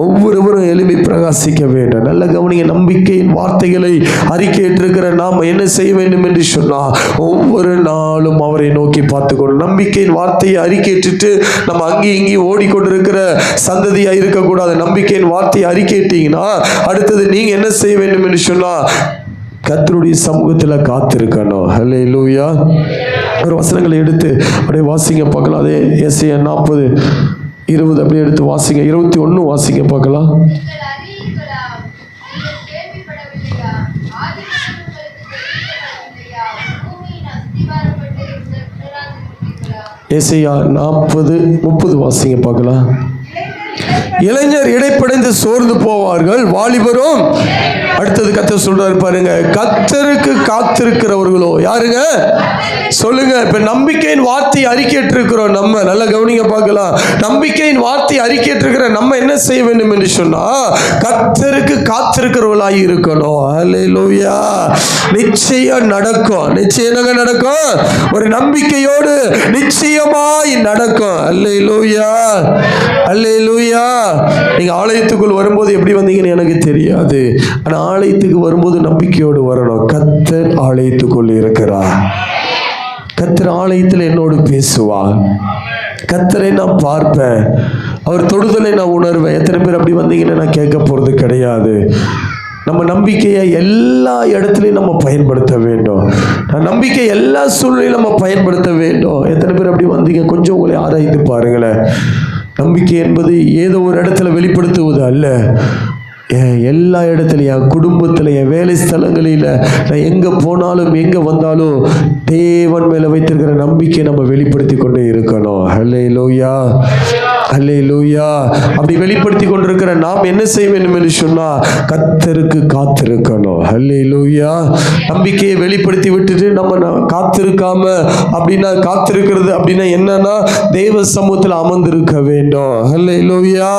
ஒவ்வொருவரும் எழுப்பி பிரகாசிக்க வேண்டும். நல்ல கவனிங்க. நம்பிக்கையின் வார்த்தைகளை அறிக்கையிட்டிருக்கிற நாம் என்ன செய்ய வேண்டும் என்று சொன்னால், ஒவ்வொரு நாளும் அவரை நோக்கி பார்த்துக்கணும். நம்பிக்கையின் வார்த்தையை அறிக்கையிட்டு நம்ம அங்கேயும் இங்கேயும் ஓடிக்கொண்டிருக்கிற சந்ததியாக இருக்கக்கூடாது. நம்பிக்கையின் வார்த்தையை அறிக்கையிட்டீங்கன்னா அடுத்தது நீங்க என்ன செய்ய வேண்டும் என்று சொன்னால், கர்த்தருடைய சமூகத்தில் காத்திருக்கணும். ஹல்லேலூயா. ஒரு வசனங்களை எடுத்து அப்படியே வாசிங்க பார்க்கலாம். அதே எஸ்ஐயா 40:20 அப்படியே எடுத்து வாசிங்க. 21 வாசிங்க பார்க்கலாம். எஸ்ஐயா 40:30 வாசிங்க பார்க்கலாம். இளைஞர் இடைப்படைந்து சோர்ந்து போவார்கள், வாலிபரும் அடுத்தது கர்த்தர் சொல்றாரு பாருங்க, கர்த்தருக்கு காத்திருக்கிறவர்களோ யாருங்க சொல்லுங்க. இப்ப நம்பிக்கையின் வார்த்தை அறிக்கையிட்டு இருக்கிறோம் நம்ம, நல்லா கவனிங்க பார்க்கலாம். நம்பிக்கையின் வார்த்தை அறிக்கையிட்டு இருக்கிற நம்ம என்ன செய்ய வேண்டும் என்று சொன்னா, கர்த்தருக்கு காத்திருக்கிறவர்களாய் இருக்கணும். அல்லேலூயா. நிச்சயம் நடக்கும். நிச்சயம் என்னங்க நடக்கும்? ஒரு நம்பிக்கையோடு நிச்சயமாய் நடக்கும். அல்லேலூயா, அல்லேலூயா. நீங்க ஆலயத்துக்குள் வரும்போது எப்படி வந்தீங்கன்னு எனக்கு தெரியாது, ஆனா ஆலயத்துக்கு வரும்போது நம்பிக்கையோடு வரணும். கர்த்தர் ஆலயத்துக்குள் இருக்கிறார். கர்த்தர் ஆலயத்தில் என்னோடு பேசுவார். கர்த்தரை நான் பார்ப்பேன், அவர் தொடுதலை நான் உணர்வேன். எத்தனை பேர் அப்படி வந்தீங்கன்னு நான் கேட்க போறது கிடையாது. நம்ம நம்பிக்கையை எல்லா இடத்துலையும் நம்ம பயன்படுத்த வேண்டும். நம்பிக்கை எல்லா சூழ்நிலையும் நம்ம பயன்படுத்த வேண்டும். எத்தனை பேர் அப்படி வந்தீங்க? கொஞ்சம் உங்களை ஆராய்ந்து பாருங்களேன். நம்பிக்கை என்பது ஏதோ ஒரு இடத்துல வெளிப்படுத்துவது அல்ல. எல்லா இடத்துலையும், என் குடும்பத்தில், என் வேலை ஸ்தலங்களில், நான் எங்கே போனாலும் எங்கே வந்தாலும் தேவன் மேலே வைத்திருக்கிற நம்பிக்கை நம்ம வெளிப்படுத்தி கொண்டே இருக்கணும். அல்லேலூயா, அல்லேலூயா. அப்படி வெளிப்படுத்தி கொண்டிருக்கிற நாம் என்ன செய்ய வேண்டும் என்று சொன்னால், கர்த்தருக்கு காத்திருக்கணும். அல்லேலூயா. நம்பிக்கையை வெளிப்படுத்தி விட்டுட்டு நம்ம காத்திருக்காம, அப்படின்னா காத்திருக்கிறது அப்படின்னா என்னன்னா, தேவ சமூகத்தில் அமர்ந்திருக்க வேண்டும். அல்லேலூயா.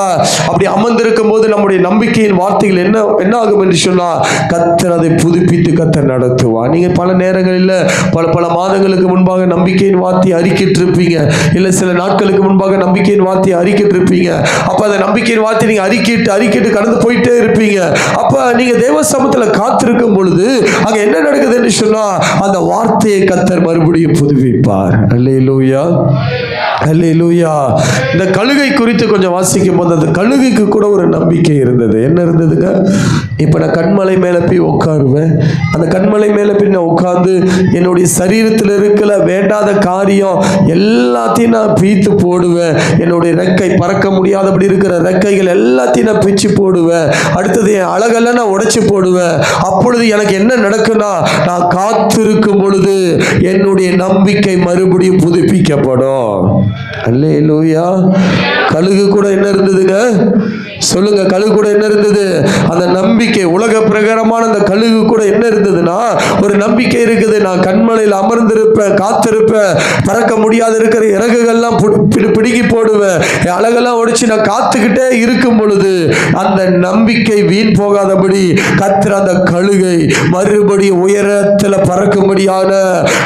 அப்படி அமர்ந்திருக்கும் போது நம்முடைய நம்பிக்கையின் வார்த்தைகள் என்ன ஆகும் என்று சொன்னா, கர்த்தர் அதை புதுப்பித்து கர்த்தர் நடத்துவார். நீங்க பல நேரங்களில் பல மாதங்களுக்கு முன்பாக நம்பிக்கையின் வார்த்தையை அறிக்கிட்டு இருப்பீங்க, இல்ல சில நாட்களுக்கு முன்பாக நம்பிக்கையின் வார்த்தையை அறிக்கிட்டு இருப்பீங்க. அப்ப அந்த நம்பிக்கையின் வார்த்தை நீங்க அறிக்கிட்டு கடந்து போயிட்டே இருப்பீங்க. அப்ப நீங்க தேவ சமூகத்துல காத்திருக்கும் பொழுது அங்க என்ன நடக்குது என்று சொன்னா, அந்த வார்த்தையை கர்த்தர் மறுபடியும் புதுப்பிப்பார். அல்லேலூயா, அல்லேலூயா. இந்த கழுகை குறித்து கொஞ்சம் வாசிக்கும் போது, அந்த கழுகைக்கு கூட ஒரு நம்பிக்கை இருந்தது. என்ன இருந்ததுங்க? இப்போ நான் கண்மலை மேலே போய் உட்காருவேன். அந்த கண்மலை மேலே போய் நான் உட்கார்ந்து என்னுடைய சரீரத்தில் இருக்கிற வேண்டாத காரியம் எல்லாத்தையும் நான் பீத்து போடுவேன். என்னுடைய ரெக்கை பறக்க முடியாதபடி இருக்கிற ரெக்கைகள் எல்லாத்தையும் நான் பிச்சு போடுவேன். அடுத்தது என் அழகெல்லாம் நான் உடைச்சு போடுவேன். அப்பொழுது எனக்கு என்ன நடக்குன்னா, நான் காத்திருக்கும் பொழுது என்னுடைய நம்பிக்கை மறுபடியும் புதுப்பிக்கப்படும். அல்லேலூயா. கழுகு கூட என்ன இருந்ததுங்க? சொல்லுங்க, கழுகு கூட என்ன இருந்தது? அந்த நம்பிக்கை. உலக பிரகாரமான அந்த கழுகு கூட என்ன இருந்ததுன்னா, ஒரு நம்பிக்கை இருக்குது. நான் கண்மலையில் அமர்ந்திருப்பேன், காத்திருப்பேன், பறக்க முடியாத இருக்கிற இறகுகள்லாம் பிடுங்கி போடுவேன், அழகெல்லாம் உடைச்சு நான் காத்துக்கிட்டே இருக்கும் பொழுது அந்த நம்பிக்கை வீண் போகாதபடி கர்த்தர் அந்த கழுகை மறுபடியும் உயரத்தில் பறக்கும்படியான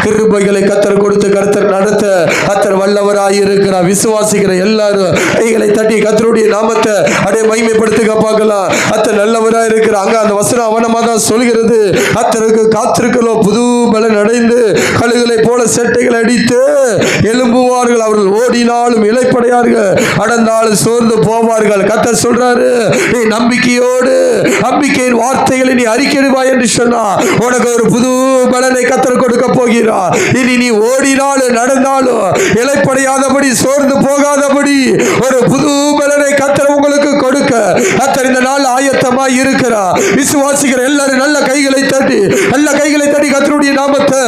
கிருபைகளை கர்த்தர் கொடுத்து கர்த்தர் நடத்த கர்த்தர் வல்லவராய் இருக்கிறார். விசுவாசிக்கிற எல்லாரும் கைகளை தட்டி கர்த்தருடைய நாமத்தை அப்படியே மகிமைப்படுத்துக பார்க்கலாம். கர்த்தர் நல்லவராய் இருக்கிறார். அங்க அந்த வசனம் அவனமா தான் சொல்கிறது, கர்த்தருக்கு காத்திருக்கிறோம் புது பலன் அடைந்து கழுகுகளை போல செட்டைகள் அடித்து எழும்புவார்கள். அவர்கள் ஓடினாலும் இளைப்படையார்கள், நடந்தாலும் சோர்ந்து போவார்கள். கர்த்தர் சொல்றாரு, நீ நம்பிக்கையோடு நம்பிக்கையின் வார்த்தைகளை நீ அறிக்கையிடுவாய் என்று சொன்னா, உனக்கு ஒரு புது பலனை கர்த்தர் கொடுக்க போகிறார். இனி நீ ஓடினாலும் நடந்தாலும் இளைப்படையாதபடி சோர்ந்து போகாதபடி ஒரு புது பலனை கர்த்தர் உங்களுக்கு கொடுக்க கர்த்தர் இந்த நாள் ஆயத்தமாய் இருக்கிறார். விசுவாசிக்கிற எல்லாரும் நல்ல கைகளை தட்டி கர்த்தருடைய நாமத்தை,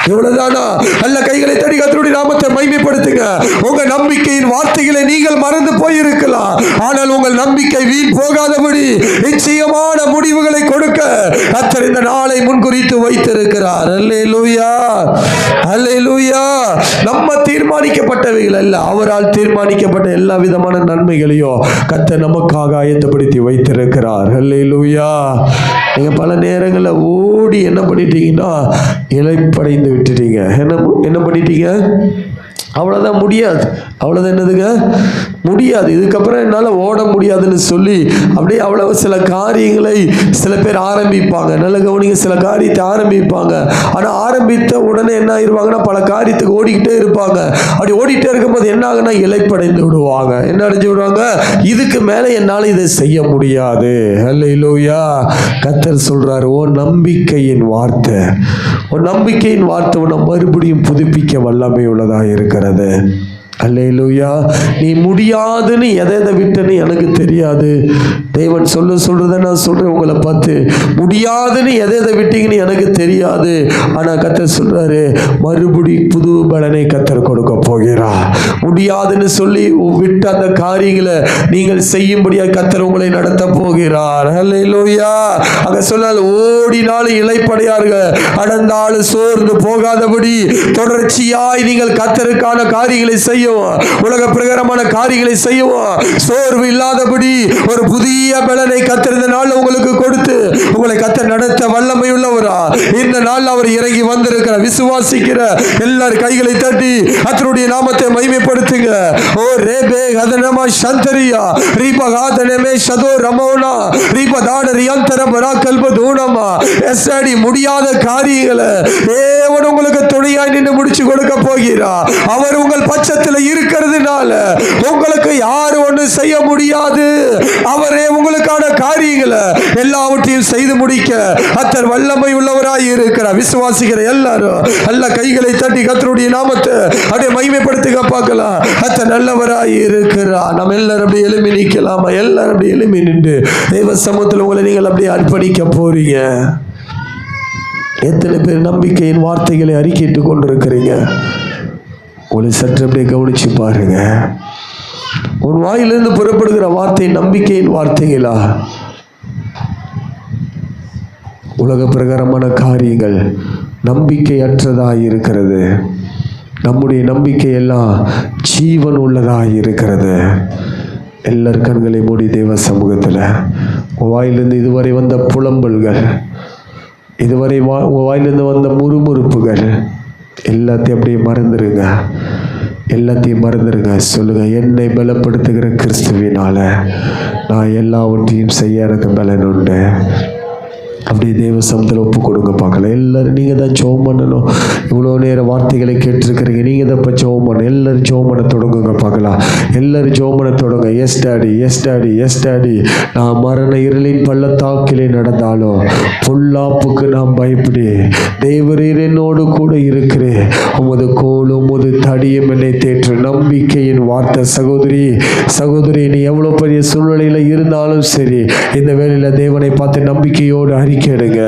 இவ்வளவுதானா? நல்ல கைகளை தட்டி கர்த்தருடைய நாமத்தை மகிமைப்படுத்துங்க. உங்க நம்பிக்கையின் வார்த்தைகளை நீங்கள் மறந்து போயிருக்கலாம், ஆனால் உங்கள் நம்பிக்கை வீண் போகாதபடி நிச்சயமான முடிவுகளை கொடுக்க கர்த்தர் இந்த நாளை முன்குறித்து வைத்திருக்கிறார். அல்லேலூயா, அல்லேலூயா. நம்ம தீர்மானிக்கப்பட்டவைகள் அல்ல, அவரால் தீர்மானிக்கப்பட்ட எல்லா விதமான நன்மைகளையும் கர்த்தர் நமக்காக ஆயத்தப்படுத்தி வைத்திருக்கிறார். அல்லேலூயா. நீங்க பல நேரங்களில் ஓடி என்ன பண்ணிட்டீங்கன்னா, இளைப்படைந்து விட்டுட்டீங்க. என்ன பண்ணிட்டீங்க? அவ்வளோதான், முடியாது. அவ்வளோதான். என்னதுங்க? முடியாது. இதுக்கப்புறம் என்னால் ஓட முடியாதுன்னு சொல்லி அப்படியே அவ்வளவு சில காரியங்களை சில பேர் ஆரம்பிப்பாங்க. நல்ல கவனிங்க, சில காரியத்தை ஆரம்பிப்பாங்க. ஆனால் ஆரம்பித்த உடனே என்ன ஆயிடுவாங்கன்னா, பல காரியத்துக்கு ஓடிக்கிட்டே இருப்பாங்க. அப்படி ஓடிட்டே இருக்கும்போது என்ன ஆகுனா, இளைப்படைந்து விடுவாங்க. என்ன அடைஞ்சு விடுவாங்க? இதுக்கு மேலே என்னால் இதை செய்ய முடியாது. அல்லேலூயா. கர்த்தர் சொல்றாரு, ஓ நம்பிக்கையின் வார்த்தை, உன் நம்பிக்கையின் வார்த்தை உன்னை மறுபடியும் புதுப்பிக்க வல்லமை உள்ளதாக இருக்கிறது. அல்லேலூயா. நீ முடியாதுன்னு எதை விட்டுன்னு எனக்கு தெரியாது. தேவன் சொல்றத நான் சொல்றேன் உங்களை பார்த்து. முடியாதுன்னு எதை விட்டீங்கன்னு எனக்கு தெரியாது. ஆனா கர்த்தர் சொல்றாரு, மறுபடி புது பலனை கர்த்தர் கொடுக்க போகிறார். முடியாதுன்னு சொல்லி விட்ட அந்த காரியங்களை நீங்கள் செய்யும்படியா கர்த்தர் உங்களை நடத்த போகிறார். அல்லேலூயா. அங்க சொன்னால் ஓடினாலும் இளைப்படையார்கள், அடர்ந்தாலும் சோர்ந்து போகாதபடி தொடர்ச்சியாய் நீங்கள் கர்த்தருக்கான காரியங்களை செய்யும், உலக பிரகாரமான காரியங்களை செய்யவும், சோர்வு இல்லாதபடி ஒரு புதிய பலனை கர்த்தர் இந்த நாள் உங்களுக்கு கொடுத்து உங்களை கர்த்தர் நடத்த வல்லமை உள்ளவரா. இந்த நாள் அவர் இறங்கி வந்திருக்கிற விசுவாசிக்கிற எல்லாரும் கைகளை தட்டி கர்த்தருடைய நாமத்தை மகிமைப்படுத்துங்க. ஓ ரேபே கதனமா சந்தரியா ரீபா காதனமே சதோ ரமோனா ரீபா தாடரியாந்தர பராக்கல்ப தூணமா எஸ்டி முடியாத காரியங்களை தேவன் உங்களுக்கு துணையாய் நின்று முடிச்சு கொடுக்க போகிறார். அவர் உங்கள் பட்சத்தில் இருக்கிறதுனால உங்களுக்கு யாரும் ஒண்ணு செய்ய முடியாது. அவரே உங்களுக்கான காரியங்களை எல்லாவற்றையும் செய்து முடிக்க கர்த்தர் வல்லமை உள்ளவராய் இருக்கிறார். விசுவாசிக்கிற எல்லாரும் நல்ல கைகளை தட்டி கர்த்தருடைய நாமத்தை அப்படியே மகிமைப்படுத்துக பார்க்கலாம். கர்த்தர் நல்லவராய் இருக்கிறார். நம்ம எல்லாரும் அப்படியே எழுப்பி நிற்கலாமா? எல்லாரும் அப்படியே எழுப்பி நின்று தெய்வ சமூகத்தில் உங்களை நீங்கள் அப்படியே அர்ப்பணிக்க போறீங்க. எத்தனை பேர் நம்பிக்கையின் வார்த்தைகளை அறிக்கையிட்டு கொண்டிருக்கிறீங்க? உங்களை சற்று அப்படியே கவனிச்சு பாருங்க. உன் வாயிலிருந்து புறப்படுகிற வார்த்தை நம்பிக்கையின் வார்த்தைகளா? உலக பிரகாரமான காரியங்கள் நம்பிக்கையற்றதாய் இருக்கிறது. நம்முடைய நம்பிக்கை எல்லாம் ஜீவன் உள்ளதாய் இருக்கிறது. எல்லார் கண்களை மூடி தேவ சமூகத்தில் உன் வாயிலிருந்து இதுவரை வந்த புலம்பல்கள், இதுவரை உங்கள் வாயிலிருந்து வந்த முறுமுறுப்புகள் எல்லாத்தையும் அப்படியே மறந்துடுங்க. எல்லாத்தையும் மறந்துடுங்க. சொல்லுங்க, என்னை பலப்படுத்துகிற கிறிஸ்துவினால நான் எல்லாவற்றையும் செய்ய எனக்கு பலன் உண்டு. அப்படியே தேவ சமூகத்தில் ஒப்பு கொடுங்க பார்க்கலாம். எல்லாரும் நீங்கள் தான் ஜெபம் பண்ணணும். இவ்வளோ நேரம் வார்த்தைகளை கேட்டிருக்கிறீங்க, நீங்கள் தான் இப்போ ஜெபம் பண்ணணும். எல்லாரும் ஜெபம் பண்ண தொடங்குங்க பார்க்கலாம். எல்லாரும் ஜெபம் பண்ண தொடங்க. Yes daddy, yes daddy, yes daddy. நான் மரண இருளின் பள்ளத்தாக்கிலே நடந்தாலும் பொல்லாப்புக்கு நான் பயப்படி, தேவரீர் என்னோடு கூட இருக்கிறேன். உமது கோலும் உமது தடியும் என்னை தேற்று. நம்பிக்கையின் வார்த்தை. சகோதரி, சகோதரி, நீ எவ்வளோ பெரிய சூழ்நிலையில் இருந்தாலும் சரி, இந்த வேளையில் தேவனை பார்த்து நம்பிக்கையோடு அறிக்கையிடுங்க.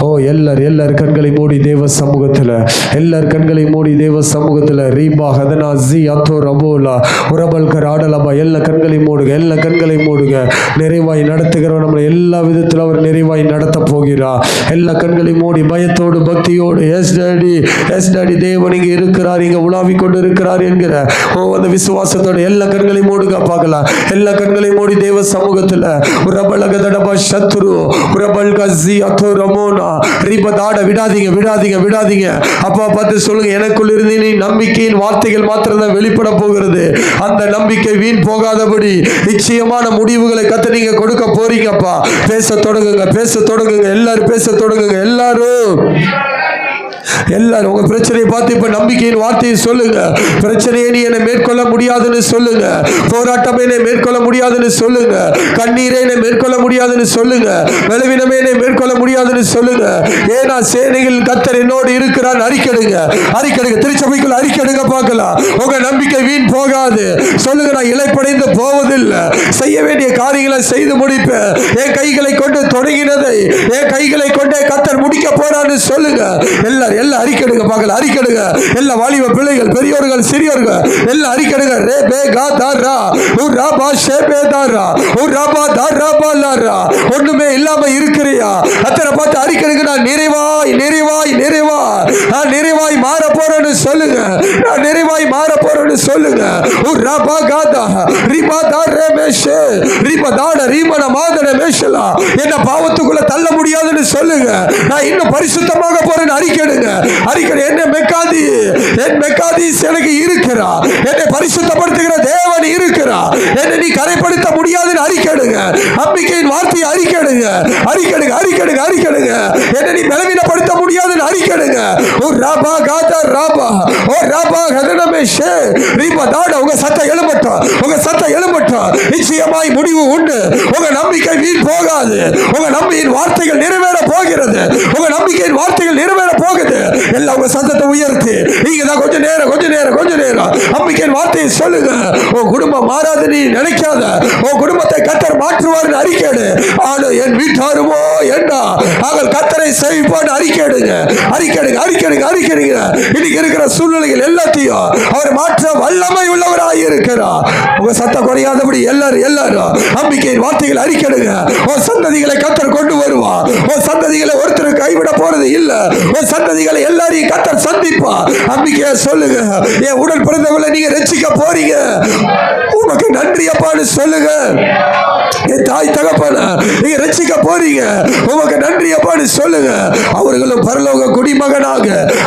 ஓ எல்லார் கண்களை மூடி தேவ சமூகத்தில், எல்லார் கண்களை மூடி தேவ சமூகத்தில் ரீபா ஹதனா ஜி அத்தோ ரபோலா உரபல் கராடலபா எல்லா கண்களை மூடுங்க. எல்லா கண்களை மூடுங்க. நிறைவாய் நடத்துகிறவர் நம்மளை எல்லா விதத்தில் அவர் நிறைவாய் நடத்த போகிறார். எல்லா கண்களை மூடி பயத்தோடு பக்தியோடு எஸ் டாடி, எஸ் டாடி, தேவன் இங்கே இருக்கிறார், இங்கே உலாவி கொண்டு இருக்கிறார் என்கிற அந்த விசுவாசத்தோடு எல்லா கண்களை மூடுங்க பார்க்கலாம். எல்லா கண்களை மூடி தேவ சமூகத்தில் உரபலக தடபா சத்ரு உரபல் கசி அத்தோ ரமோனா ரிபதாட விடாதீங்க, விடாதீங்க, விடாதீங்க. அப்பா பார்த்து சொல்லுங்க, எனக்குள் இருந்து நீ நம்பிக்கையின் வார்த்தைகள் மாத்திரம் தான் வெளிப்பட போகிறது. அந்த நம்பிக்கை வீண் போகாதபடி நிச்சயமான முடிவுகளை கத்த நீங்க கொடுக்க போறீங்கப்பா. பேச தொடங்குங்க, பேச தொடங்குங்க. எல்லாரும் பேச தொடங்குங்க. எல்லாரும் உங்க பிரச்சனையை பார்த்து இப்ப நம்பிக்கையின் வார்த்தையை சொல்லுங்க. பிரச்சனையை நீ என்னை மேற்கொள்ள முடியாதுன்னு சொல்லுங்க. போராட்டமே என்னை மேற்கொள்ள முடியாதுன்னு சொல்லுங்க. கண்ணீரை என்னை மேற்கொள்ள முடியாதுன்னு சொல்லுங்க. பலவீனமே என்னை மேற்கொள்ள முடியாதுன்னு சொல்லுங்க. ஏன்னா சேனைகள் கர்த்தர் என்னோடு இருக்கிறார். அறிக்கைடுங்க, அறிக்கைடுங்க. திருச்சபைக்குள்ள அறிக்கைடுங்க பார்க்கலாம். உங்க நம்பிக்கை வீண் போகாது. சொல்லுங்க, நான் இளைப்படைந்து போவதில்லை. செய்ய வேண்டிய காரியங்களை செய்து முடிப்பேன். என் கைகளை கொண்டு தொடங்கினதை என் கைகளை கொண்டே கர்த்தர் முடிக்க போறான்னு சொல்லுங்க. எல்லாம் அறிக்கைடுங்க பார்க்கலாம். அறிக்கைடுங்க. எல்லா வாலிப பிள்ளைகள், பெரியோர்கள், சிறியோர்கள் எல்லாம் அறிக்கைடுங்க. ரே பே கா தாரா உரா பா ஷே பே தாரா உரா பா தாரா பா லாரா. ஒண்ணுமே இல்லாம இருக்கிறியா? அத்தனை பார்த்து அறிக்கைடுங்க. நான் நிறைவாய் நிறைவாய் நிறைவாய் நான் நிறைவாய் மாற போறேன்னு சொல்லுங்க. நான் நிறைவாய் மாற போறேன்னு சொல்லுங்க. உரா பா காதா ரிபா தாரே மேஷே ரிபா தாட ரீமன மாதன மேஷலா. என்ன பாவத்துக்குள்ள தள்ள முடியாதுன்னு சொல்லுங்க. நான் இன்னும் பரிசுத்தமாக போறேன்னு அறிக்கைடுங்க. அறிக்கை என்ன மெக்காதி, என் மெக்காதீஸ் எனக்கு இருக்கிறா. என்னை பரிசுத்தப்படுத்துகிற தேவன் இருக்கிறா. என்னை நீ கரைப்படுத்த முடியாதுன்னு அறிக்கைடுங்க. நம்பிக்கையின் வார்த்தையை அறிக்கைடுங்க, அறிக்கைடுங்க, அறிக்கைடுங்க, அறிக்கைடுங்க. என்னை நீ பலவீனப்படுத்த முடியாது முடியாதுன்னு அறிக்கைடுங்க. ஓ ராபா காதா ராபா ஓ ராபா ஹதனமே ஷே ரீபா தாட. உங்க சத்தம் எழும்பட்டும், உங்க சத்தம் எழும்பட்டும். நிச்சயமாய் முடிவு உண்டு. உங்க நம்பிக்கை வீண் போகாது. உங்க நம்பிக்கையின் வார்த்தைகள் நிறைவேற போகிறது. உங்க நம்பிக்கையின் வார்த்தைகள் நிறைவேற போகுது. எல்லாம் உங்க சத்தத்தை உயர்த்தி நீங்க தான் கொஞ்ச நேரம் நம்பிக்கையின் வார்த்தையை சொல்லுங்க. உன் குடும்பம் மாறாது நீ நினைக்காத. உன் குடும்பத்தை கர்த்தர் மாற்றுவார்னு அறிக்கையிடு. ஆனா என் வீட்டாருமோ என்ன நாங்கள் கர்த்தரை சேவிப்போம் அறிக்கையிடுங்க. இன்னைக்கு இருக்கிற சூழ்நிலைகள் எல்லாத்தையும் அவர் மாற்ற வல்லமை உள்ளவராய் இருக்கிறார். உங்க சத்தம் குறையாதபடி எல்லாரும் நம்பிக்கையின் வார்த்தைகள் அறிக்கையிடுங்க. உன் சந்ததிகளை கர்த்தர் கொண்டு வருவார். உன் சந்ததிகளை ஒருத்தர் கைவிட போறது இல்ல. உன் சந்ததிகளை எல்லாரையும் கர்த்தர் சந்திப்பா. நம்பிக்கையை சொல்லுங்க. என் உடல் பிறந்தவளை நீங்க ரட்சிக்க போறீங்க. உனக்கு நன்றி அப்பான்னு சொல்லுங்க. என் தாய் தகப்பன நீங்க ரட்சிக்க போறீங்க. உமக்கு நன்றி அப்பான்னு சொல்லுங்க. அவர்களும் பரலோக குடிமகனாக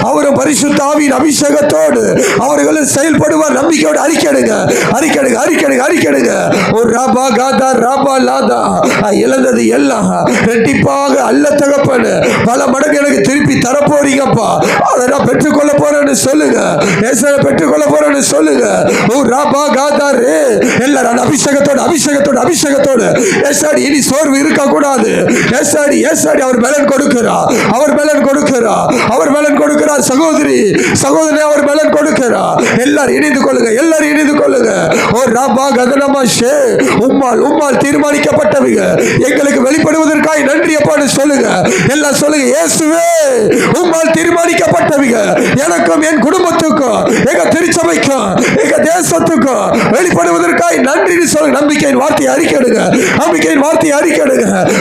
அவரும் பரிசுத்த ஆவியின் அபிஷேகத்தோடு அவர்களும் செயல்படுவார். நம்பிக்கையோடு அறிக்கைடுங்க. ஒரு ராபா காதா ராபா லாதா இழந்தது எல்லாம் ரெட்டிப்பாக அல்ல தகப்பன பல மடங்கு எனக்கு திருப்பி தரப்போறீங்கப்பா. அதை நான் பெற்றுக்கொள்ள போறேன்னு சொல்லுங்க. பெற்றுக்கொள்ள போறேன்னு சொல்லுங்க. ஓ ராபா காதா ரே எல்லாரும் அபிஷேகத்தோடு இனி சோர்வு இருக்க கூடாது. அவர் பலன் கொடுக்கிறார். சகோதரி அவர் பலன் கொடுக்கிறார். எல்லாரும் இணைந்து கொள்ளுங்க. ஓ ராபா கதனமா ஷே உம்மால் தீர்மானிக்கப்பட்டவங்க எங்களுக்கு வெளிப்படுவதற்காக நன்றி அப்பான்னு சொல்லுங்க. எல்லாம் சொல்லுங்க. இயேசுவே உம்மால் தீர்மானிக்கப்பட்டவங்க எனக்கும் என் குடும்பத்துக்கும் எங்க திருச்சபைக்கும் எங்க தேசத்துக்கும் வெளிப்படுவதற்காக நன்றி சொல்லுங்க. நம்பிக்கையின் வார்த்தையை அறிக்கையிடுங்க.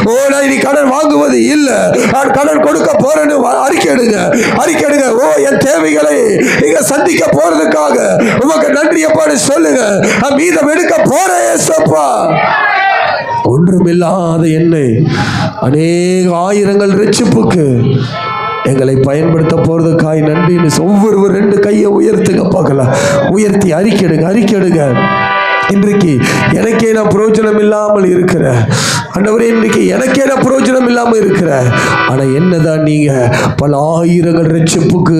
ஓ நான் இனி கடன் வாங்குவது இல்ல, நான் கடன் கொடுக்க போறேன்னு அறிக்கையிடுங்க. ஓ என் தேவைகளை நீங்க சந்திக்க போறதுக்காக உமக்கு நன்றி அப்பான்னு சொல்லுங்க. நான் மீதம் எடுக்க போறேன் ஏசப்பா. ஒன்றுமில்லாத என்னை அநேக ஆயிரங்கள் ரட்சிப்புக்கு எங்களை பயன்படுத்த போறதுக்காய் நன்றின்னு ஒவ்வொருவர் 2 கையை உயர்த்துங்க பார்க்கலாம். உயர்த்தி அறிக்கையிடுங்க. இன்றைக்கு எனக்கே நான் பிரயோஜனம் இல்லாமல் இருக்கிறேன் ஆண்டவரே. இன்றைக்கு எனக்கே நான் பிரயோஜனம் இல்லாமல் இருக்கிறேன். ஆனால் என்னதான் நீங்க பல ஆயிரங்கள் ரட்சிப்புக்கு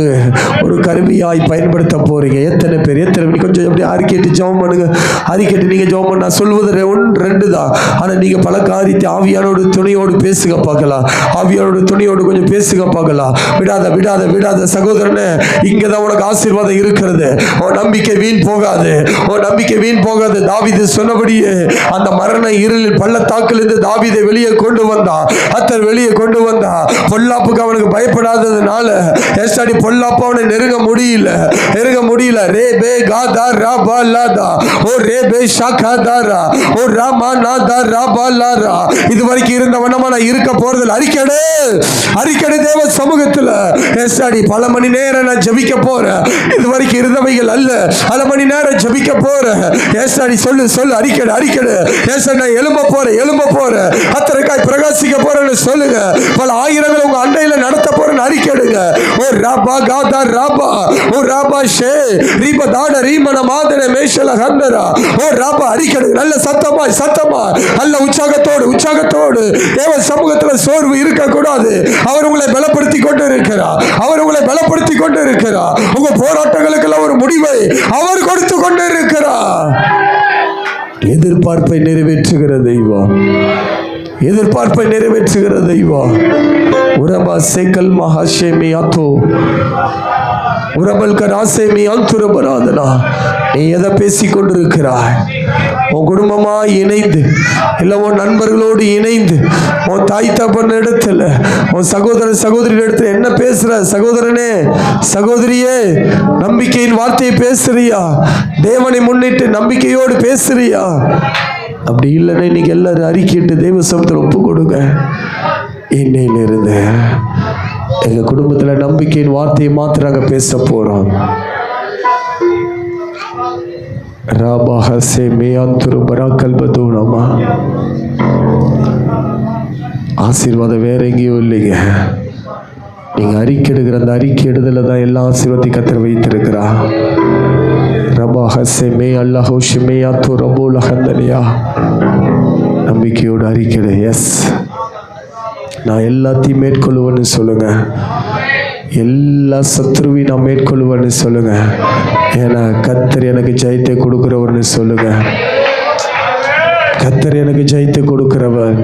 ஒரு கருவியாய் பயன்படுத்த போறீங்க. எத்தனை பேர் கொஞ்சம் எப்படி அறிக்கைட்டு ஜெபம் பண்ணுங்க. அறிக்கைட்டு நீங்க ஜெபம் பண்ண நான் சொல்வது 1-2 தான். ஆனால் நீங்க பல காரியத்தை ஆவியானோட துணையோடு பேசுக பார்க்கலாம். ஆவியானோட துணையோடு கொஞ்சம் பேசுக பார்க்கலாம். விடாத சகோதரனே, இங்கதான் உனக்கு ஆசீர்வாதம் இருக்கிறது. உன் நம்பிக்கை வீண் போகாது. தாவீது சொன்னபடியே அந்த மரண இருளில் பள்ளத்தாக்கிலிருந்து தாவீதை வெளியே கொண்டு வந்தா. பொல்லாப்புக்கு அவனுக்கு பயப்படாததுனால பொல்லாப்பு அவனை நெருங்க முடியல. ரே பே காதா ராபா லாதா ஓ ரே பே ஷாகா தாரா ஓ ராமா நாதா ராபா லாரா. இதுவரைக்கும் இருந்த வண்ணமா நான் இருக்க போறதில்லை. அறிக்கடை தேவ சமூகத்துல பல மணி நேரம் நான் ஜெபிக்க போறேன். இதுவரைக்கும் இருந்தவைகள் அல்ல, பல மணி நேரம் ஜெபிக்க போறேன். சொல்லு அறிக்கை நான் எழும்ப போறேன். கர்த்தருக்காய் பிரகாசிக்க போறேன்னு சொல்லுங்க. பல ஆயிரங்கள் உங்க அண்டையில நடத்த போறேன்னு அறிக்கைடுங்க. ஓ ராபா காதா ராபா ஓ ராபா ஷே ரீபா தாட ரீமன மாதன மேஷல ஹந்தரா ஓ ராபா அறிக்கைடுங்க. நல்ல சத்தமா நல்ல உற்சாகத்தோடு தேவ சமூகத்துல சோர்வு இருக்க கூடாது. அவர் உங்களை பலப்படுத்தி கொண்டு இருக்கிறார். உங்க போராட்டங்களுக்கெல்லாம் ஒரு முடிவை அவர் கொடுத்து கொண்டு இருக்கிறார். எதிர்பார்ப்பை நிறைவேற்றுகிற தெய்வம். உரபா சேக்கல் மகாஷேமி ஆத்தோ உரபல் கராசேமி ஆந்துரபராதனா. நீ எதை பேசி கொண்டிருக்கிறாய்? உன் குடும்பமா இணைந்து, இல்லை உன் நண்பர்களோடு இணைந்து, உன் தாய் தகப்பன் இடத்துல, உன் சகோதரி இடத்துல என்ன பேசுற? சகோதரனே சகோதரியே, நம்பிக்கையின் வார்த்தையை பேசுறியா? தேவனை முன்னிட்டு நம்பிக்கையோடு பேசுறியா? அப்படி இல்லைன்னா இன்னைக்கு எல்லாரும் அறிக்கையிட்டு தெய்வ சமூகத்தில் ஒப்பு கொடுங்க. இன்னையிலிருந்து எங்க குடும்பத்துல நம்பிக்கையின் வார்த்தையை மாத்திரம் நாங்க பேச போறோம். ஆசீர்வாதம் வேற எங்கேயும் இல்லைங்க. நீங்க அறிக்கையிடுகிற அந்த அறிக்கையிடுதல தான் எல்லா ஆசீர்வாதத்தையும் கர்த்தர் வைத்திருக்கிறா. நம்பிக்கையோடு அறிக்கையிடு. எஸ், நான் எல்லாத்தையும் மேற்கொள்ளுவேன்னு சொல்லுங்க. எல்லா சத்ருவையும் நான் மேற்கொள்வேன்னு சொல்லுங்க. ஏன்னா கர்த்தர் எனக்கு ஜெயத்தை கொடுக்கிறவர்னு சொல்லுங்க. கர்த்தர் எனக்கு ஜெயத்தை கொடுக்கிறவர்.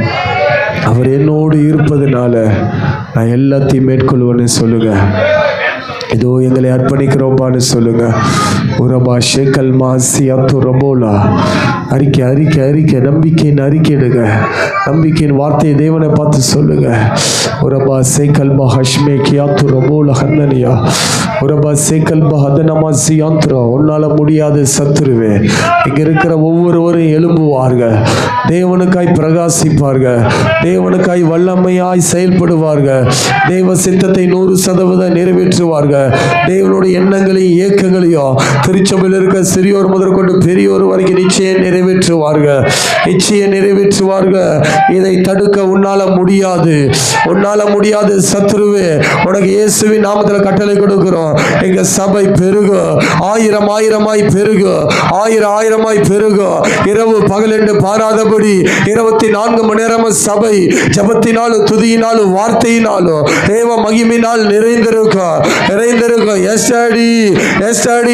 அவர் என்னோடு இருப்பதுனால நான் எல்லாத்தையும் மேற்கொள்வேன்னு சொல்லுங்க. இதோ எங்களை அர்ப்பணிக்கிறோம்பான்னு சொல்லுங்க. உரபா ஷேக்கல் மாசியா துரபோலா. அறிக்கை அறிக்கை அறிக்கை நம்பிக்கையின் அறிக்கையிடுங்க. நம்பிக்கையின் வார்த்தையை தேவனை பார்த்து சொல்லுங்க. உரபா சேக்கல்பா ஹஷ்மே கியா துரபோலா ஹன்னனியா. உரபா சேக்கல்பா ஹதனமா சியாந்துரா. உன்னால முடியாத சத்துருவே, இங்க இருக்கிற ஒவ்வொருவரும் எழும்புவார்கள். தேவனுக்காய் பிரகாசிப்பார்கள். தேவனுக்காய் வல்லமையாய் செயல்படுவார்கள். தேவ சித்தத்தை 100% நிறைவேற்றுவார்கள். தேவனுடைய எண்ணங்களையும் இயக்கங்களையும் திருச்சபையில் இருக்க சிறியோர் முதற்கொண்டு பெரியோர் வரைக்கும் நிச்சயம் நிறைவேற்றுவார்கள். நிச்சயம் நிறைவேற்றுவார்கள். இதை தடுக்க உன்னால முடியாது. உன்னால முடியாது சத்துருவே. உனக்கு இயேசுவின் நாமத்தில் கட்டளை கொடுக்கிறோம். எங்க சபை பெருகும். 1000 ஆயிரமாய் பெருகும். 1000 ஆயிரமாய் பெருகும். இரவு பகல் என்று பாராதபடி 24 மணி நேரமும் சபை ஜபத்தினாலும் துதியினாலும் வார்த்தையினாலும் தேவ மகிமையினால் நிறைந்திருக்கும்.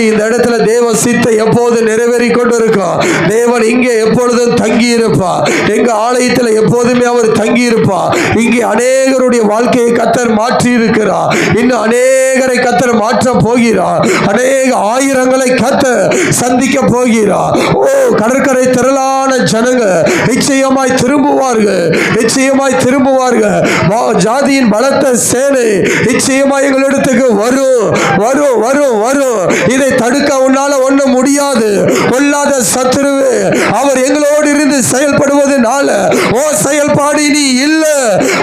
இந்த இடத்துல தேவ சித்தை எப்போது நிறைவேறி கொண்டு இருக்கும். தேவன் இங்கே எப்பொழுதும் தங்கி இருப்பார். எங்க ஆலயத்தில் எப்போதுமே அவர் தங்கி இருப்பார். இங்கே அநேகருடைய வாழ்க்கையை கர்த்தர் மாற்றி இருக்கிறார். இன்னும் அநேகரை கர்த்தர் மாற்ற போகிறார். அநேக ஆயிரங்களை கர்த்தர் சந்திக்க போகிறார். ஓ, கடற்கரை திரளான ஜனங்க நிச்சயமாய் திரும்புவார்கள். நிச்சயமாய் திரும்புவார்கள். ஜாதியின் பலத்த சேனை நிச்சயமாய் எங்களிடத்துக்கு வரும் வரும் வரும் வரும். இதை தடுக்க உன்னால ஒண்ணும் முடியாது. கொல்லாத சத்துருவே, அவர் எங்களோடு இருந்து செயல்படுவதனால ஓ செயல்பாடு நீ இல்ல.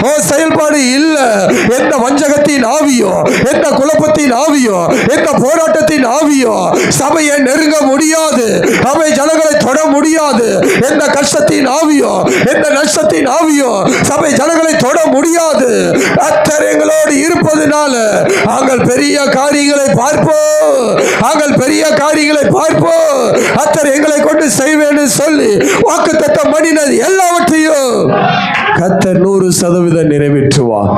ஓ செயல்பாடு இல்ல. எந்த வஞ்சகத்தின் ஆவியோ, எந்த குழப்பத்தின் ஆவியோ, எந்த போராட்டத்தின் ஆவியோ சபையை நெருங்க முடியாது. சபை ஜனங்களை தொட முடியாது. எந்த கஷ்டத்தின் ஆவியோ, எந்த நஷ்டத்தின் ஆவியோ சபை ஜனங்களை தொட முடியாது. கர்த்தர் எங்களோடு இருப்பதனால நாங்கள் பெரிய காரியங்களை பார்ப்போம். நாங்கள் பெரிய காரியங்களை பார்ப்போம். கர்த்தர் எங்களை கொண்டு செய்வேன்னு சொல்லி வாக்குத்தத்தம் பண்ணினது எல்லாவற்றையும் கர்த்தர் 100% நிறைவேற்றுவார்.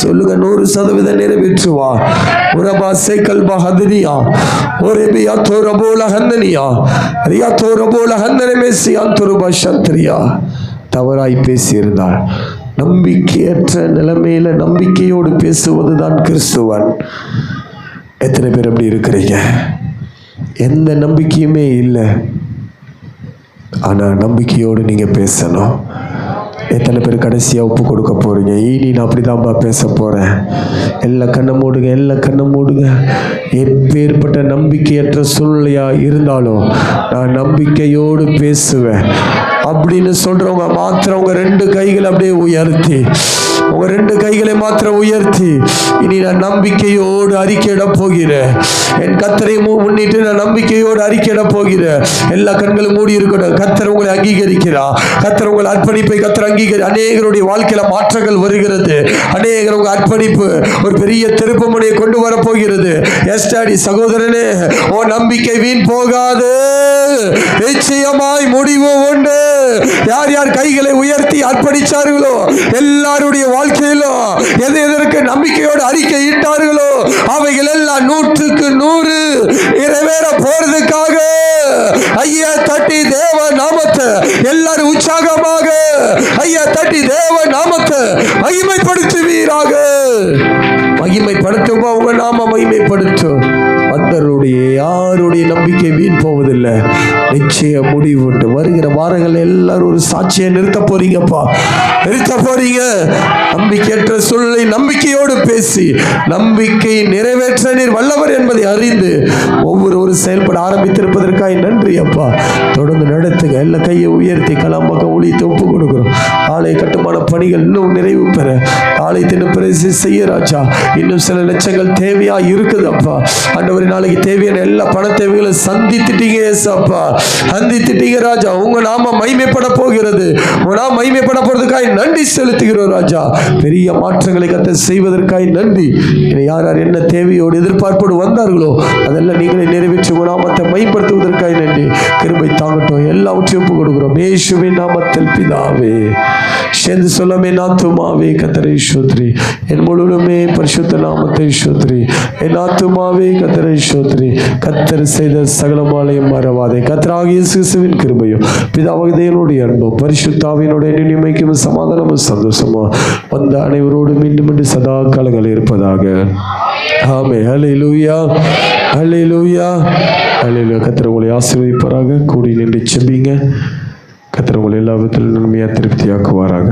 சொல்லுங்க, 100% நிறைவேற்றுவா. உரபா சேக்கல்பா ஹதனியா ஒரேபியா தோரபோல ஹந்தனியா ரியா தோரபோல ஹந்தனே மேசியா துருபா சந்திரியா. தவறாய் பேசியிருந்தார். நம்பிக்கையற்ற நிலைமையில நம்பிக்கையோடு பேசுவதுதான் கிறிஸ்துவன். எத்தனை பேர் அப்படி இருக்கிறீங்க? எந்த நம்பிக்கையுமே இல்லை, ஆனா நம்பிக்கையோடு நீங்க பேசணும். எத்தனை பேர் கடைசியாக ஒப்பு கொடுக்க போறீங்க? இனி நான் அப்படிதான்ப்பா பேச போறேன். எல்லா கண்ணை மூடுங்க, எல்லா கண்ணை மூடுங்க. எப்பேற்பட்ட நம்பிக்கையற்ற சூழ்நிலையா இருந்தாலும் நான் நம்பிக்கையோடு பேசுவேன் அப்படின்னு சொல்றவங்க மாத்திரம் உங்க 2 கைகளை அப்படியே உயர்த்தி, உங்க 2 கைகளை மாத்திரம் உயர்த்தி, இனி நான் நம்பிக்கையோடு அறிக்கையிட போகிறேன். என் கர்த்தரை முன்னிட்டு நான் நம்பிக்கையோடு அறிக்கையிட போகிறேன். எல்லா கண்களும் மூடி இருக்கணும். கர்த்தர் உங்களை அங்கீகரிக்கிறார். கர்த்தர் உங்கள் அர்ப்பணிப்பை கர்த்தர் அங்கீகரி. அநேகருடைய வாழ்க்கையில மாற்றங்கள் வருகிறது. அநேகர் உங்க அர்ப்பணிப்பு ஒரு பெரிய திருப்புமுனையை கொண்டு வர போகிறது. எஸ்டாடி சகோதரனே, ஓ நம்பிக்கை வீண் போகாது. நிச்சயமாய் முடிவு உண்டு. யார் யார் கைகளை உயர்த்தி அர்ப்பணிச்சார்களோ எல்லாருடைய வாழ்க்கையிலும் எதற்கு நம்பிக்கையோடு அறிக்கை இட்டார்களோ அவைகள் எல்லாம் 100க்கு 100 நிறைவேற போறதுக்காக ஐயா தட்டி தேவ நாமத்தை எல்லாரும் உற்சாகமாக ஐயா தட்டி தேவ நாமத்தை மகிமைப்படுத்துவீராக. மகிமைப்படுத்தும் உங்க நாம மகிமைப்படுத்தும். மற்றவருடைய யாருடைய நம்பிக்கை வீண் போவதில்லை. நிச்சய முடிவு உண்டு. வருகிற வாரங்கள் எல்லாரும் ஒரு சாட்சியை நிறுத்த போறீங்கப்பா, நிறுத்த போறீங்க. நம்பிக்கையற்ற சூழ்நிலை நம்பிக்கையோடு பேசி நம்பிக்கை நிறைவேற்ற நீர் வல்லவர் என்பதை அறிந்து ஒவ்வொரு செயல்பட ஆரம்பித்திருப்பதற்காக நன்றி அப்பா. தொடர்ந்து நடத்துங்க. எல்லா கையை உயர்த்தி கலாம்பக்கம் ஒழித்து ஒப்பு கொடுக்கிறோம். ஆலய கட்டுமான பணிகள் இன்னும் நிறைவு பெற ஆலயத்தின் பிரசி செய்ய ராஜா. இன்னும் சில லட்சங்கள் தேவையா இருக்குது அப்பா. ஆண்டவரே, நாளைக்கு தேவையான எல்லா பண தேவைகளை சந்தித்துட்டீங்க ஏசப்பா, சந்தித்துட்டீங்க ராஜா. உங்க நாம மகிமைப்பட போகிறது. உங்க நாம மகிமைப்பட போறதுக்காக நன்றி செலுத்துகிறோம் ராஜா. பெரிய மாற்றங்களை கத்த செய்வதற்காக நன்றி. யார் யார் என்ன தேவையோடு எதிர்பார்ப்போடு வந்தார்களோ அதெல்லாம் நீங்களே நிறைவேற்றி உங்க நாமத்தை மகிமைப்படுத்துவதற்காக நன்றி. கிருபை தாங்கட்டும். எல்லாவற்றையும் ஒப்பு கொடுக்கிறோம் இயேசுவின் நாமத்தில் பிதாவே. சேர்ந்து சொல்லமே நாத்துமாவே கத்தரை ஸ்தோத்திரி, என் முழுவதுமே பரிசுத்த நாமத்தை ஸ்தோத்திரி. என் ஆத்துமாவே கத்தரை ஸ்தோத்திரி. கத்தர் செய்த சகலமாலையும் மறவாதே. கர்த்தராகிய இயேசு கிறிஸ்துவின் கிருபையும் பிதாவாகிய தேவனுடைய அன்பும் பரிசுத்த ஆவியினுடைய நினைமைக்கும் சமாதானமும் சந்தோஷமும் வந்த அனைவரோடு மீண்டும் சதா காலங்கள் இருப்பதாக. ஆமென். ஹல்லேலூயா, ஹல்லேலூயா, ஹல்லேலூயா. கர்த்தர் உங்களை ஆசீர்வதிப்பாராக. கூடி நின்று செபிங்க. கர்த்தர் உங்களை எல்லா விதத்திலும் நன்மையாக திருப்தியாக்குவாராக.